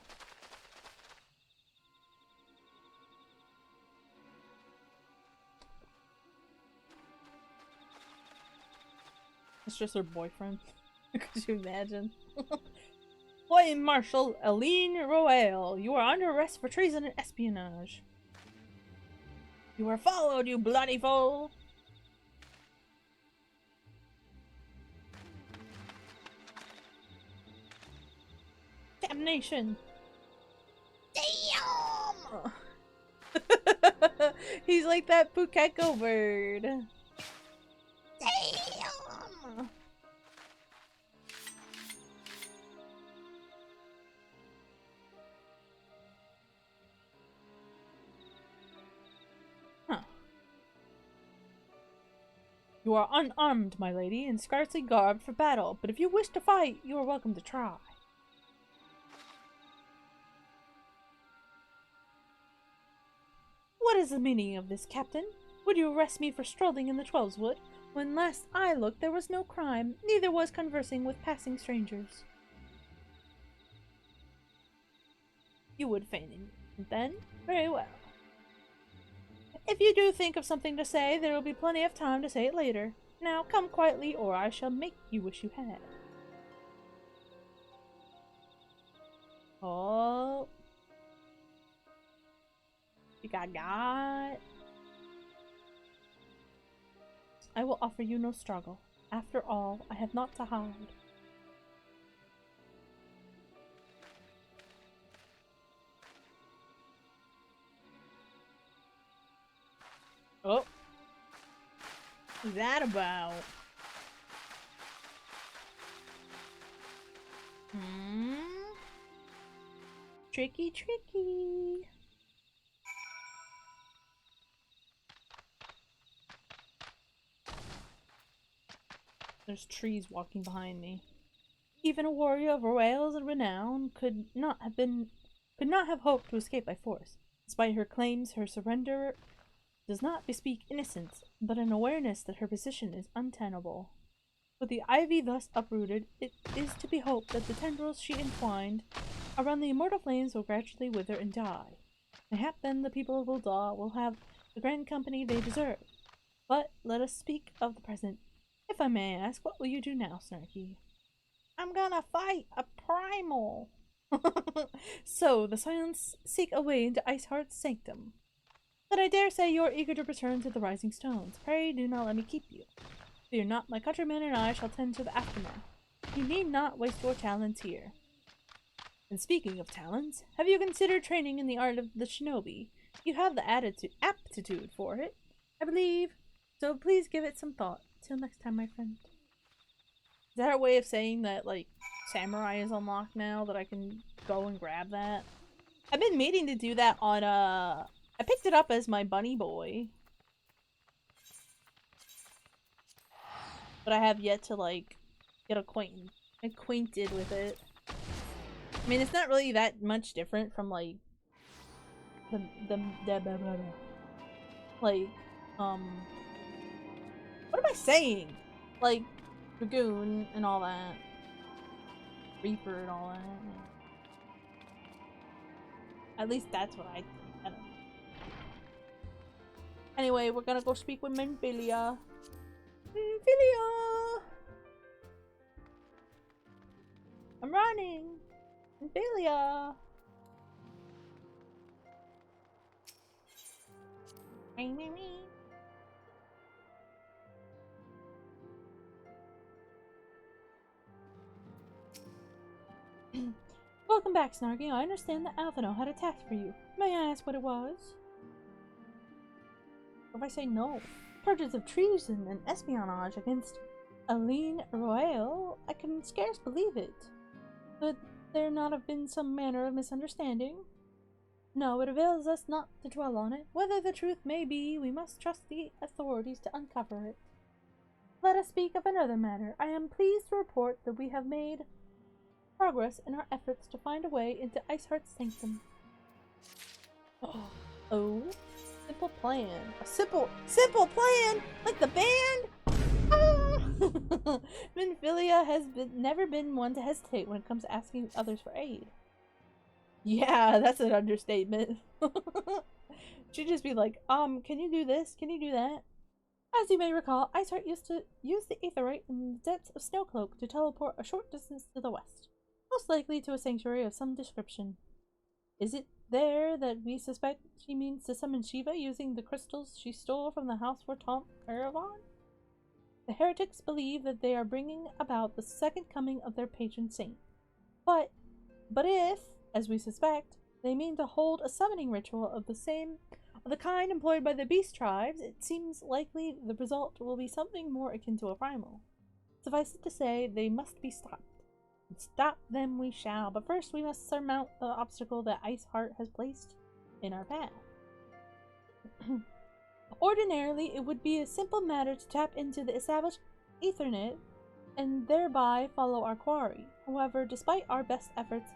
It's just her boyfriend. Could you imagine? Boy Marshal Aline Royale, you are under arrest for treason and espionage. You are followed, you bloody fool! Damnation! Damn! He's like that Pukeko bird. Damn! Huh. You are unarmed, my lady, and scarcely garbed for battle, but if you wish to fight, you are welcome to try. What is the meaning of this, Captain? Would you arrest me for strolling in the Twelveswood? When last I looked, there was no crime, neither was conversing with passing strangers. You would feign it, then? Very well. If you do think of something to say, there will be plenty of time to say it later. Now come quietly, or I shall make you wish you had. Oh. You got. I will offer you no struggle. After all, I have naught to hide. Oh. What's that about? Tricky, tricky. There's trees walking behind me. Even a warrior of Royale's renown could not have hoped to escape by force. Despite her claims, her surrender does not bespeak innocence, but an awareness that her position is untenable. With the ivy thus uprooted, it is to be hoped that the tendrils she entwined around the immortal flames will gradually wither and die. Mayhap then the people of Ul'dah will have the grand company they deserve. But let us speak of the present. If I may ask, what will you do now, Snarky? I'm gonna fight a primal. So, the Silence seek a way into Iceheart's sanctum. But I dare say you are eager to return to the Rising Stones. Pray do not let me keep you. Fear not, my countrymen and I shall tend to the aftermath. You need not waste your talents here. And speaking of talents, have you considered training in the art of the shinobi? You have the aptitude for it, I believe. So please give it some thought. Till next time, my friend. Is that a way of saying that, like, samurai is unlocked now, that I can go and grab that? I've been meaning to do that on, I picked it up as my bunny boy. But I have yet to, like, get acquainted with it. I mean, it's not really that much different from, like, like, what am I saying? Like, Dragoon and all that. Reaper and all that. At least that's what I think. I don't know. Anyway, we're gonna go speak with Minfilia. Minfilia! I'm running! Minfilia! Welcome back, Snarky. I understand that Alphino had a task for you. May I ask what it was? What if I say no? Charges of treason and espionage against Aline Royale? I can scarce believe it. Could there not have been some manner of misunderstanding? No, it avails us not to dwell on it. Whether the truth may be, we must trust the authorities to uncover it. Let us speak of another matter. I am pleased to report that we have made progress in our efforts to find a way into Iceheart's sanctum. Oh, simple plan. A simple plan? Like the band? Ah! Minfilia has never been one to hesitate when it comes to asking others for aid. Yeah, that's an understatement. She'd just be like, can you do this? Can you do that? As you may recall, Iceheart used to use the aetherite in the depths of Snowcloak to teleport a short distance to the west, most likely to a sanctuary of some description. Is it there that we suspect she means to summon Shiva using the crystals she stole from the house for Tom Caravan? The heretics believe that they are bringing about the second coming of their patron saint. But if, as we suspect, they mean to hold a summoning ritual of the kind employed by the beast tribes, it seems likely the result will be something more akin to a primal. Suffice it to say, they must be stopped. And stop them we shall, but first we must surmount the obstacle that Iceheart has placed in our path. Ordinarily, it would be a simple matter to tap into the established Ethernet and thereby follow our quarry. However, despite our best efforts,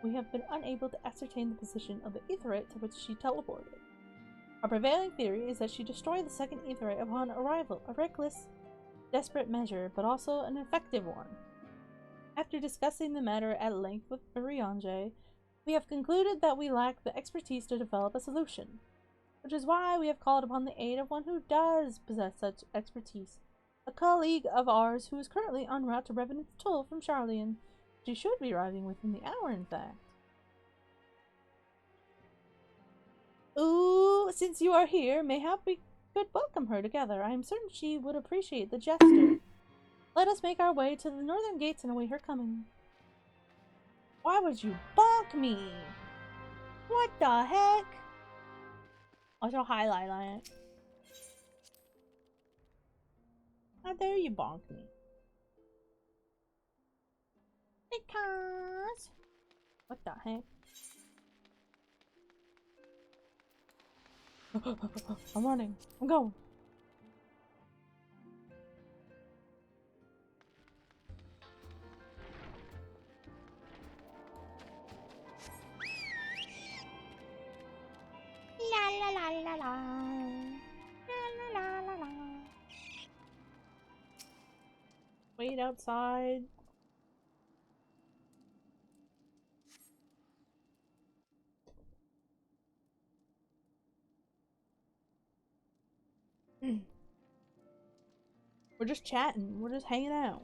we have been unable to ascertain the position of the Etherite to which she teleported. Our prevailing theory is that she destroyed the second Etherite upon arrival, a reckless, desperate measure, but also an effective one. After discussing the matter at length with Urianger, we have concluded that we lack the expertise to develop a solution, which is why we have called upon the aid of one who does possess such expertise, a colleague of ours who is currently en route to Revenant's Toll from Charlian. She should be arriving within the hour, in fact. Ooh, since you are here, mayhap we could welcome her together. I am certain she would appreciate the gesture. Let us make our way to the northern gates and await her coming. Why would you bonk me? What the heck? I'll show highlight on it. How dare you bonk me? Because... What the heck? I'm running. I'm going. La la la la la. La la la la. Wait outside. We're just chatting. We're just hanging out.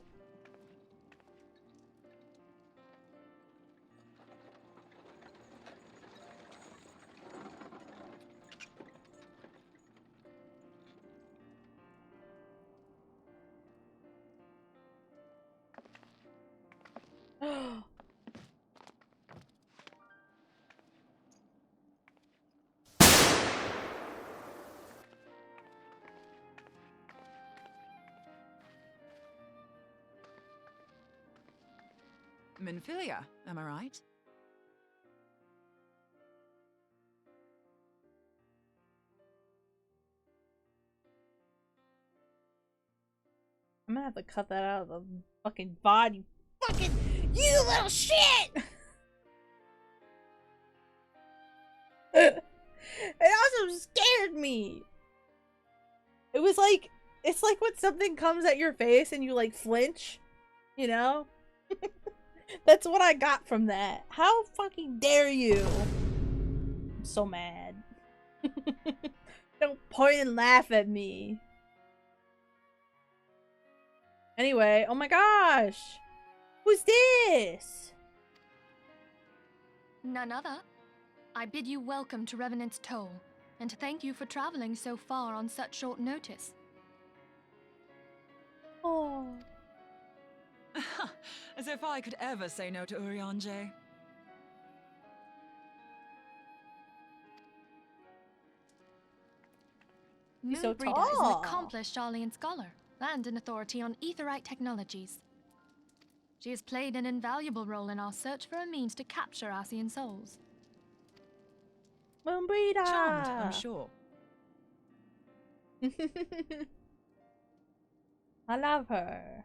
Minfilia, am I right? I'm gonna have to cut that out of the fucking body. You little shit! It also scared me. It was like, it's like when something comes at your face and you like flinch, you know? That's what I got from that. How fucking dare you? I'm so mad. Don't point and laugh at me. Anyway, oh my gosh! Who's this? None other. I bid you welcome to Revenant's Toll, and to thank you for traveling so far on such short notice. Oh. As if I could ever say no to Urianger. He's so Moonbreeder is an tall. accomplished Sharlayan scholar and an authority on aetherite technologies. She has played an invaluable role in our search for a means to capture Ascian souls. Moonbreeder! Charmed, I'm sure. I love her.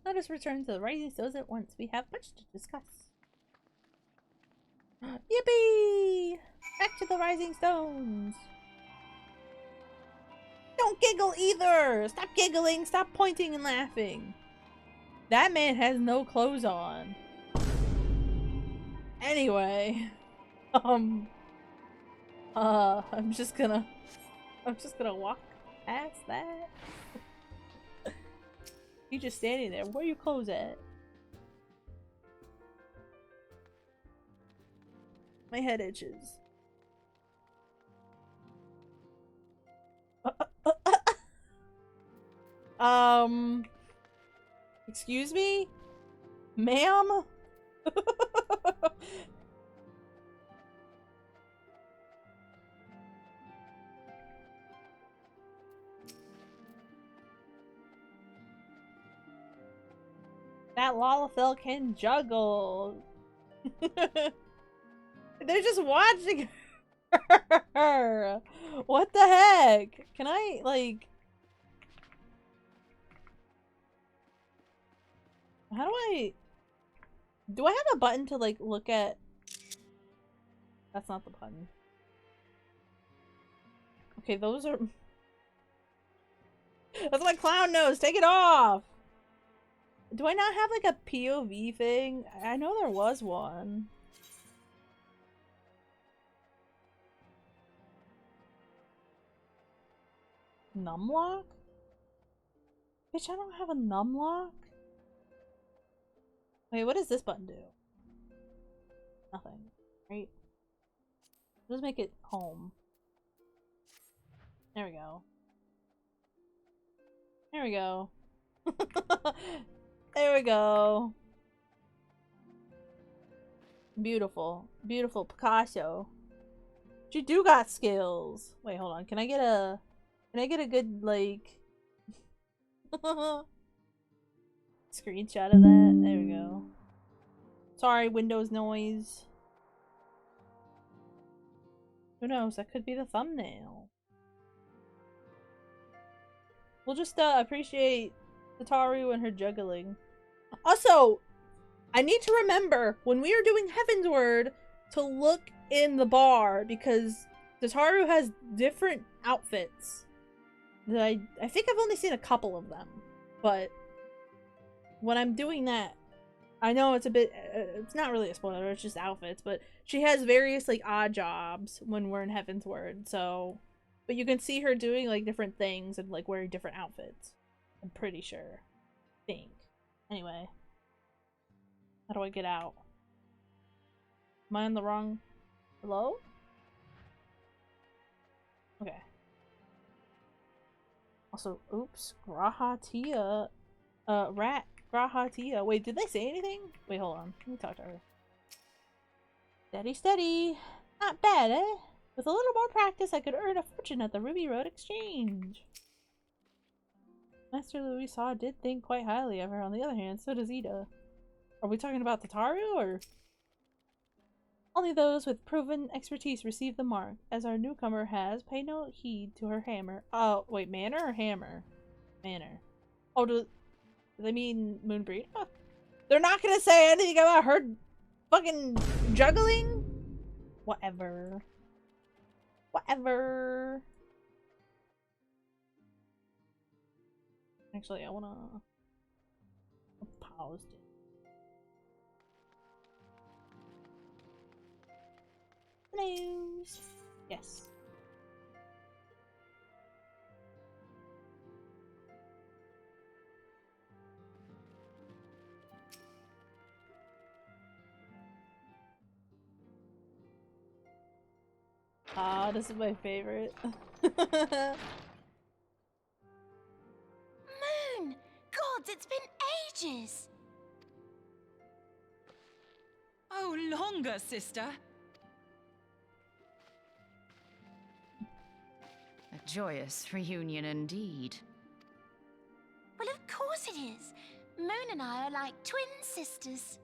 Let us return to the Rising Stones at once. We have much to discuss. Yippee! Back to the Rising Stones. Don't giggle either! Stop giggling, stop pointing and laughing. That man has no clothes on. Anyway, I'm just gonna walk past that. You just standing there. Where are your clothes at? My head itches. Excuse me? Ma'am? That Lalafell can juggle. They're just watching her. What the heck? Can I, like... How do I... Do I have a button to, like, look at... That's not the button. Okay, those are... That's my clown nose! Take it off! Do I not have, like, a POV thing? I know there was one. Numlock? Bitch, I don't have a numlock? Wait, what does this button do? Nothing. Right? Let's make it home. There we go. There we go. There we go. Beautiful. Beautiful Picasso. You do got skills. Wait, hold on. Can I get a good, like... screenshot of that? There we go. Sorry, Windows noise. Who knows? That could be the thumbnail. We'll just appreciate Tataru and her juggling. Also, I need to remember when we are doing Heavensward to look in the bar because Tataru has different outfits. That I think I've only seen a couple of them, but when I'm doing that, I know it's a bit, it's not really a spoiler, it's just outfits, but she has various, like, odd jobs when we're in Heavensward, so, but you can see her doing, like, different things and, like, wearing different outfits. I'm pretty sure. Think. Anyway. How do I get out? Am I on the wrong... Hello? Okay. Also, oops, Grahatia. Rat Grahatia. Wait, did they say anything? Wait, hold on. Let me talk to her. Steady, steady. Not bad, eh? With a little more practice, I could earn a fortune at the Ruby Road Exchange. Master Louisa did think quite highly of her. On the other hand, so does Ida. Are we talking about Tataru, or...? Only those with proven expertise receive the mark. As our newcomer has, pay no heed to her hammer. Oh, wait, manner or hammer? Manner. Oh, do they mean Moonbreed? Huh. They're not gonna say anything about her fucking juggling? Whatever. Whatever. Actually, I wanna pause it. News. Yes. Ah, this is my favorite. Moon! Gods, it's been ages! Oh, longer, sister. A joyous reunion indeed. Well, of course it is. Moon and I are like twin sisters.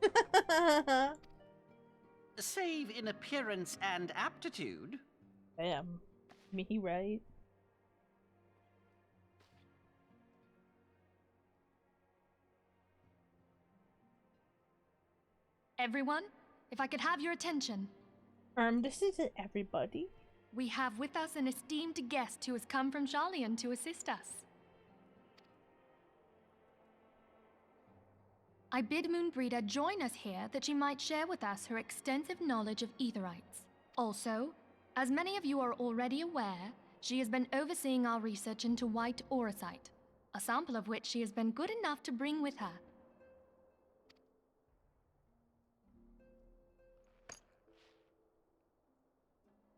Save in appearance and aptitude. Damn. Me right? Everyone, if I could have your attention. This isn't everybody. We have with us an esteemed guest who has come from Sharlayan to assist us. I bid Moonbreeder join us here that she might share with us her extensive knowledge of Aetherites. Also, as many of you are already aware, she has been overseeing our research into white auracite, a sample of which she has been good enough to bring with her.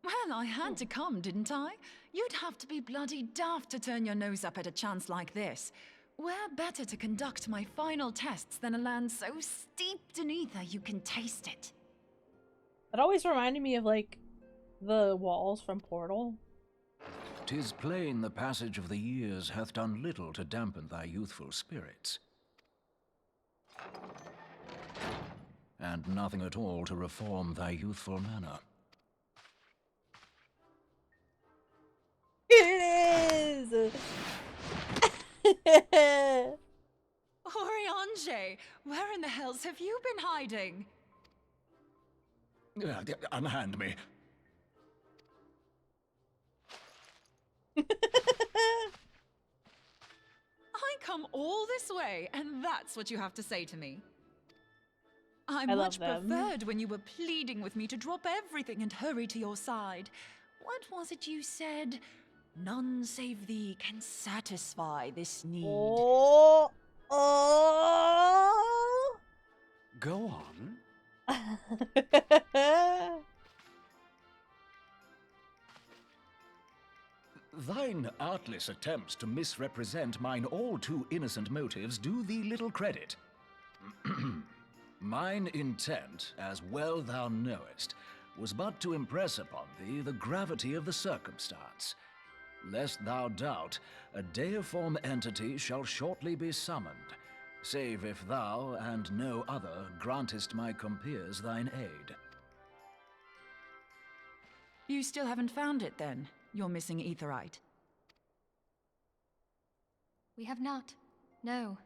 Well, I had to come, didn't I? You'd have to be bloody daft to turn your nose up at a chance like this. Where better to conduct my final tests than a land so steeped in ether you can taste it? It always reminded me of, like, the walls from Portal. 'Tis plain the passage of the years hath done little to dampen thy youthful spirits. And nothing at all to reform thy youthful manner. It is! Oriange, where in the hells have you been hiding? Unhand me. I come all this way, and that's what you have to say to me. I love much them. preferred when you were pleading with me to drop everything and hurry to your side. What was it you said? None save thee can satisfy this need. Oh! Oh! Go on. Thine artless attempts to misrepresent mine all too innocent motives do thee little credit. Mine intent, as well thou knowest, was but to impress upon thee the gravity of the circumstance. Lest thou doubt, a deiform entity shall shortly be summoned, save if thou and no other grantest my compeers thine aid. You still haven't found it, then? Your missing Aetherite? We have not. No.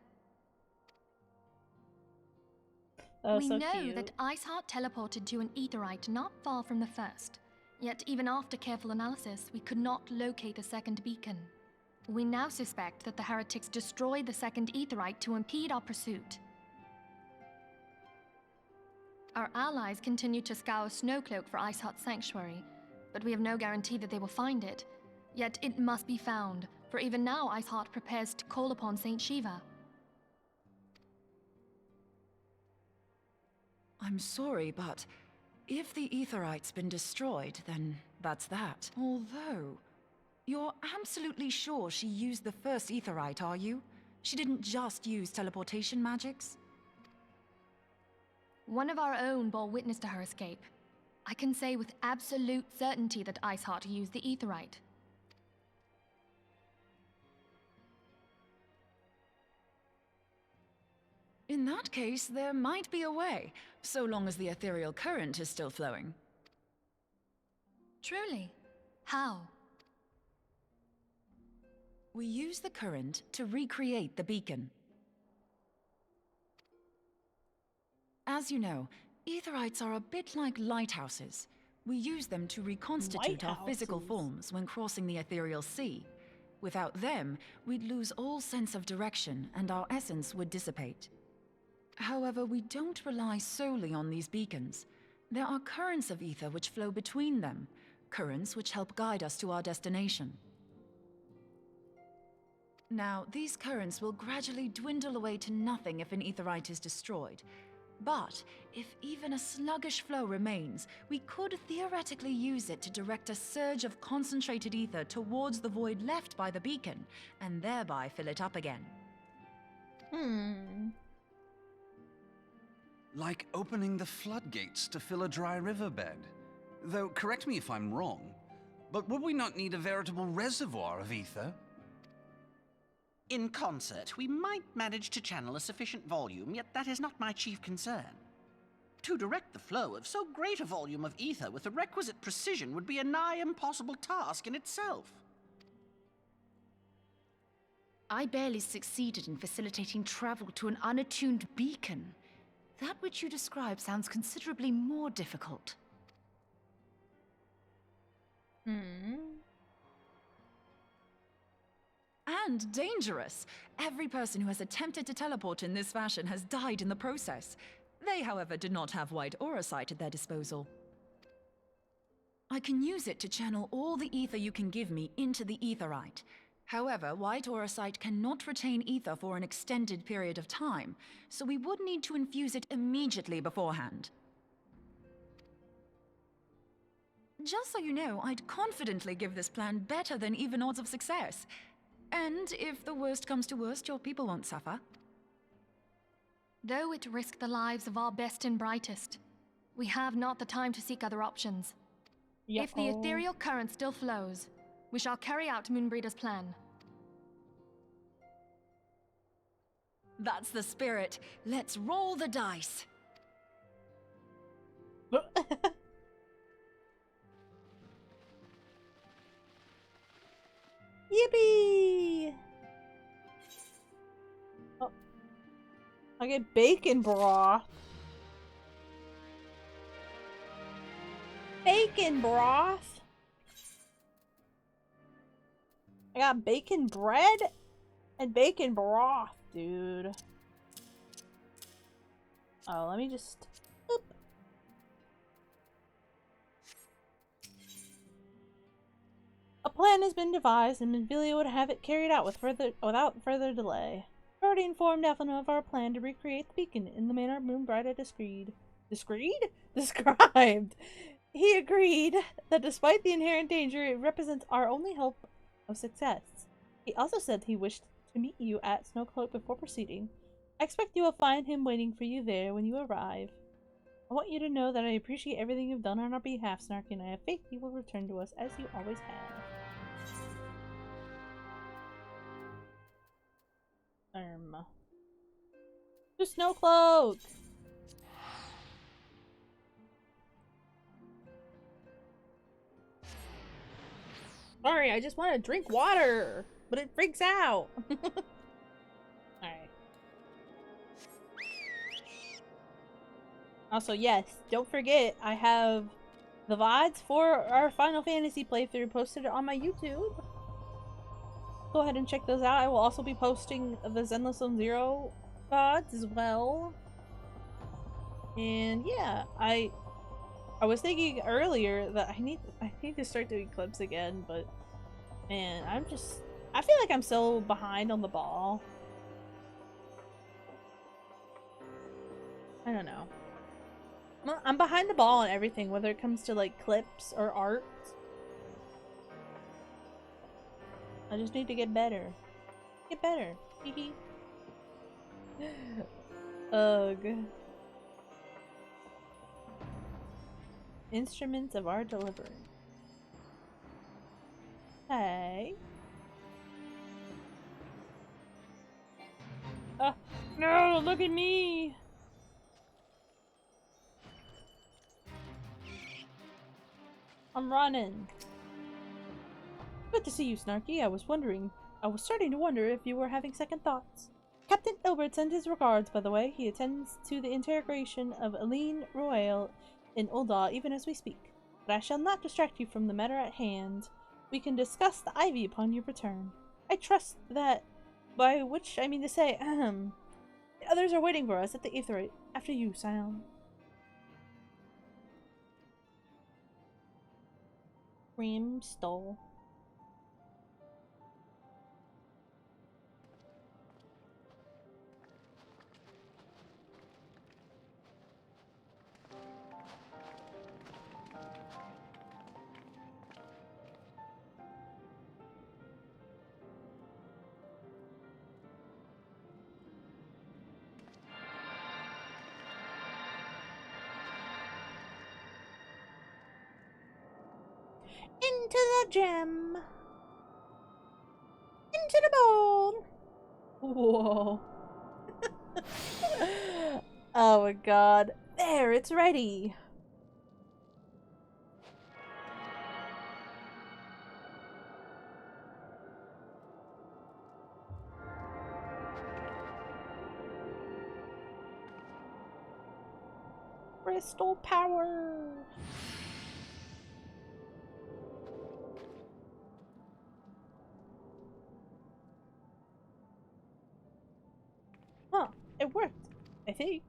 Oh, We so know cute. that Iceheart teleported to an Aetherite not far from the first. Yet even after careful analysis, we could not locate the second beacon. We now suspect that the heretics destroyed the second Aetherite to impede our pursuit. Our allies continue to scour Snowcloak for Iceheart's sanctuary, but we have no guarantee that they will find it. Yet it must be found, for even now Iceheart prepares to call upon Saint Shiva. I'm sorry, but if the Aetherite's been destroyed, then that's that. Although, You're absolutely sure she used the first Aetherite, are you? She didn't just use teleportation magics? One of our own bore witness to her escape. I can say with absolute certainty that Iceheart used the Aetherite. In that case, there might be a way, so long as the ethereal current is still flowing. Truly? How? We use the current to recreate the beacon. As you know, Aetherites are a bit like lighthouses. We use them to reconstitute our physical forms when crossing the ethereal sea. Without them, we'd lose all sense of direction and our essence would dissipate. However, we don't rely solely on these beacons. There are currents of ether which flow between them, currents which help guide us to our destination. Now, these currents will gradually dwindle away to nothing if an Aetherite is destroyed. But if even a sluggish flow remains, we could theoretically use it to direct a surge of concentrated ether towards the void left by the beacon, and thereby fill it up again. Like opening the floodgates to fill a dry riverbed. Though, correct me if I'm wrong, but would we not need a veritable reservoir of ether? In concert, we might manage to channel a sufficient volume, yet that is not my chief concern. To direct the flow of so great a volume of ether with the requisite precision would be a nigh impossible task in itself. I barely succeeded in facilitating travel to an unattuned beacon. That which you describe sounds considerably more difficult. And dangerous. Every person who has attempted to teleport in this fashion has died in the process. They, however, did not have white aura sight at their disposal. I can use it to channel all the ether you can give me into the Aetherite. However, white aura sight cannot retain ether for an extended period of time, so we would need to infuse it immediately beforehand. Just so you know, I'd confidently give this plan better than even odds of success. And if the worst comes to worst, your people won't suffer. Though it risked the lives of our best and brightest, we have not the time to seek other options. If the ethereal current still flows, we shall carry out Moonbreeder's plan. That's the spirit. Let's roll the dice. Yippee! Oh. I get bacon broth. Bacon broth? I got bacon bread and bacon broth, dude. Oh, let me just... Oop. A plan has been devised, and Minvillia would have it carried out without further delay. I already informed Elfina of our plan to recreate the beacon in the manner Moonbright described. He agreed that despite the inherent danger, it represents our only hope of success. He also said he wished to meet you at Snowcloak before proceeding. I expect you will find him waiting for you there when you arrive. I want you to know that I appreciate everything you've done on our behalf, Snarky, and I have faith you will return to us as you always have. To Snowcloak! Sorry, I just want to drink water, but it freaks out. Alright. Also, yes, don't forget, I have the VODs for our Final Fantasy playthrough posted on my YouTube. Go ahead and check those out. I will also be posting the Zenless Zone Zero VODs as well. And yeah, I was thinking earlier that I need to start doing clips again, but man, I feel like I'm so behind on the ball. I don't know. I'm behind the ball on everything, whether it comes to like clips or art. I just need to get better. Get better. Hee Ugh. Instruments of our delivery. Hey. No, look at me. I'm running. Good to see you, Snarky. I was starting to wonder if you were having second thoughts. Captain Ilbert sends his regards, by the way. He attends to the interrogation of Aline Royale in Ul'dah even as we speak. But I shall not distract you from the matter at hand. We can discuss the ivy upon your return. I trust that, by which I mean to say, the others are waiting for us at the Aetheryte. After you, Scion. Cream stole. Into the gem. Into the bowl. Whoa. Oh my god. There, it's ready. Crystal power. Huh, it worked, I think.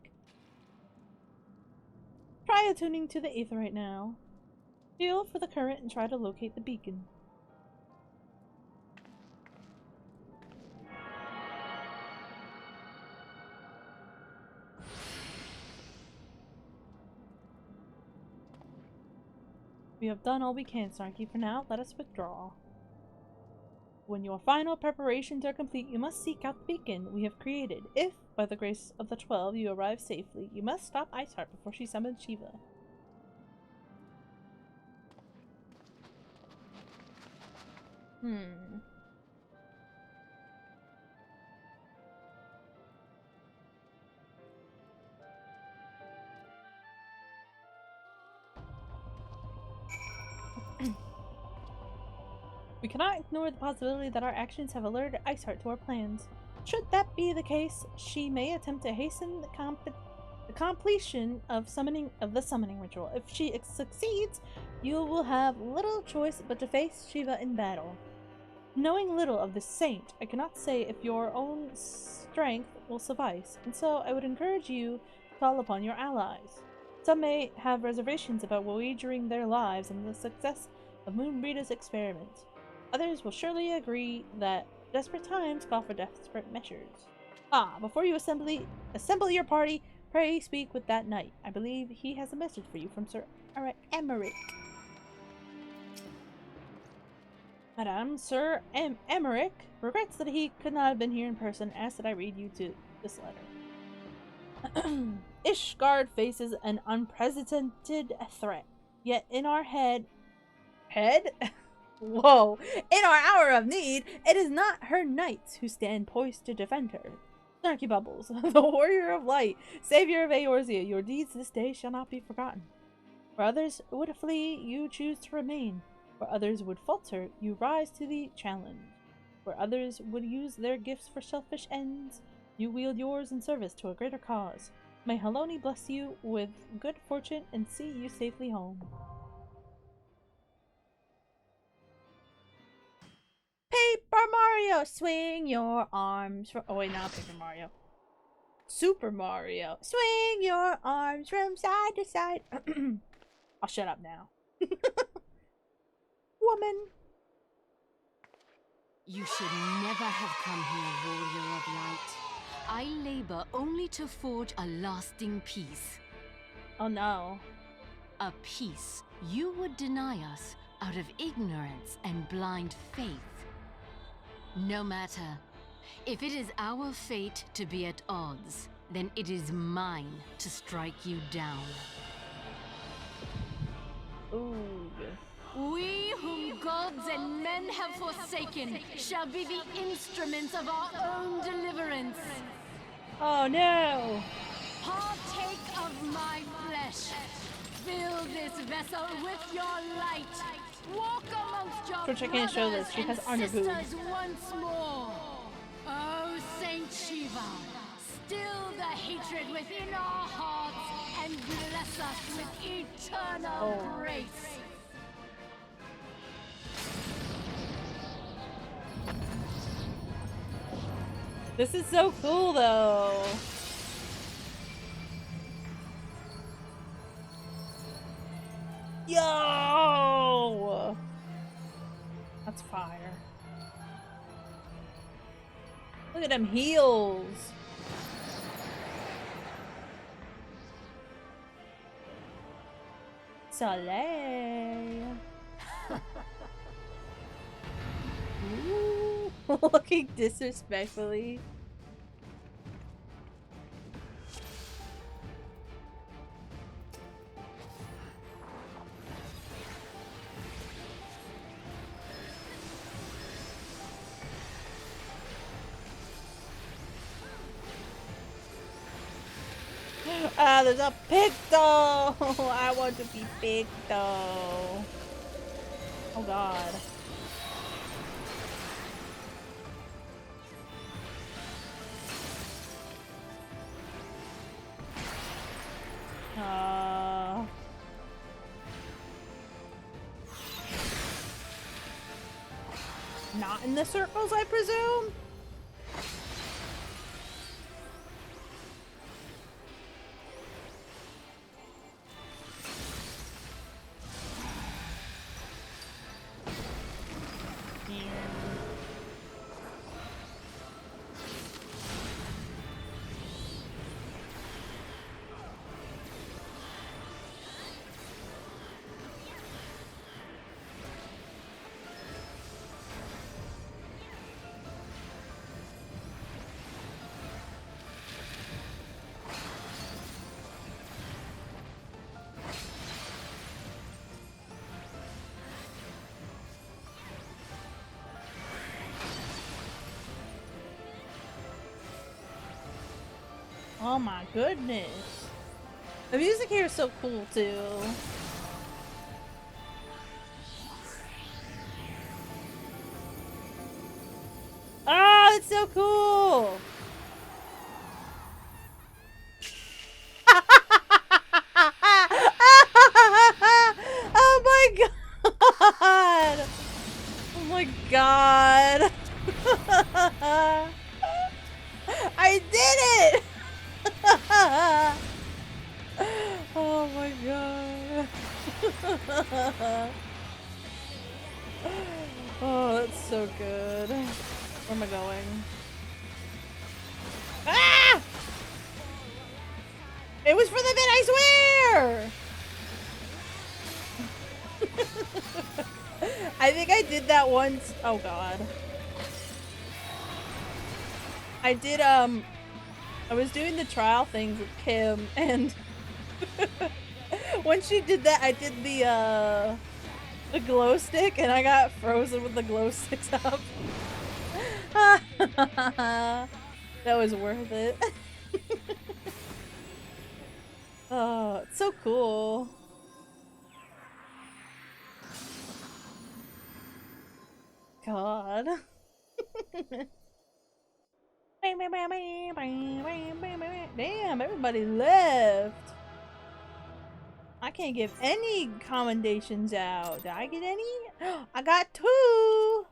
Try attuning to the Aetheryte now. Feel for the current and try to locate the beacon. We have done all we can, Snarky. For now, let us withdraw. When your final preparations are complete, you must seek out the beacon we have created. If, by the grace of the 12, you arrive safely, you must stop Iceheart before she summons Shiva. We cannot ignore the possibility that our actions have alerted Iceheart to our plans. Should that be the case, she may attempt to hasten the completion of the summoning ritual. If she succeeds, you will have little choice but to face Shiva in battle. Knowing little of this saint, I cannot say if your own strength will suffice, and so I would encourage you to call upon your allies. Some may have reservations about wagering their lives on the success of Moonbreeder's experiment. Others will surely agree that desperate times call for desperate measures. Before you assemble your party, pray speak with that knight. I believe he has a message for you from Sir Emmerich. Madame, Sir Emmerich regrets that he could not have been here in person. Asked that I read you to this letter. Ishgard faces an unprecedented threat. Yet in our head? Whoa! In our hour of need, it is not her knights who stand poised to defend her. Snarky Bubbles, the warrior of light, savior of Eorzea, your deeds this day shall not be forgotten. Where others would flee, you choose to remain. Where others would falter, you rise to the challenge. Where others would use their gifts for selfish ends, you wield yours in service to a greater cause. May Haloni bless you with good fortune and see you safely home. Paper Mario, swing your arms from— oh wait, not Paper Mario. Super Mario, swing your arms from side to side. I'll shut up now. Woman. You should never have come here, warrior of light. I labor only to forge a lasting peace. Oh no. A peace you would deny us out of ignorance and blind faith. No matter. If it is our fate to be at odds, then it is mine to strike you down. Ooh. We whom gods and men have forsaken shall be the instruments of our own deliverance. Oh no! Partake of my flesh. Fill this vessel with your light. Walk amongst your Which I can't show this. She brothers has and underboob. sisters once more. Oh, Saint Shiva, still the hatred within our hearts and bless us with eternal grace. This is so cool, though. Yo! That's fire. Look at them heels. Soleil. Ooh, looking disrespectfully. Ah, there's a Picto! I want to be Picto. Oh god. Not in the circles, I presume? Oh my goodness. The music here is so cool too. Oh, it's so cool. Oh my god. Oh my god. I did it. Oh my god. Oh, that's so good. Where am I going? Ah! It was for the bit, I swear! I think I did that once. Oh god. I did, I was doing the trial things with Kim, and when she did that, I did the glow stick, and I got frozen with the glow sticks up. That was worth it. Oh, it's so cool. God. Damn, everybody left. I can't give any commendations out. Did I get any? I got 2.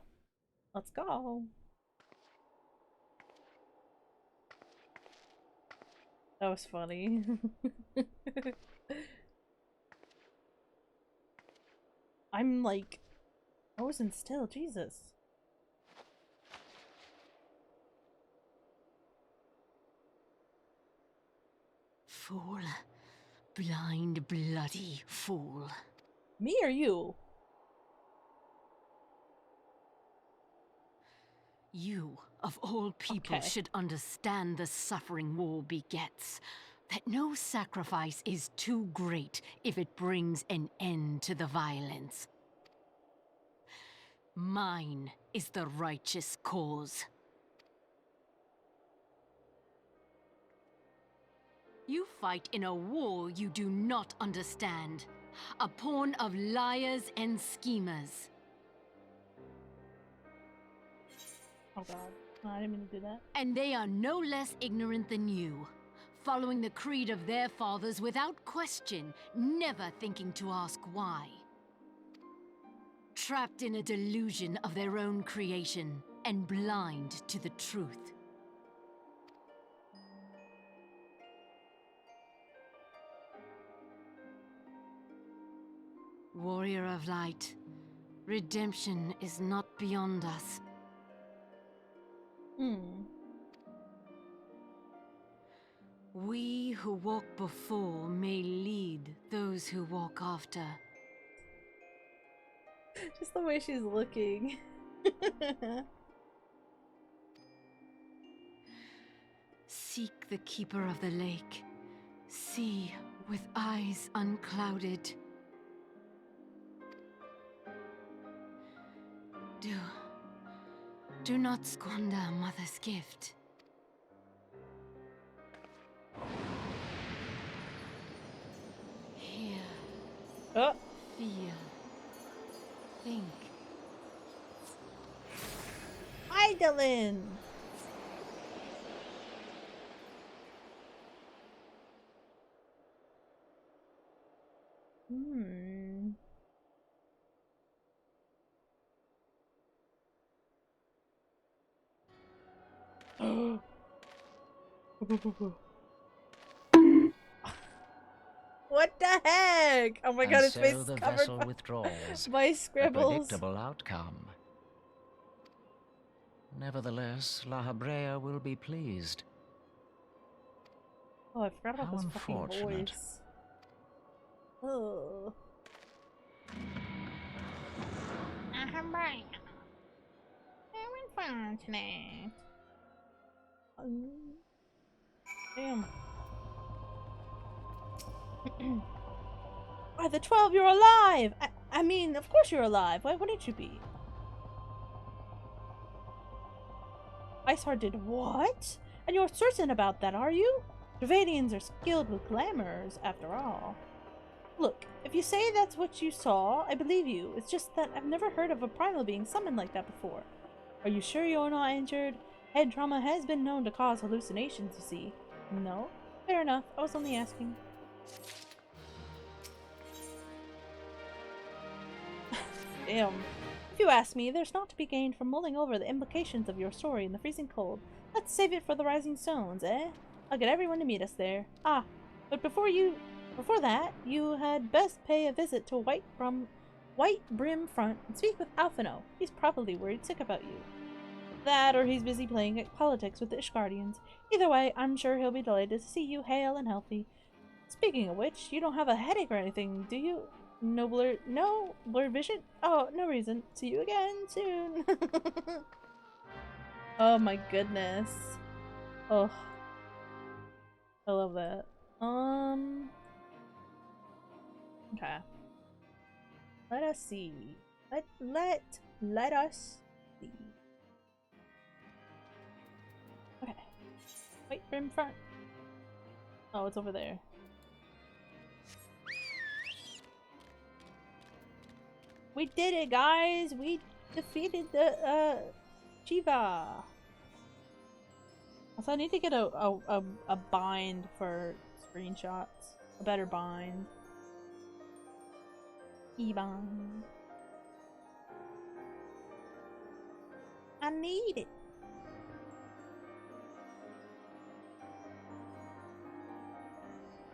Let's go. That was funny. I'm like frozen still, Jesus. Fool. Blind, bloody fool. Me or you? You, of all people, should understand the suffering war begets. That no sacrifice is too great if it brings an end to the violence. Mine is the righteous cause. You fight in a war you do not understand. A pawn of liars and schemers. Oh god. No, I didn't mean to do that. And they are no less ignorant than you. Following the creed of their fathers without question, never thinking to ask why. Trapped in a delusion of their own creation, and blind to the truth. Warrior of Light, redemption is not beyond us. We who walk before may lead those who walk after. Just the way she's looking. Seek the keeper of the lake. See with eyes unclouded. Do not squander a mother's gift. Hear. Feel. Think. Idolin! What the heck? Oh my god, his face is the covered vessel by withdraws. my scribbles. A predictable outcome. Nevertheless, La Habrea will be pleased. Oh, I forgot about How this fucking unfortunate. voice. Oh. How unfortunate. Damn. By the 12, you're alive! I mean, of course you're alive. Why wouldn't you be? Iceheart did what? And you're certain about that, are you? Dravadians are skilled with glamours, after all. Look, if you say that's what you saw, I believe you. It's just that I've never heard of a primal being summoned like that before. Are you sure you're not injured? Head trauma has been known to cause hallucinations, you see. No? Fair enough. I was only asking. Damn. If you ask me, there's not to be gained from mulling over the implications of your story in the freezing cold. Let's save it for the Rising Stones, eh? I'll get everyone to meet us there. Ah, but before that, you had best pay a visit to White Brim Front and speak with Alphino. He's probably worried sick about you. That, or he's busy playing at politics with the Ishgardians. Either way, I'm sure he'll be delighted to see you hale and healthy. Speaking of which, you don't have a headache or anything, do you? No blurred vision? Oh, no reason. See you again soon. Oh my goodness. Oh. I love that. Okay. Let us see. Let us see. Okay. Wait, Brim Front. Oh, it's over there. We did it, guys! We defeated the, Shiva! Also, I need to get a bind for screenshots. A better bind. E-bind. I need it.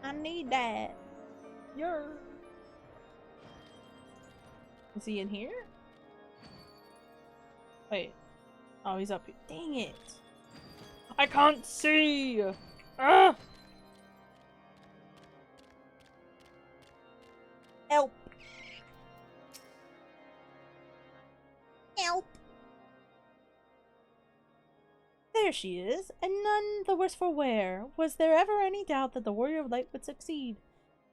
I need that. Is he in here? Wait. Oh, he's up here. Dang it. I can't see! Ah! Help! Help! There she is, and none the worse for wear. Was there ever any doubt that the Warrior of Light would succeed?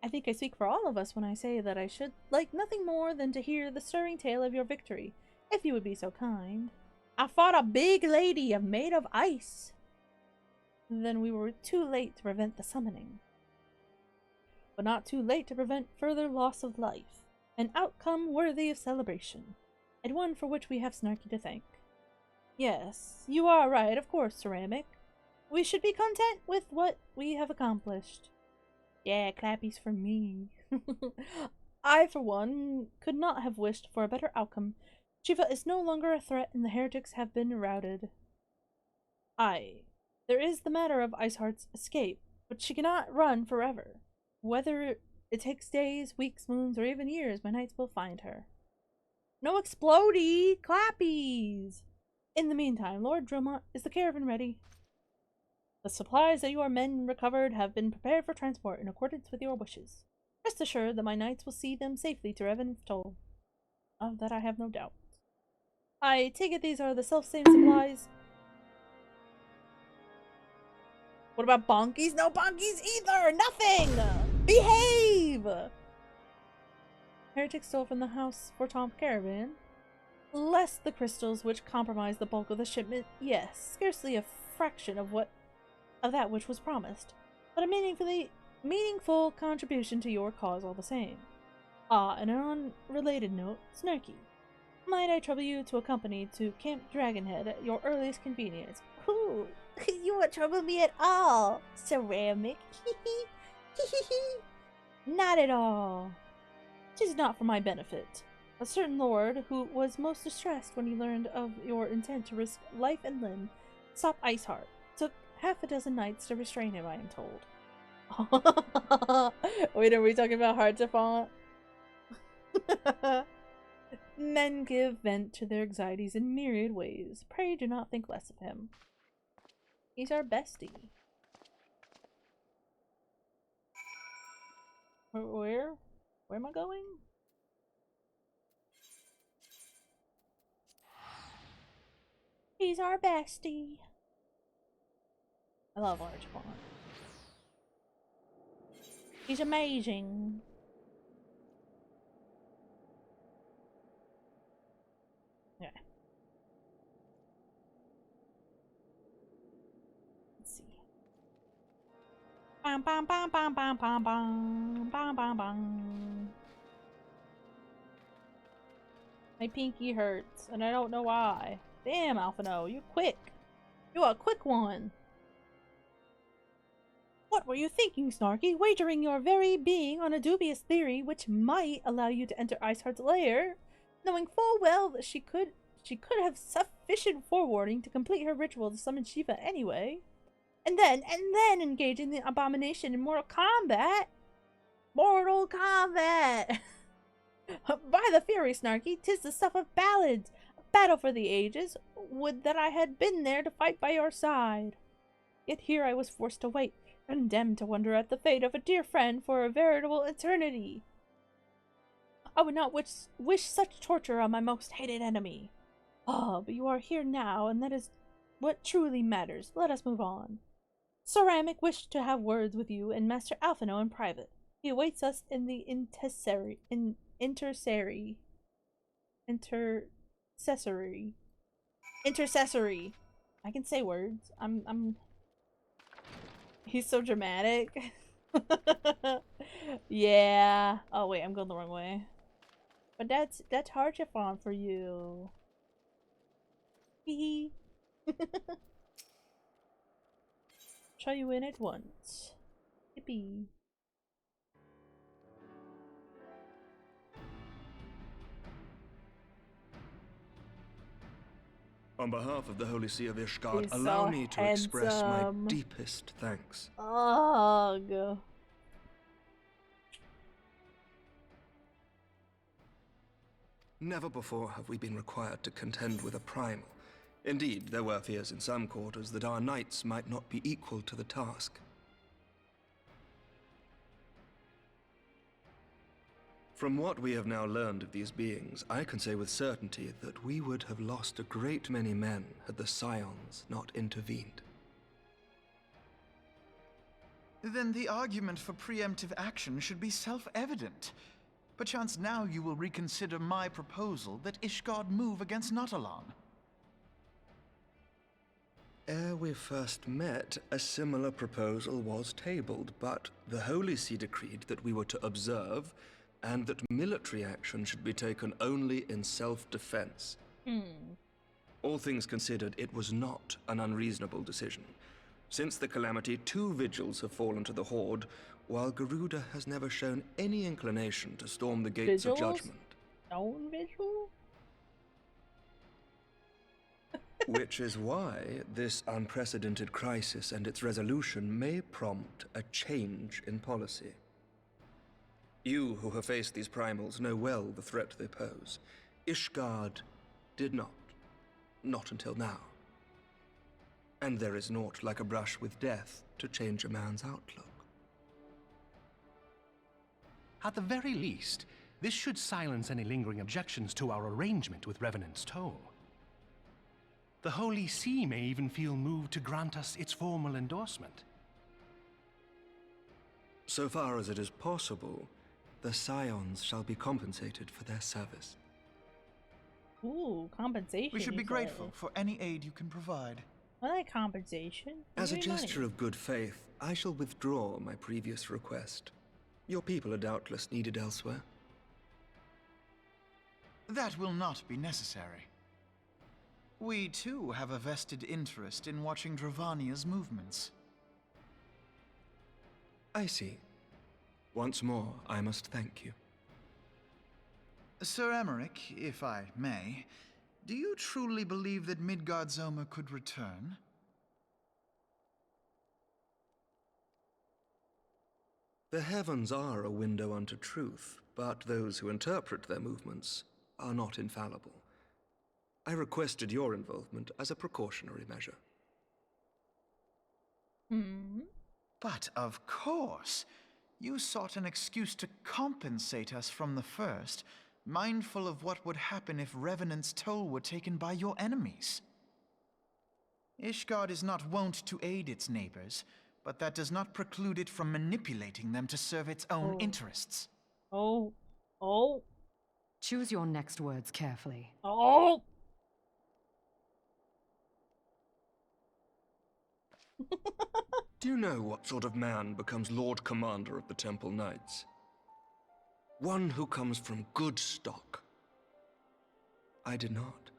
I think I speak for all of us when I say that I should like nothing more than to hear the stirring tale of your victory, if you would be so kind. I fought a big lady made of ice. Then we were too late to prevent the summoning. But not too late to prevent further loss of life. An outcome worthy of celebration, and one for which we have Snarky to thank. Yes, you are right, of course, Ceramic. We should be content with what we have accomplished. Yeah, clappies for me. I, for one, could not have wished for a better outcome. Shiva is no longer a threat, and the heretics have been routed. Aye, there is the matter of Iceheart's escape, but she cannot run forever. Whether it takes days, weeks, moons, or even years, my knights will find her. No explodey! Clappies! In the meantime, Lord Dromont, is the caravan ready? The supplies that your men recovered have been prepared for transport in accordance with your wishes. Rest assured that my knights will see them safely to Revenantol. Of that I have no doubt. I take it these are the self-same supplies. What about bonkies? No bonkies either! Nothing! Behave! Heretics stole from the house for Tom Caravan. Less the crystals which compromised the bulk of the shipment, yes, scarcely a fraction of that which was promised, but a meaningful contribution to your cause all the same. Ah, and on a related note, Snarky, might I trouble you to accompany to Camp Dragonhead at your earliest convenience? Ooh, you won't trouble me at all, Ceramic. Not at all. 'Tis not for my benefit. A certain lord, who was most distressed when he learned of your intent to risk life and limb, sought Iceheart. Took half a dozen knights to restrain him, I am told. Wait, are we talking about Hearts of Font? Men give vent to their anxieties in myriad ways. Pray do not think less of him. He's our bestie. Where am I going? He's our bestie. I love Archibald. He's amazing. Yeah. Let's see. Bam bam bam bam bam bam bam bam bam bam. My pinky hurts, and I don't know why. Damn, Alphino, you're quick. You're a quick one. What were you thinking, Snarky? Wagering your very being on a dubious theory which might allow you to enter Iceheart's lair, knowing full well that she could have sufficient forewarning to complete her ritual to summon Shiva anyway. And then engage in the abomination in mortal combat. Mortal combat! By the fury, Snarky, 'tis the stuff of ballads. A battle for the ages. Would that I had been there to fight by your side. Yet here I was forced to wait, condemned to wonder at the fate of a dear friend for a veritable eternity. I would not wish such torture on my most hated enemy. Ah, but you are here now, and that is what truly matters. Let us move on. Ceramic wished to have words with you and Master Alphino in private. He awaits us in the intercessory. I can say words. He's so dramatic. Yeah. Oh wait, I'm going the wrong way. But that's hard to find for you. Hee hee. Try you in at once. Yippee. On behalf of the Holy See of Ishgard, He's allow so me to express my handsome. deepest thanks. Ugh. Never before have we been required to contend with a primal. Indeed, there were fears in some quarters that our knights might not be equal to the task. From what we have now learned of these beings, I can say with certainty that we would have lost a great many men had the Scions not intervened. Then the argument for preemptive action should be self-evident. Perchance now you will reconsider my proposal that Ishgard move against Nautalon. Ere we first met, a similar proposal was tabled, but the Holy See decreed that we were to observe, and that military action should be taken only in self-defense. All things considered, it was not an unreasonable decision. Since the calamity, 2 vigils have fallen to the Horde, while Garuda has never shown any inclination to storm the gates of judgment. Stone vigil? Which is why this unprecedented crisis and its resolution may prompt a change in policy. You who have faced these primals know well the threat they pose. Ishgard did not. Not until now. And there is naught like a brush with death to change a man's outlook. At the very least, this should silence any lingering objections to our arrangement with Revenant's Toll. The Holy See may even feel moved to grant us its formal endorsement. So far as it is possible, the Scions shall be compensated for their service. Ooh, compensation. We should be grateful for any aid you can provide. I like compensation. As a Give me gesture money. of good faith, I shall withdraw my previous request. Your people are doubtless needed elsewhere. That will not be necessary. We, too, have a vested interest in watching Dravania's movements. I see. Once more, I must thank you. Sir Emmerich, if I may, do you truly believe that Midgard-Zoma could return? The heavens are a window unto truth, but those who interpret their movements are not infallible. I requested your involvement as a precautionary measure. But of course, you sought an excuse to compensate us from the first, mindful of what would happen if Revenant's Toll were taken by your enemies. Ishgard is not wont to aid its neighbors, but that does not preclude it from manipulating them to serve its own interests. Choose your next words carefully. Do you know what sort of man becomes Lord Commander of the Temple Knights? One who comes from good stock. I did not.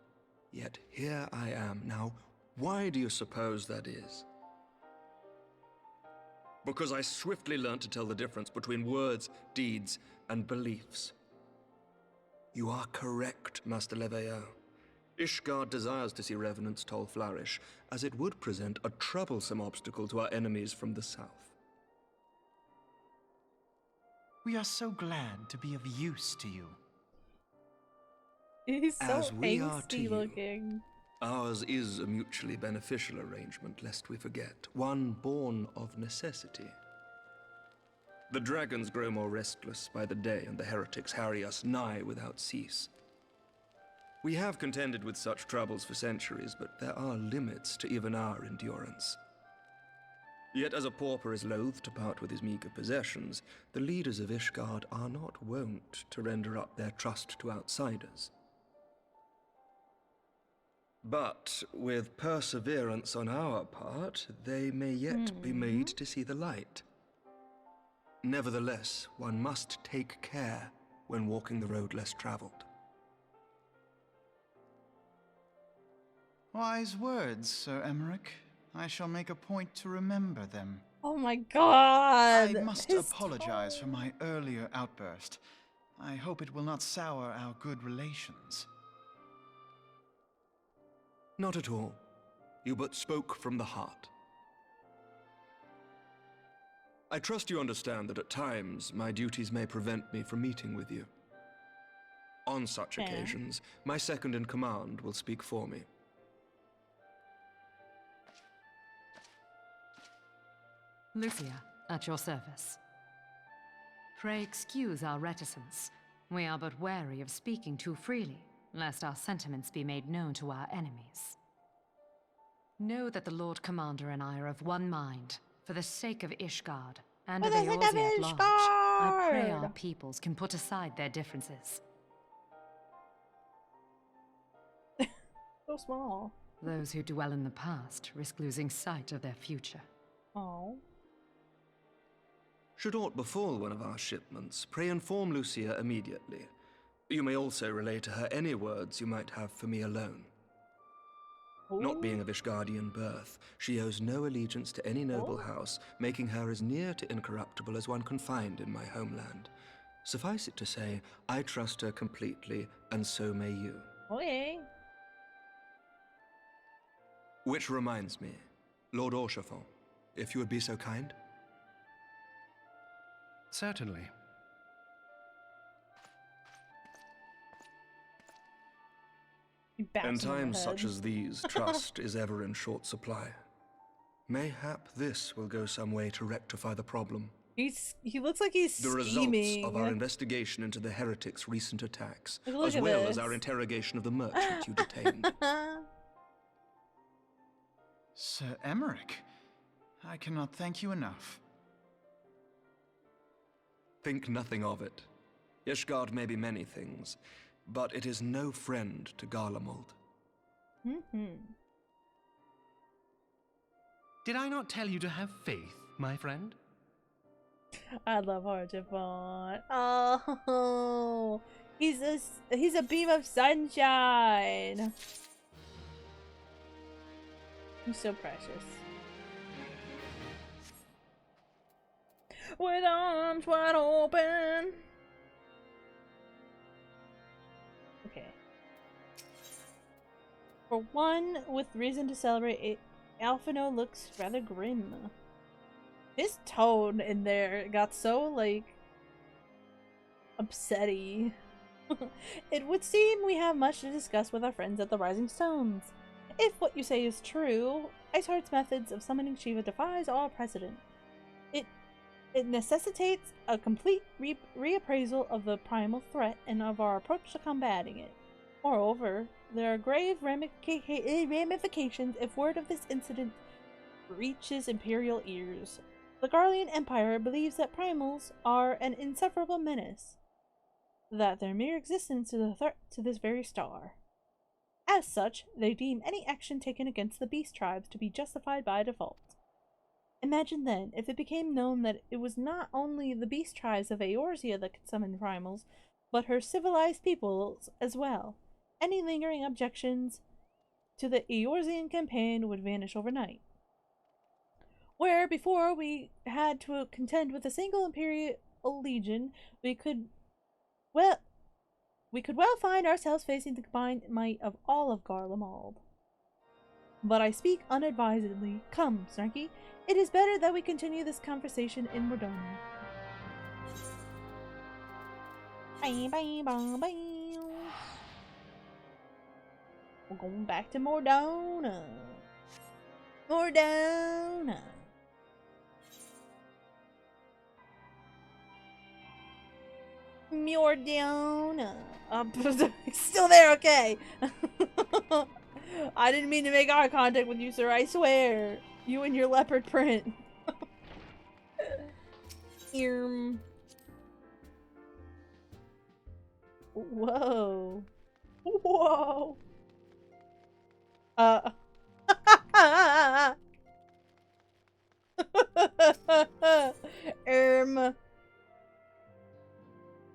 Yet here I am. Now, why do you suppose that is? Because I swiftly learned to tell the difference between words, deeds, and beliefs. You are correct, Master Leveilleur. Ishgard desires to see Revenant's Toll flourish, as it would present a troublesome obstacle to our enemies from the south. We are so glad to be of use to you. He's so As we are to angsty you. looking. Ours is a mutually beneficial arrangement, lest we forget, one born of necessity. The dragons grow more restless by the day, and the heretics harry us nigh without cease. We have contended with such troubles for centuries, but there are limits to even our endurance. Yet as a pauper is loath to part with his meager possessions, the leaders of Ishgard are not wont to render up their trust to outsiders. But with perseverance on our part, they may yet be made to see the light. Nevertheless, one must take care when walking the road less traveled. Wise words, Sir Emmerich. I shall make a point to remember them. Oh my god! I must His apologize for my earlier outburst. I hope it will not sour our good relations. Not at all. You but spoke from the heart. I trust you understand that at times my duties may prevent me from meeting with you. On such occasions, my second in command will speak for me. Lucia, at your service. Pray excuse our reticence. We are but wary of speaking too freely, lest our sentiments be made known to our enemies. Know that the Lord Commander and I are of one mind, for the sake of Ishgard, and of Eorzea at large. I pray our peoples can put aside their differences. So small. Those who dwell in the past risk losing sight of their future. Oh. Should aught befall one of our shipments, pray inform Lucia immediately. You may also relay to her any words you might have for me alone. Ooh. Not being of Ishgardian birth, she owes no allegiance to any noble house, making her as near to incorruptible as one can find in my homeland. Suffice it to say, I trust her completely, and so may you. Okay. Which reminds me, Lord Orchefort, if you would be so kind. Certainly. In times such as these, trust is ever in short supply. Mayhap this will go some way to rectify the problem. He looks like he's the scheming. Results of our investigation into the heretics' recent attacks, Look as at well this. as our interrogation of the merchant you detained. Sir Emmerich, I cannot thank you enough. Think nothing of it. Ishgard may be many things, but it is no friend to Garlemald. Did I not tell you to have faith, my friend? I love Archibald. Oh, he's a beam of sunshine. He's so precious. With arms wide open. Okay. For one with reason to celebrate, Alphino looks rather grim. His tone in there got so, like, upsetty. It would seem we have much to discuss with our friends at the Rising Stones. If what you say is true, Iceheart's methods of summoning Shiva defies all precedent. It necessitates a complete reappraisal of the primal threat and of our approach to combating it. Moreover, there are grave ramifications if word of this incident reaches Imperial ears. The Garlean Empire believes that primals are an insufferable menace, that their mere existence is a threat to this very star. As such, they deem any action taken against the beast tribes to be justified by default. Imagine then, if it became known that it was not only the beast tribes of Eorzea that could summon primals, but her civilized peoples as well. Any lingering objections to the Eorzean campaign would vanish overnight. Where before we had to contend with a single Imperial legion, we could well find ourselves facing the combined might of all of Garlemald. But I speak unadvisedly. Come, Snarky, it is better that we continue this conversation in Mordona. Bang, bang, bang, bang. We're going back to Mordona. Mordona. Mordona. Still there, okay. I didn't mean to make eye contact with you, sir, I swear. You and your leopard print. Whoa. Whoa.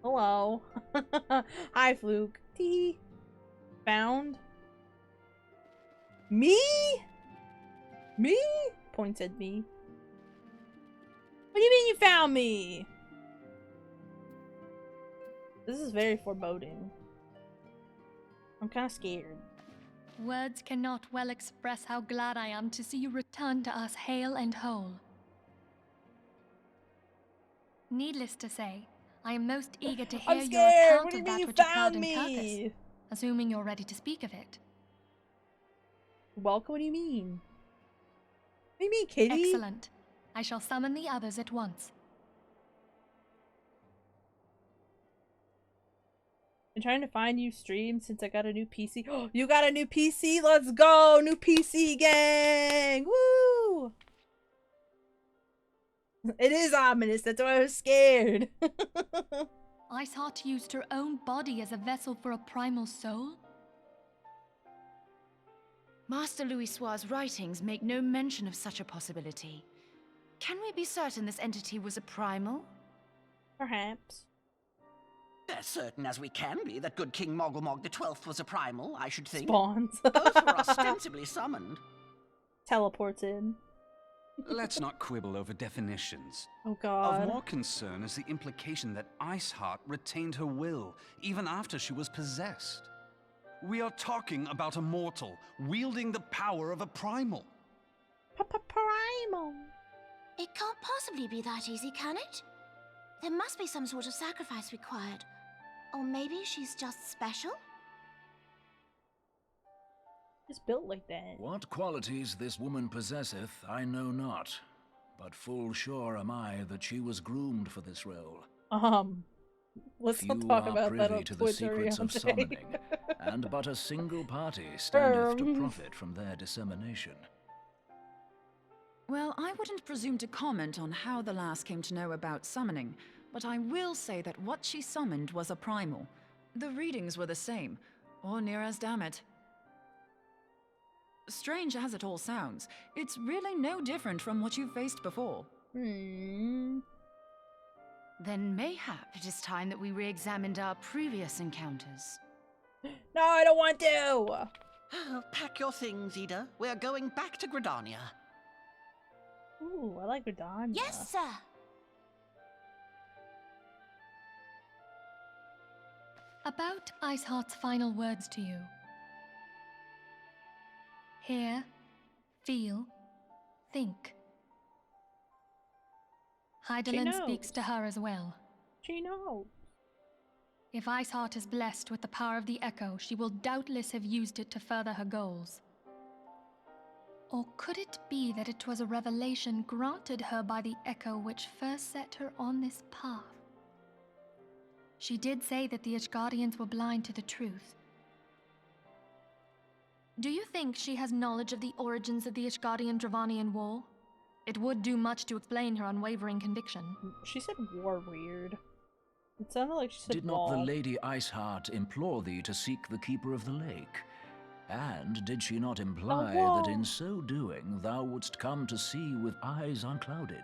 Hello. Hi, Fluke. T. Found. Me? Me? Points at me. What do you mean you found me? This is very foreboding. I'm kind of scared. Words cannot well express how glad I am to see you return to us hale and whole. Needless to say, I am most eager to hear your account of that which occurred in Kirkus, assuming you're ready to speak of it. Welcome, what do you mean? What do you mean, kitty? Excellent. I shall summon the others at once. I'm trying to find you stream since I got a new PC. Oh, you got a new PC? Let's go! New PC gang! Woo! It is ominous. That's why I was scared. Iceheart used her own body as a vessel for a primal soul? Master Louisoir's writings make no mention of such a possibility. Can we be certain this entity was a primal? Perhaps. As certain as we can be that good King Mogulmog the 12th was a primal, I should think. Spawns. Both were ostensibly summoned. Teleports in. Let's not quibble over definitions. Oh god. Of more concern is the implication that Iceheart retained her will, even after she was possessed. We are talking about a mortal, wielding the power of a primal. Primal. It can't possibly be that easy, can it? There must be some sort of sacrifice required. Or maybe she's just special? Just built like that. What qualities this woman possesseth, I know not. But full sure am I that she was groomed for this role. Let's Few not talk are about that privy on to the Twitter, secrets of Yante. summoning, and but a single party standeth to profit from their dissemination. Well, I wouldn't presume to comment on how the lass came to know about summoning, but I will say that what she summoned was a primal. The readings were the same, or near as damn it. Strange as it all sounds, it's really no different from what you've faced before. Then mayhap it is time that we re-examined our previous encounters. No, I don't want to! Pack your things, Ida. We're going back to Gridania. Ooh, I like Gridania. Yes, sir! About Iceheart's final words to you. Hear, feel, think. Hydaelyn speaks to her as well. She knows. If Iceheart is blessed with the power of the Echo, she will doubtless have used it to further her goals. Or could it be that it was a revelation granted her by the Echo which first set her on this path? She did say that the Ishgardians were blind to the truth. Do you think she has knowledge of the origins of the Ishgardian-Dravanian War? It would do much to explain her unwavering conviction. She said war weird. It sounded like she said Did not the Lady Iceheart implore thee to seek the Keeper of the Lake? And did she not imply that in so doing thou wouldst come to see with eyes unclouded?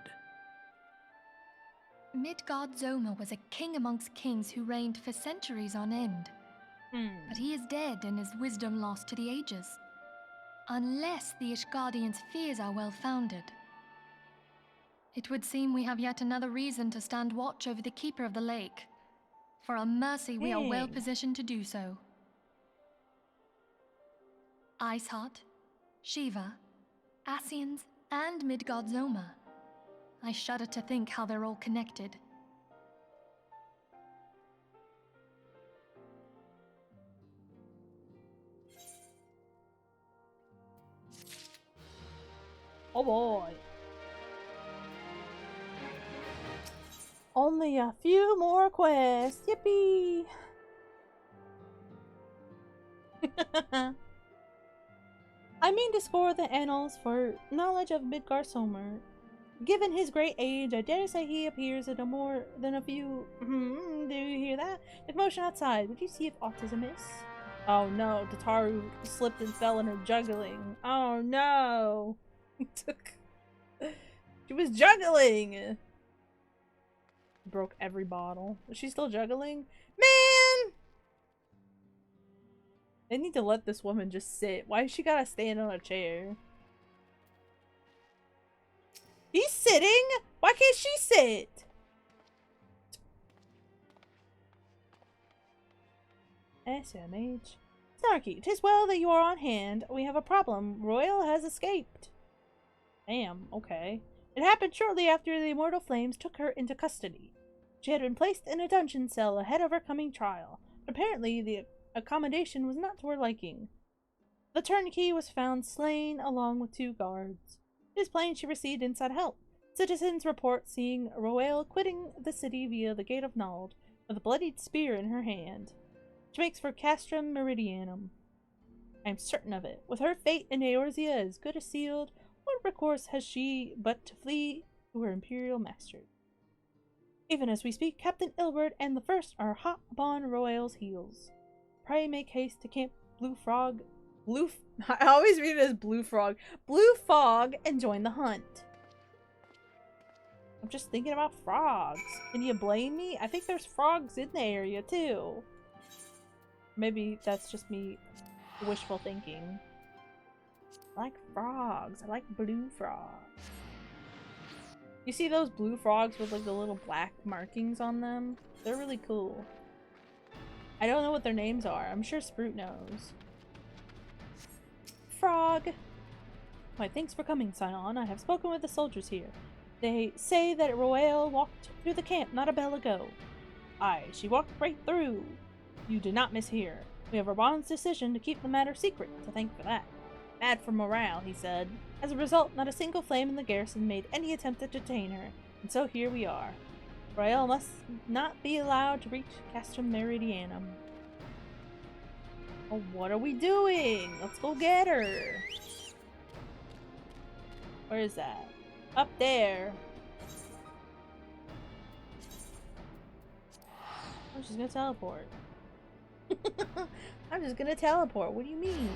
Midgard-Zoma was a king amongst kings who reigned for centuries on end. But he is dead and his wisdom lost to the ages. Unless the Ishgardians' fears are well-founded. It would seem we have yet another reason to stand watch over the Keeper of the Lake. For a mercy, we are well positioned to do so. Iceheart, Shiva, Ascians, and Midgard-Zoma. I shudder to think how they're all connected. Oh boy. Only a few more quests. Yippee! I mean to score the annals for knowledge of Midgard-Zoma. Given his great age, I dare say he appears at no more than a few... do you hear that? The commotion outside. Would you see if aught is amiss? Oh no, Tataru slipped and fell in her juggling. Oh no! She was juggling! Broke every bottle. Is she still juggling? Man! They need to let this woman just sit. Why has she gotta stand on a chair? He's sitting? Why can't she sit? SMH. Snarky, 'tis well that you are on hand. We have a problem. Royal has escaped. Damn, okay. It happened shortly after the Immortal Flames took her into custody. She had been placed in a dungeon cell ahead of her coming trial. Apparently, the accommodation was not to her liking. The turnkey was found slain along with 2 guards. It is plain she received inside help. Citizens report seeing Royal quitting the city via the Gate of Nald with a bloodied spear in her hand. which makes for Castrum Meridianum. I am certain of it. With her fate in Eorzea as good as sealed, what recourse has she but to flee to her imperial master? Even as we speak, Captain Ilbert and the First are hot upon Royale's heels. Pray make haste to Camp Blue Frog. I always read it as Blue Frog. Blue Fog and join the hunt. I'm just thinking about frogs. Can you blame me? I think there's frogs in the area too. Maybe that's just me wishful thinking. I like frogs. I like blue frogs. You see those blue frogs with like the little black markings on them? They're really cool. I don't know what their names are. I'm sure Sprout knows. Frog! Why, thanks for coming, Scion. I have spoken with the soldiers here. They say that Royale walked through the camp not a bell ago. Aye, she walked right through. You did not mishear. We have Raban's decision to keep the matter secret, to thank for that. Bad for morale, he said. As a result, not a single flame in the garrison made any attempt to detain her, and so here we are. Royale must not be allowed to reach Castrum Meridianum. Oh, what are we doing? Let's go get her. Where is that? Up there. I'm just gonna teleport. I'm just gonna teleport. What do you mean?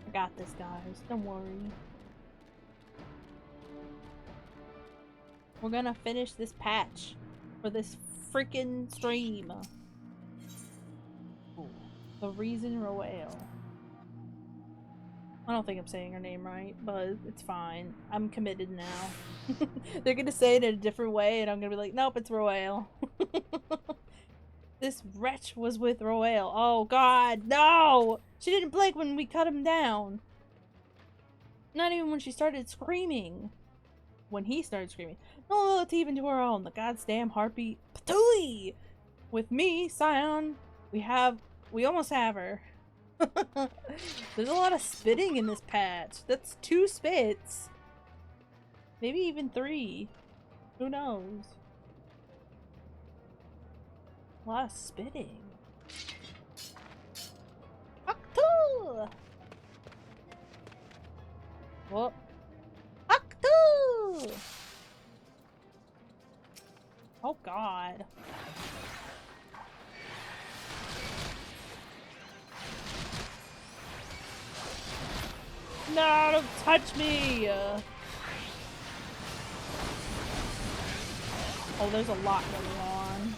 I got this, guys. Don't worry. We're gonna finish this patch for this freaking stream. Ooh, the Reason Royale. I don't think I'm saying her name right, but it's fine. I'm committed now. They're gonna say it in a different way, and I'm gonna be like, nope, it's Royale. This wretch was with Royale. Oh god, no! She didn't blink when we cut him down. Not even when she started screaming. When he started screaming. No loyalty even to her own. The goddamn heartbeat. Patooey! With me, Scion, we almost have her. There's a lot of spitting in this patch. That's 2 spits. Maybe even 3. Who knows? A lot of spitting. Octo! What? Octo! Oh god. No, don't touch me! Oh, there's a lot going on.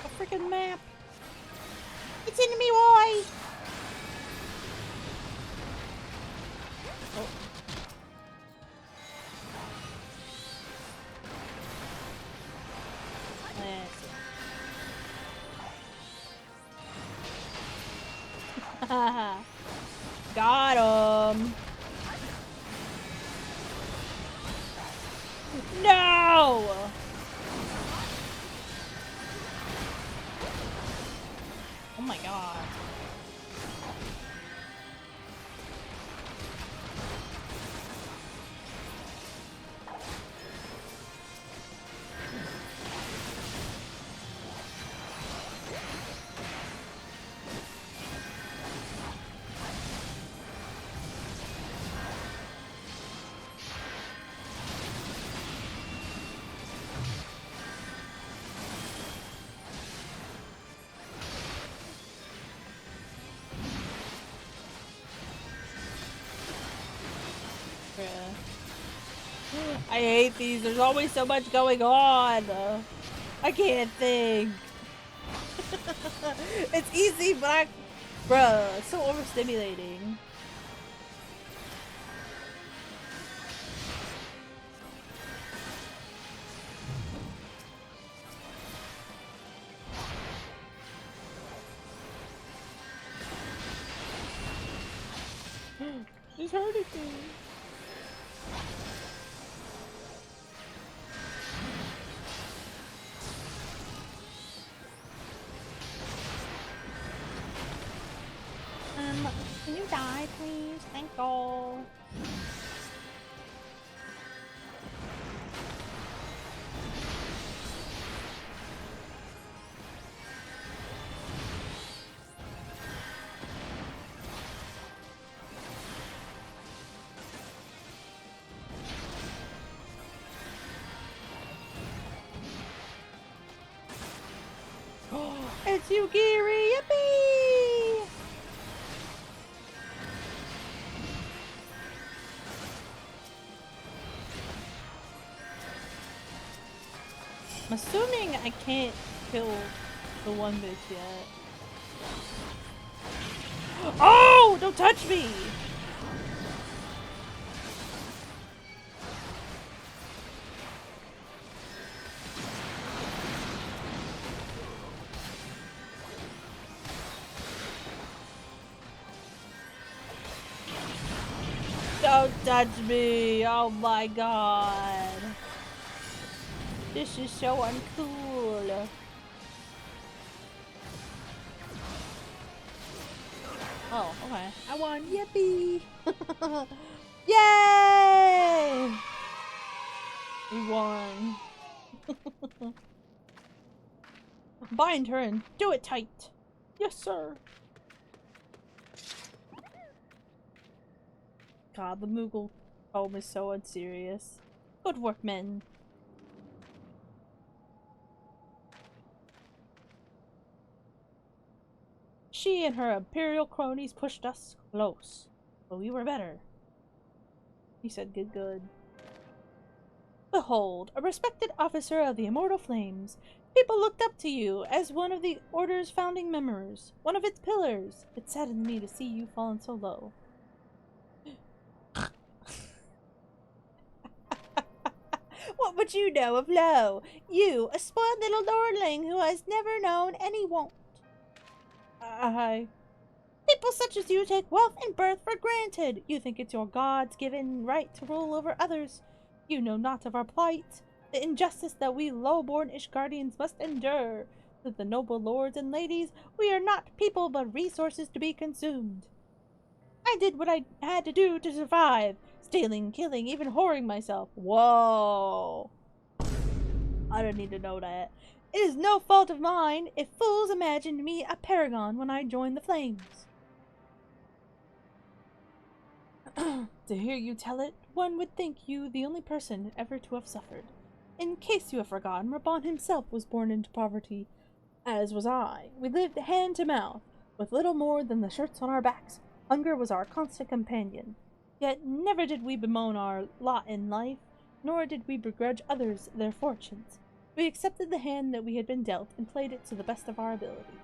A freaking map! It's enemy boy! Oh. Got him! No! Oh my god. I hate these. There's always so much going on. I can't think. It's easy, but bruh, it's so overstimulating. She's hurting me. Can you die, please? Thank you. It's you, Geary! Yippee! I'm assuming I can't kill the one bitch yet. Oh! Don't touch me! Don't touch me! Oh my god! This is so uncool. Oh, okay. I won. Yippee! Yay! We won. Bind her and do it tight. Yes, sir. God, the Moogle poem is so unserious. Good work, men. She and her imperial cronies pushed us close, but we were better. He said good. Behold, a respected officer of the Immortal Flames. People looked up to you as one of the Order's founding members, one of its pillars. It saddened me to see you fallen so low. What would you know of low? You, a spoiled little lordling who has never known any want. People such as you take wealth and birth for granted. You think it's your God's given right to rule over others. You know not of our plight, the injustice that we low-born Ishgardians must endure. To the noble lords and ladies, we are not people but resources to be consumed. I did what I had to do to survive. Stealing, killing, even whoring myself. Whoa. I don't need to know that. It is no fault of mine if fools imagined me a paragon when I joined the Flames. To hear you tell it, one would think you the only person ever to have suffered. In case you have forgotten, Raban himself was born into poverty, as was I. We lived hand to mouth, with little more than the shirts on our backs. Hunger was our constant companion. Yet never did we bemoan our lot in life, nor did we begrudge others their fortunes. We accepted the hand that we had been dealt and played it to the best of our ability.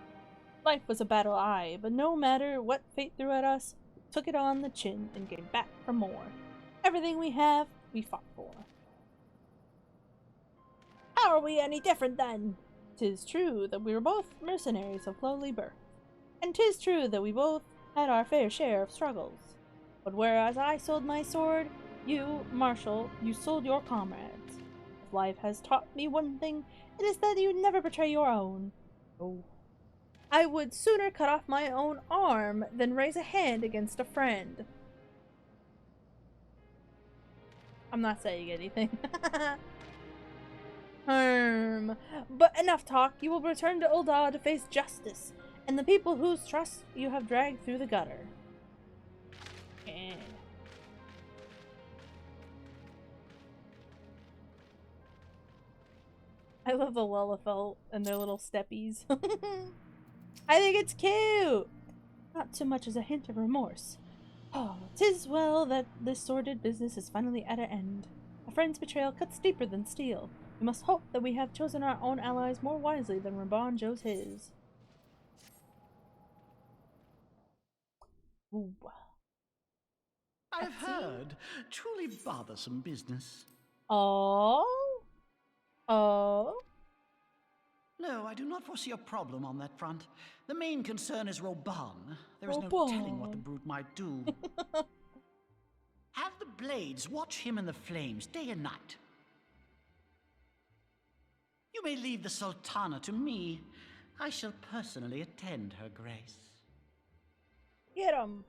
Life was a battle, aye, but no matter what fate threw at us, we took it on the chin and gave back for more. Everything we have, we fought for. How are we any different then? 'Tis true that we were both mercenaries of lowly birth, and 'tis true that we both had our fair share of struggles. But whereas I sold my sword, you, Marshal, you sold your comrades. If life has taught me one thing, it is that you never betray your own. Oh. I would sooner cut off my own arm than raise a hand against a friend. I'm not saying anything. But enough talk. You will return to Ul'dah to face justice, and the people whose trust you have dragged through the gutter. Yeah. I love the Lullafelt and their little steppies. I think it's cute! Not so much as a hint of remorse. Oh, 'tis well that this sordid business is finally at an end. A friend's betrayal cuts deeper than steel. We must hope that we have chosen our own allies more wisely than Raban chose his. Ooh. I've heard. Truly bothersome business. Oh? Oh? No, I do not foresee a problem on that front. The main concern is Raban. There is no Raban. telling what the brute might do. Have the Blades watch him in the flames day and night. You may leave the Sultana to me. I shall personally attend her grace. Get him!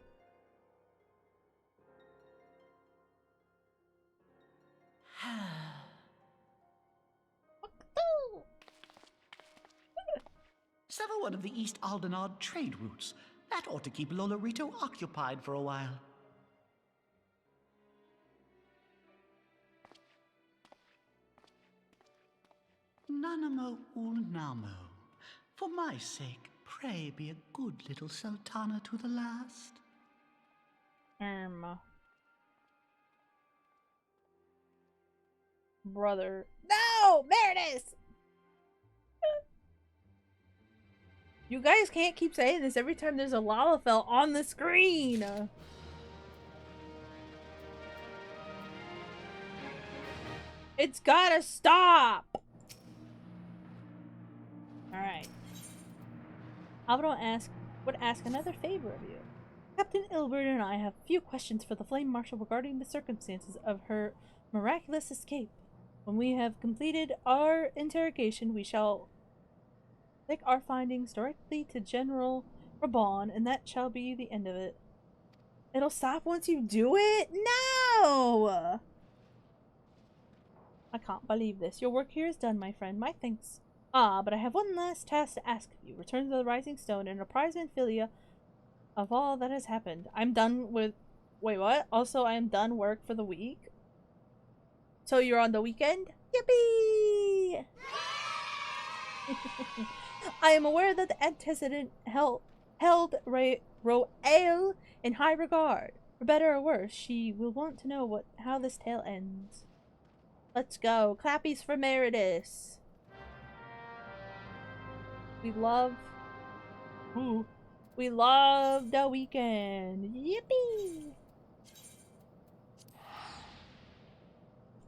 Sever one of the East Aldenard trade routes. That ought to keep Lolorito occupied for a while. Nanamo Ulnamo. For my sake, pray be a good little sultana to the last. Brother. No! Meredith! You guys can't keep saying this every time there's a Lalafell on the screen! It's gotta stop! Alright. Alvaro would ask another favor of you. Captain Ilbert and I have a few questions for the Flame Marshal regarding the circumstances of her miraculous escape. When we have completed our interrogation, we shall take our findings directly to General Raban, and that shall be the end of it. It'll stop once you do it? No! I can't believe this. Your work here is done, my friend. My thanks. Ah, but I have one last task to ask of you. Return to the Rising Stone and apprise Manphilia of all that has happened. I'm done with... Wait, what? Also, I am done work for the week? So you're on the weekend? Yippee! I am aware that the antecedent held Roel in high regard. For better or worse, she will want to know how this tale ends. Let's go. Clappies for Meredith. We love the weekend. Yippee!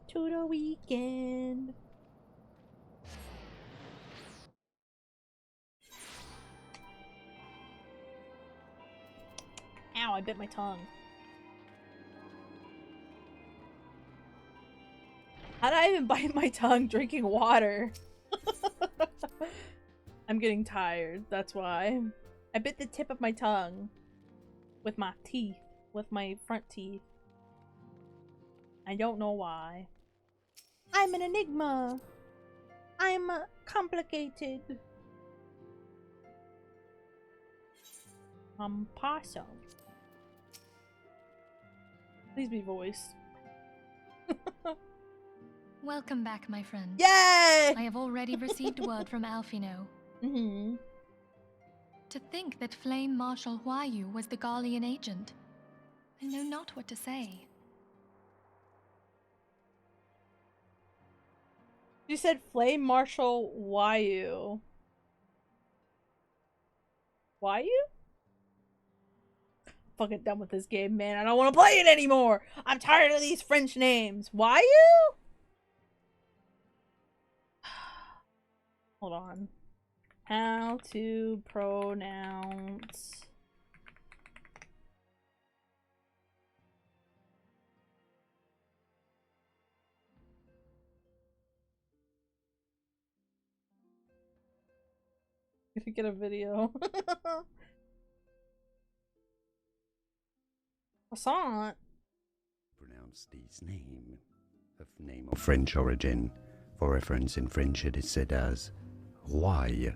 To the weekend. Ow, I bit my tongue. How did I even bite my tongue drinking water? I'm getting tired, that's why. I bit the tip of my tongue with my teeth, with my front teeth. I don't know why. I'm an enigma. I'm complicated. Possum. Please be voiced. Welcome back, my friend. Yay! I have already received word from Alfino. To think that Flame Marshal Huayu was the Garlean agent. I know not what to say. You said Flame Marshal Huayu. Huayu? Fucking done with this game, man. I don't want to play it anymore. I'm tired of these French names. Huayu? Hold on. How to pronounce... If you get a video. Croissant. Pronounce this name of French origin. For reference in French it is said as roi.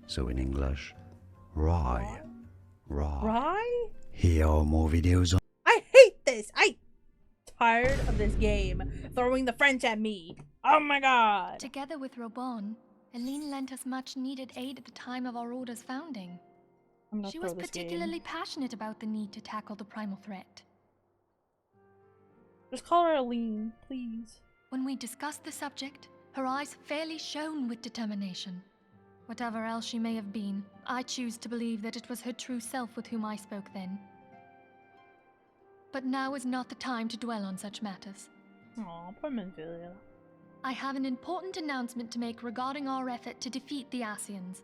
So in English, rye. Rye? Here are more videos on... I hate this! I'm tired of this game. Throwing the French at me. Oh my god! Together with Robon, Eline lent us much needed aid at the time of our order's founding. She was particularly passionate about the need to tackle the primal threat. Just call her Eline, please. When we discussed the subject, her eyes fairly shone with determination. Whatever else she may have been, I choose to believe that it was her true self with whom I spoke then. But now is not the time to dwell on such matters. Aw, poor Manphilia. I have an important announcement to make regarding our effort to defeat the Asians.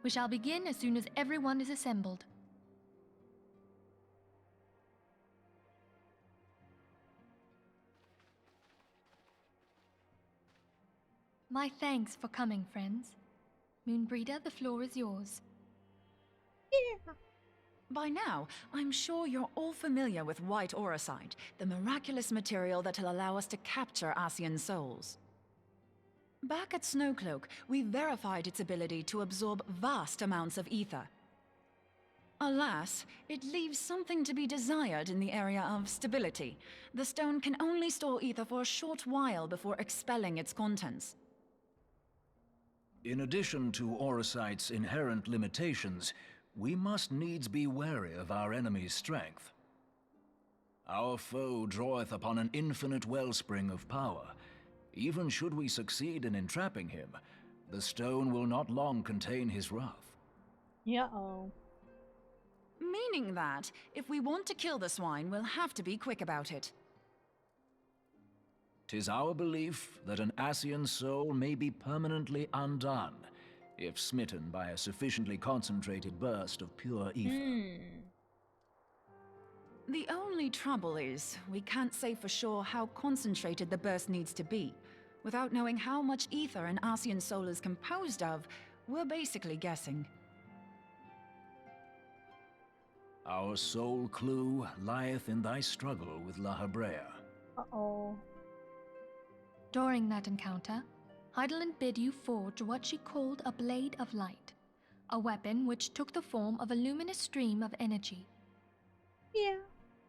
We shall begin as soon as everyone is assembled. My thanks for coming, friends. Moonbreeder, the floor is yours. Yeah. By now, I'm sure you're all familiar with white auracite, the miraculous material that'll allow us to capture Asian souls. Back at Snowcloak, we verified its ability to absorb vast amounts of ether. Alas, it leaves something to be desired in the area of stability. The stone can only store ether for a short while before expelling its contents. In addition to auracite's inherent limitations, we must needs be wary of our enemy's strength. Our foe draweth upon an infinite wellspring of power. Even should we succeed in entrapping him, the stone will not long contain his wrath. Yeah-oh. Meaning that, if we want to kill the swine, we'll have to be quick about it. 'Tis our belief that an Asian soul may be permanently undone, if smitten by a sufficiently concentrated burst of pure ether. The only trouble is, we can't say for sure how concentrated the burst needs to be. Without knowing how much ether an Asian soul is composed of, we're basically guessing. Our sole clue lieth in thy struggle with La Habrea. Uh-oh. During that encounter, Heidelin bid you forge what she called a Blade of Light, a weapon which took the form of a luminous stream of energy. Yeah.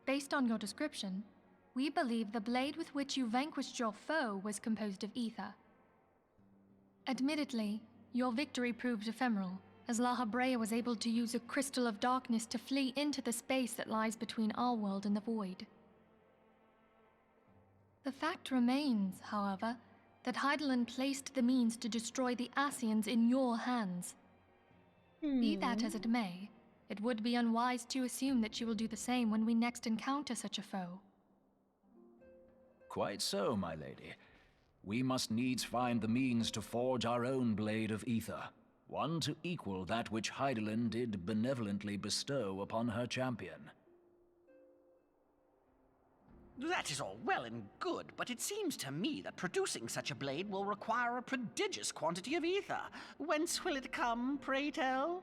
Based on your description, we believe the blade with which you vanquished your foe was composed of ether. Admittedly, your victory proved ephemeral, as La Habrea was able to use a crystal of darkness to flee into the space that lies between our world and the void. The fact remains, however, that Heidelin placed the means to destroy the Asians in your hands. Be that as it may, it would be unwise to assume that she will do the same when we next encounter such a foe. Quite so, my lady. We must needs find the means to forge our own blade of ether, one to equal that which Heidelin did benevolently bestow upon her champion. That is all well and good, but it seems to me that producing such a blade will require a prodigious quantity of ether. Whence will it come, pray tell?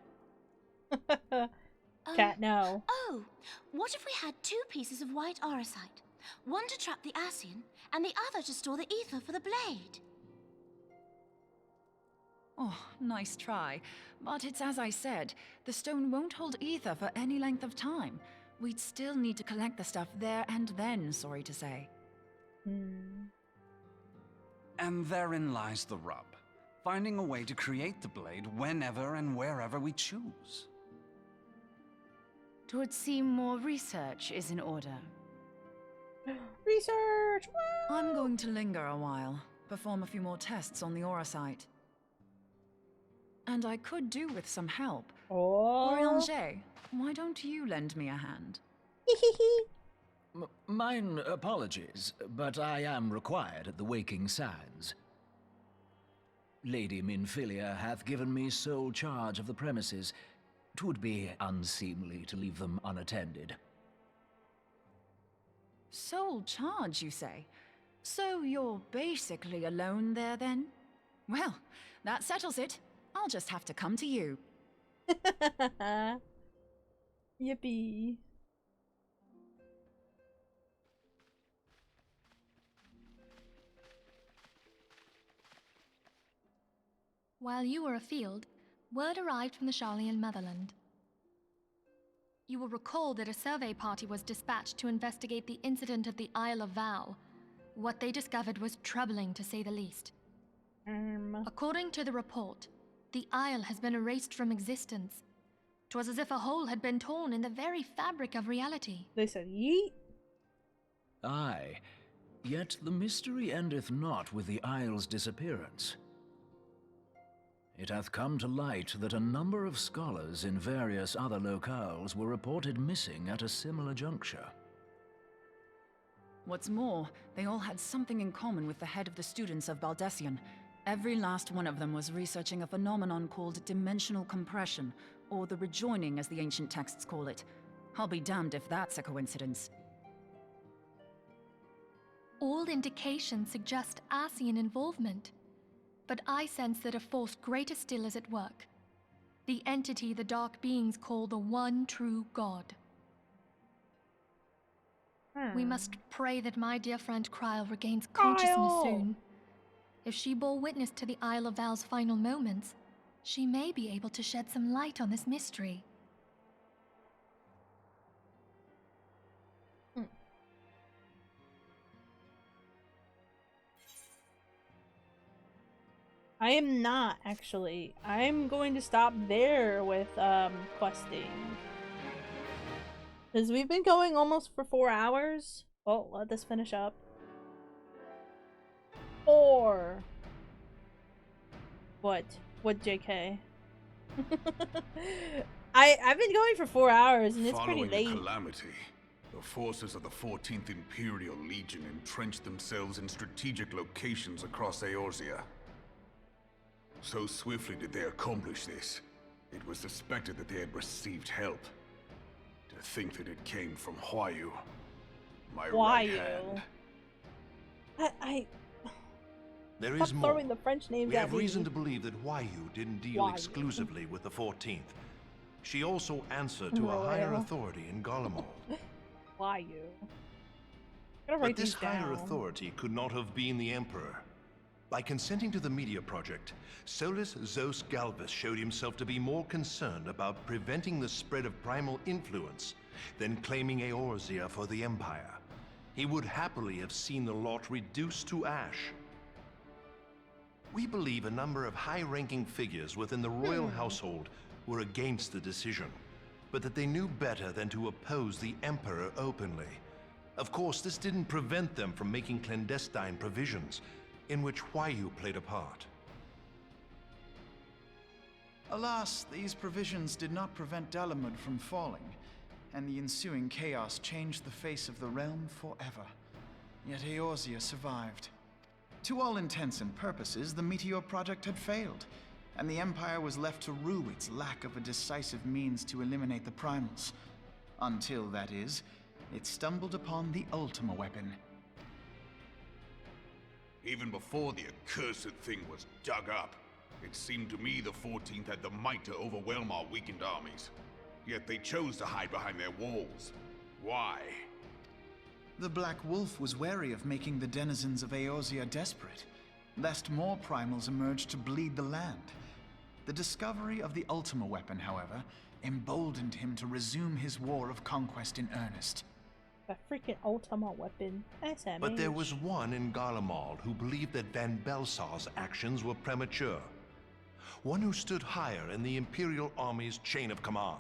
Cat, no. Oh, what if we had 2 pieces of white auracite? One to trap the Asian, and the other to store the ether for the blade. Oh, nice try. But it's as I said, the stone won't hold ether for any length of time. We'd still need to collect the stuff there and then, sorry to say. And therein lies the rub. Finding a way to create the blade whenever and wherever we choose. 'Twould seem more research is in order. Research! I'm going to linger a while, perform a few more tests on the auracite. And I could do with some help. Orianger, why don't you lend me a hand? Mine apologies, but I am required at the Waking Sands. Lady Minfilia hath given me sole charge of the premises. 'Twould be unseemly to leave them unattended. Sole charge, you say? So you're basically alone there, then? Well, that settles it. I'll just have to come to you. Yippee. While you were afield, word arrived from the Sharlayan motherland. You will recall that a survey party was dispatched to investigate the incident at the Isle of Val. What they discovered was troubling, to say the least. According to the report, the isle has been erased from existence. 'Twas as if a hole had been torn in the very fabric of reality. They said, yeet. Aye, yet the mystery endeth not with the isle's disappearance. It hath come to light that a number of scholars in various other locales were reported missing at a similar juncture. What's more, they all had something in common with the head of the students of Baldessian. Every last one of them was researching a phenomenon called dimensional compression, or the rejoining as the ancient texts call it. I'll be damned if that's a coincidence. All indications suggest Asian involvement, but I sense that a force greater still is at work. the entity the dark beings call the one true God. We must pray that my dear friend Kryle regains consciousness soon. If she bore witness to the Isle of Val's final moments, she may be able to shed some light on this mystery. I am not, actually. I'm going to stop there with questing. Because we've been going almost for 4 hours. Oh, let this finish up. 4. What? What, JK? I've been going for 4 hours and it's pretty late. Following the calamity, the forces of the 14th Imperial Legion entrenched themselves in strategic locations across Eorzea. So swiftly did they accomplish this, it was suspected that they had received help. To think that it came from Huayu, my right hand. There is Stop more. throwing the French names We at have me. reason to believe that Huayu didn't deal exclusively with the 14th. She also answered to a higher authority in Garlemald. Huayu. But this higher authority could not have been the Emperor. By consenting to the media project, Solus Zos Galvus showed himself to be more concerned about preventing the spread of primal influence than claiming Eorzea for the Empire. He would happily have seen the lot reduced to ash. We believe a number of high-ranking figures within the royal household were against the decision, but that they knew better than to oppose the Emperor openly. Of course, this didn't prevent them from making clandestine provisions, in which Huayu played a part. Alas, these provisions did not prevent Dalamud from falling, and the ensuing chaos changed the face of the realm forever. Yet Eorzea survived. To all intents and purposes, the Meteor Project had failed, and the Empire was left to rue its lack of a decisive means to eliminate the primals. Until, that is, it stumbled upon the Ultima weapon. Even before the accursed thing was dug up, it seemed to me the 14th had the might to overwhelm our weakened armies. Yet they chose to hide behind their walls. Why? The Black Wolf was wary of making the denizens of Eorzea desperate, lest more primals emerge to bleed the land. The discovery of the Ultima weapon, however, emboldened him to resume his war of conquest in earnest. A freaking Ultima weapon. SMH. But there was one in Garlemald who believed that Van Belsar's actions were premature. One who stood higher in the Imperial Army's chain of command.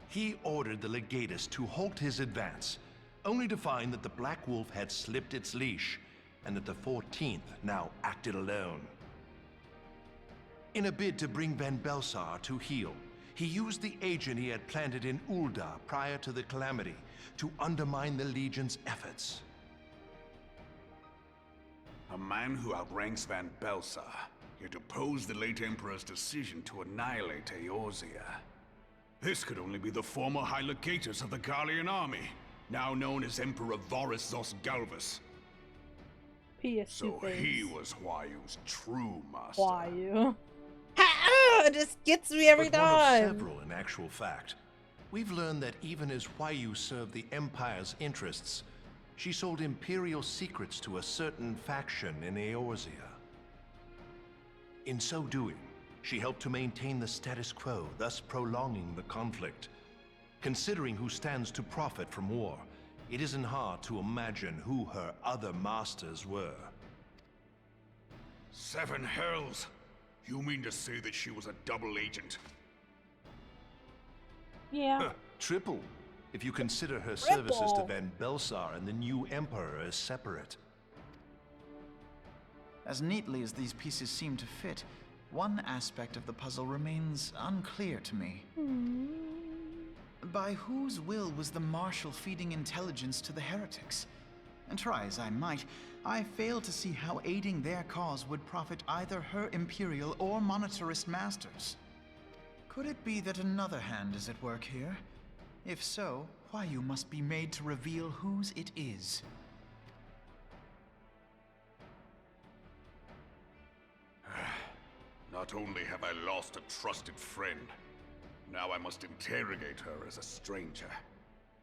He ordered the Legatus to halt his advance, only to find that the Black Wolf had slipped its leash, and that the 14th now acted alone. In a bid to bring Van Belsar to heel, he used the agent he had planted in Ul'dah prior to the calamity to undermine the Legion's efforts. A man who outranks Van Belsar, yet opposed the late Emperor's decision to annihilate Eorzea. This could only be the former High Legatus of the Garlean army, now known as Emperor Varus Zos Galvus. So he was Huayu's true master. Huayu. It just gets me every but time. One of several, in actual fact. We've learned that even as Huayu served the Empire's interests, she sold Imperial secrets to a certain faction in Eorzea. In so doing, she helped to maintain the status quo, thus prolonging the conflict. Considering who stands to profit from war, it isn't hard to imagine who her other masters were. 7 hells! You mean to say that she was a double agent? Yeah. Triple, if you consider her services to Van Belsar and the new Emperor as separate. As neatly as these pieces seem to fit, one aspect of the puzzle remains unclear to me. By whose will was the Marshal feeding intelligence to the heretics? And try as I might, I fail to see how aiding their cause would profit either her Imperial or monetarist masters. Could it be that another hand is at work here? If so, Huayu must be made to reveal whose it is. Not only have I lost a trusted friend, now I must interrogate her as a stranger.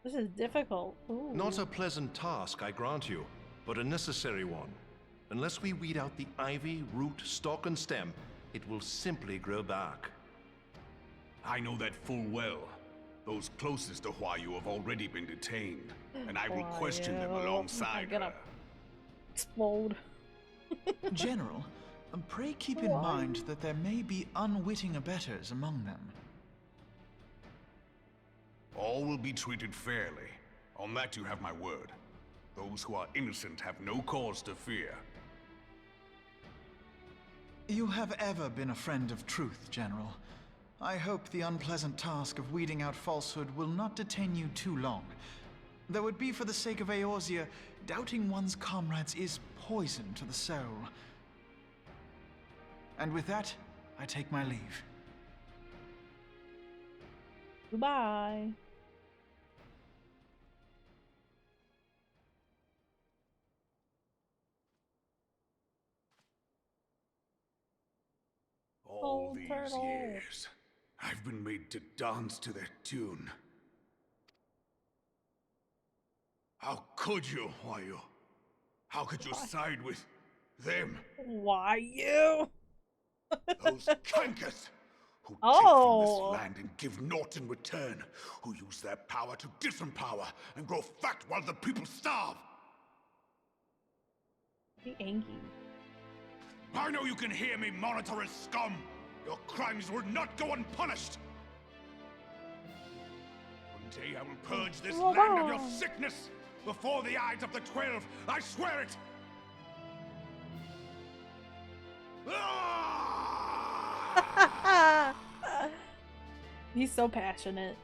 This is difficult. Ooh. Not a pleasant task, I grant you, but a necessary one. Unless we weed out the ivy, root, stalk, and stem, it will simply grow back. I know that full well. Those closest to Huayu have already been detained, and I will question them alongside her. Explode. General, pray keep in mind that there may be unwitting abettors among them. All will be treated fairly. On that you have my word. Those who are innocent have no cause to fear. You have ever been a friend of truth, General. I hope the unpleasant task of weeding out falsehood will not detain you too long. Though it be for the sake of Eorzea, doubting one's comrades is poison to the soul. And with that, I take my leave. Goodbye. All these years, I've been made to dance to their tune. How could you, Huayu? How could you side with them? Why you? Those cankers who take from this land and give naught in return, who use their power to disempower and grow fat while the people starve. Be angry. I know you can hear me, monitorous scum! Your crimes will not go unpunished! One day I will purge this land of your sickness! Before the eyes of the 12, I swear it! He's so passionate.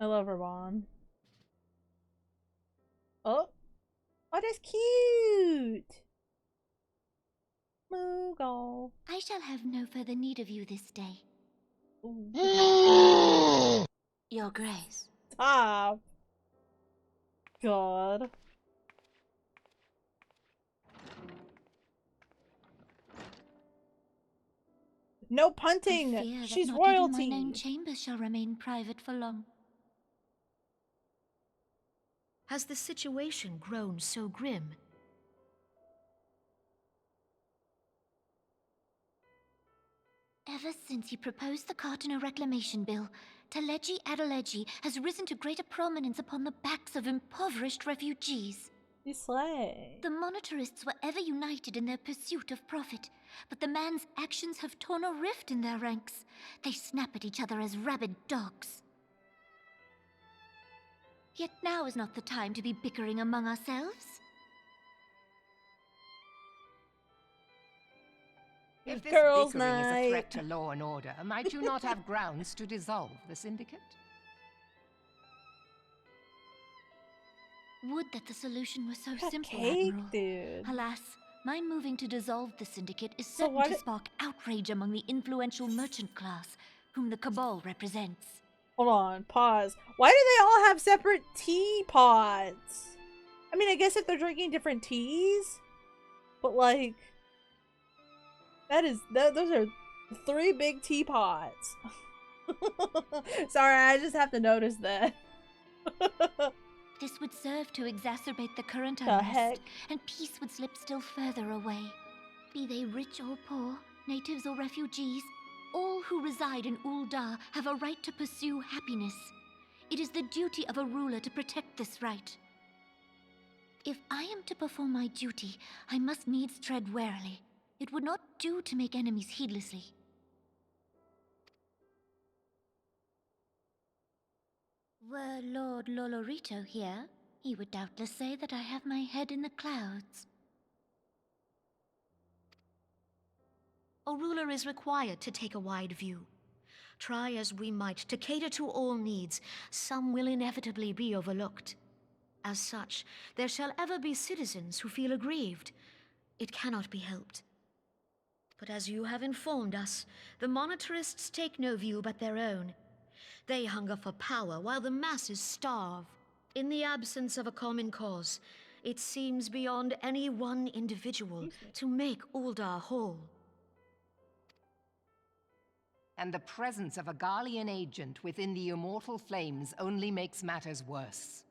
I love Raban. Oh! Oh, that's cute! Moogle. I shall have no further need of you this day. Your Grace. Stop. God. No punting! I fear She's that not royalty! even my own chambers shall remain private for long. Has the situation grown so grim? Ever since he proposed the Cartiner Reclamation Bill, Teleji Adeleji has risen to greater prominence upon the backs of impoverished refugees. You slay. The monetarists were ever united in their pursuit of profit, but the man's actions have torn a rift in their ranks. They snap at each other as rabid dogs. Yet now is not the time to be bickering among ourselves. If this Girls' bickering is a night. threat to law and order, might you not have grounds to dissolve the syndicate? Would that the solution were so That simple, cake, Admiral. dude. Alas, my moving to dissolve the syndicate is So certain why to did- spark outrage among the influential merchant class, whom the Cabal represents. Hold on, pause. Why do they all have separate teapots? I mean, I guess if they're drinking different teas, but like, those are 3 big teapots. Sorry, I just have to notice that. This would serve to exacerbate the current The heck? unrest, and peace would slip still further away. Be they rich or poor, natives or refugees, all who reside in Ul'dah have a right to pursue happiness. It is the duty of a ruler to protect this right. If I am to perform my duty, I must needs tread warily. It would not do to make enemies heedlessly. Were Lord Lolorito here, he would doubtless say that I have my head in the clouds. A ruler is required to take a wide view. Try as we might to cater to all needs, some will inevitably be overlooked. As such, there shall ever be citizens who feel aggrieved. It cannot be helped. But as you have informed us, the monetarists take no view but their own. They hunger for power while the masses starve. In the absence of a common cause, it seems beyond any one individual to make Ul'dah whole. And the presence of a Garlean agent within the immortal flames only makes matters worse.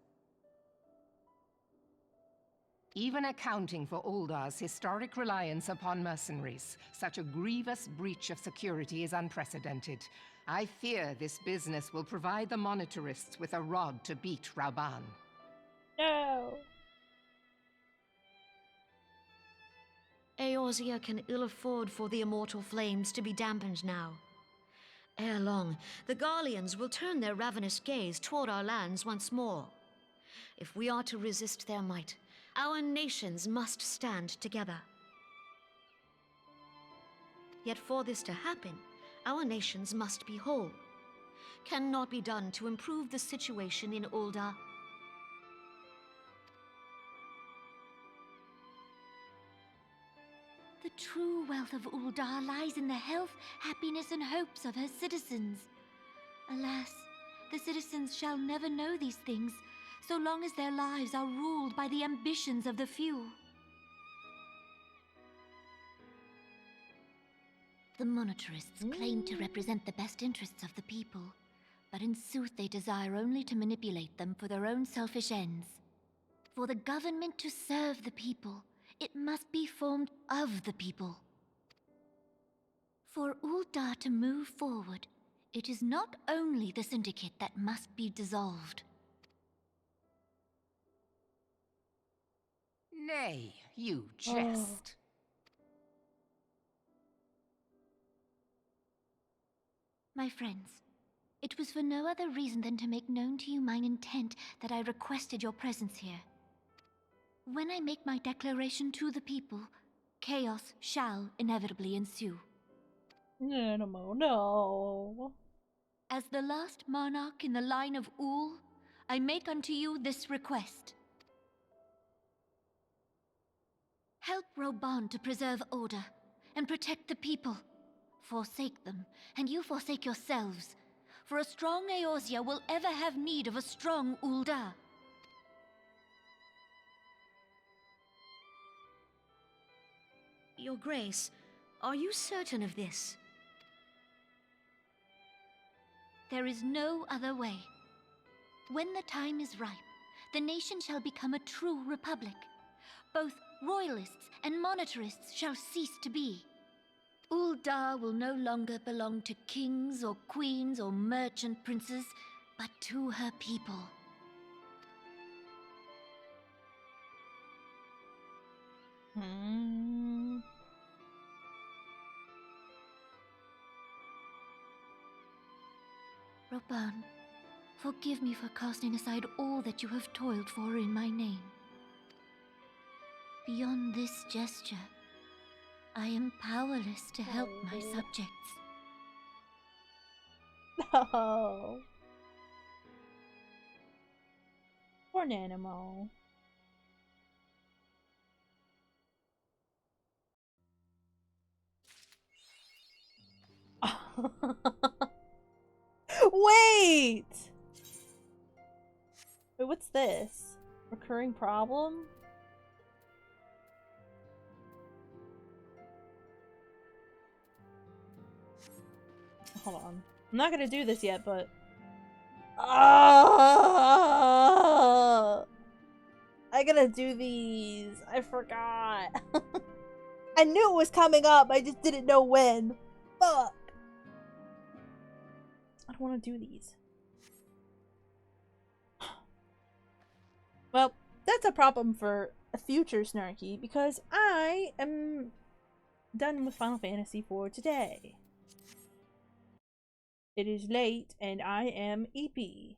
Even accounting for Uldar's historic reliance upon mercenaries, such a grievous breach of security is unprecedented. I fear this business will provide the monitorists with a rod to beat Rauban. No! Eorzea can ill afford for the immortal flames to be dampened now. Ere long, the Garleans will turn their ravenous gaze toward our lands once more. If we are to resist their might, our nations must stand together. Yet for this to happen, our nations must be whole. Cannot be done to improve the situation in Ul'dah. The true wealth of Ul'dah lies in the health, happiness, and hopes of her citizens. Alas, the citizens shall never know these things, so long as their lives are ruled by the ambitions of the few. The monitorists claim to represent the best interests of the people, but in sooth they desire only to manipulate them for their own selfish ends. For the government to serve the people, it must be formed of the people. For Ul'dah to move forward, it is not only the Syndicate that must be dissolved. Nay, you jest. My friends, it was for no other reason than to make known to you mine intent that I requested your presence here. When I make my declaration to the people, chaos shall inevitably ensue. No. As the last monarch in the line of Ul, I make unto you this request. Help Rauban to preserve order and protect the people. Forsake them, and you forsake yourselves. For a strong Eorzea will ever have need of a strong Ul'dah. Your Grace, are you certain of this? There is no other way. When the time is ripe, the nation shall become a true republic. Both royalists and monitorists shall cease to be. Ul'dah will no longer belong to kings or queens or merchant princes, but to her people. Rauban, forgive me for casting aside all that you have toiled for in my name. Beyond this gesture, I am powerless to help my subjects. No. Poor Nanamo. Wait! Wait, what's this? Recurring problem? Hold on. I'm not gonna do this yet, but... I gotta do these. I forgot. I knew it was coming up, I just didn't know when. Fuck. I don't want to do these. Well, that's a problem for a future Snarky, because I am done with Final Fantasy for today. It is late, and I am eepy.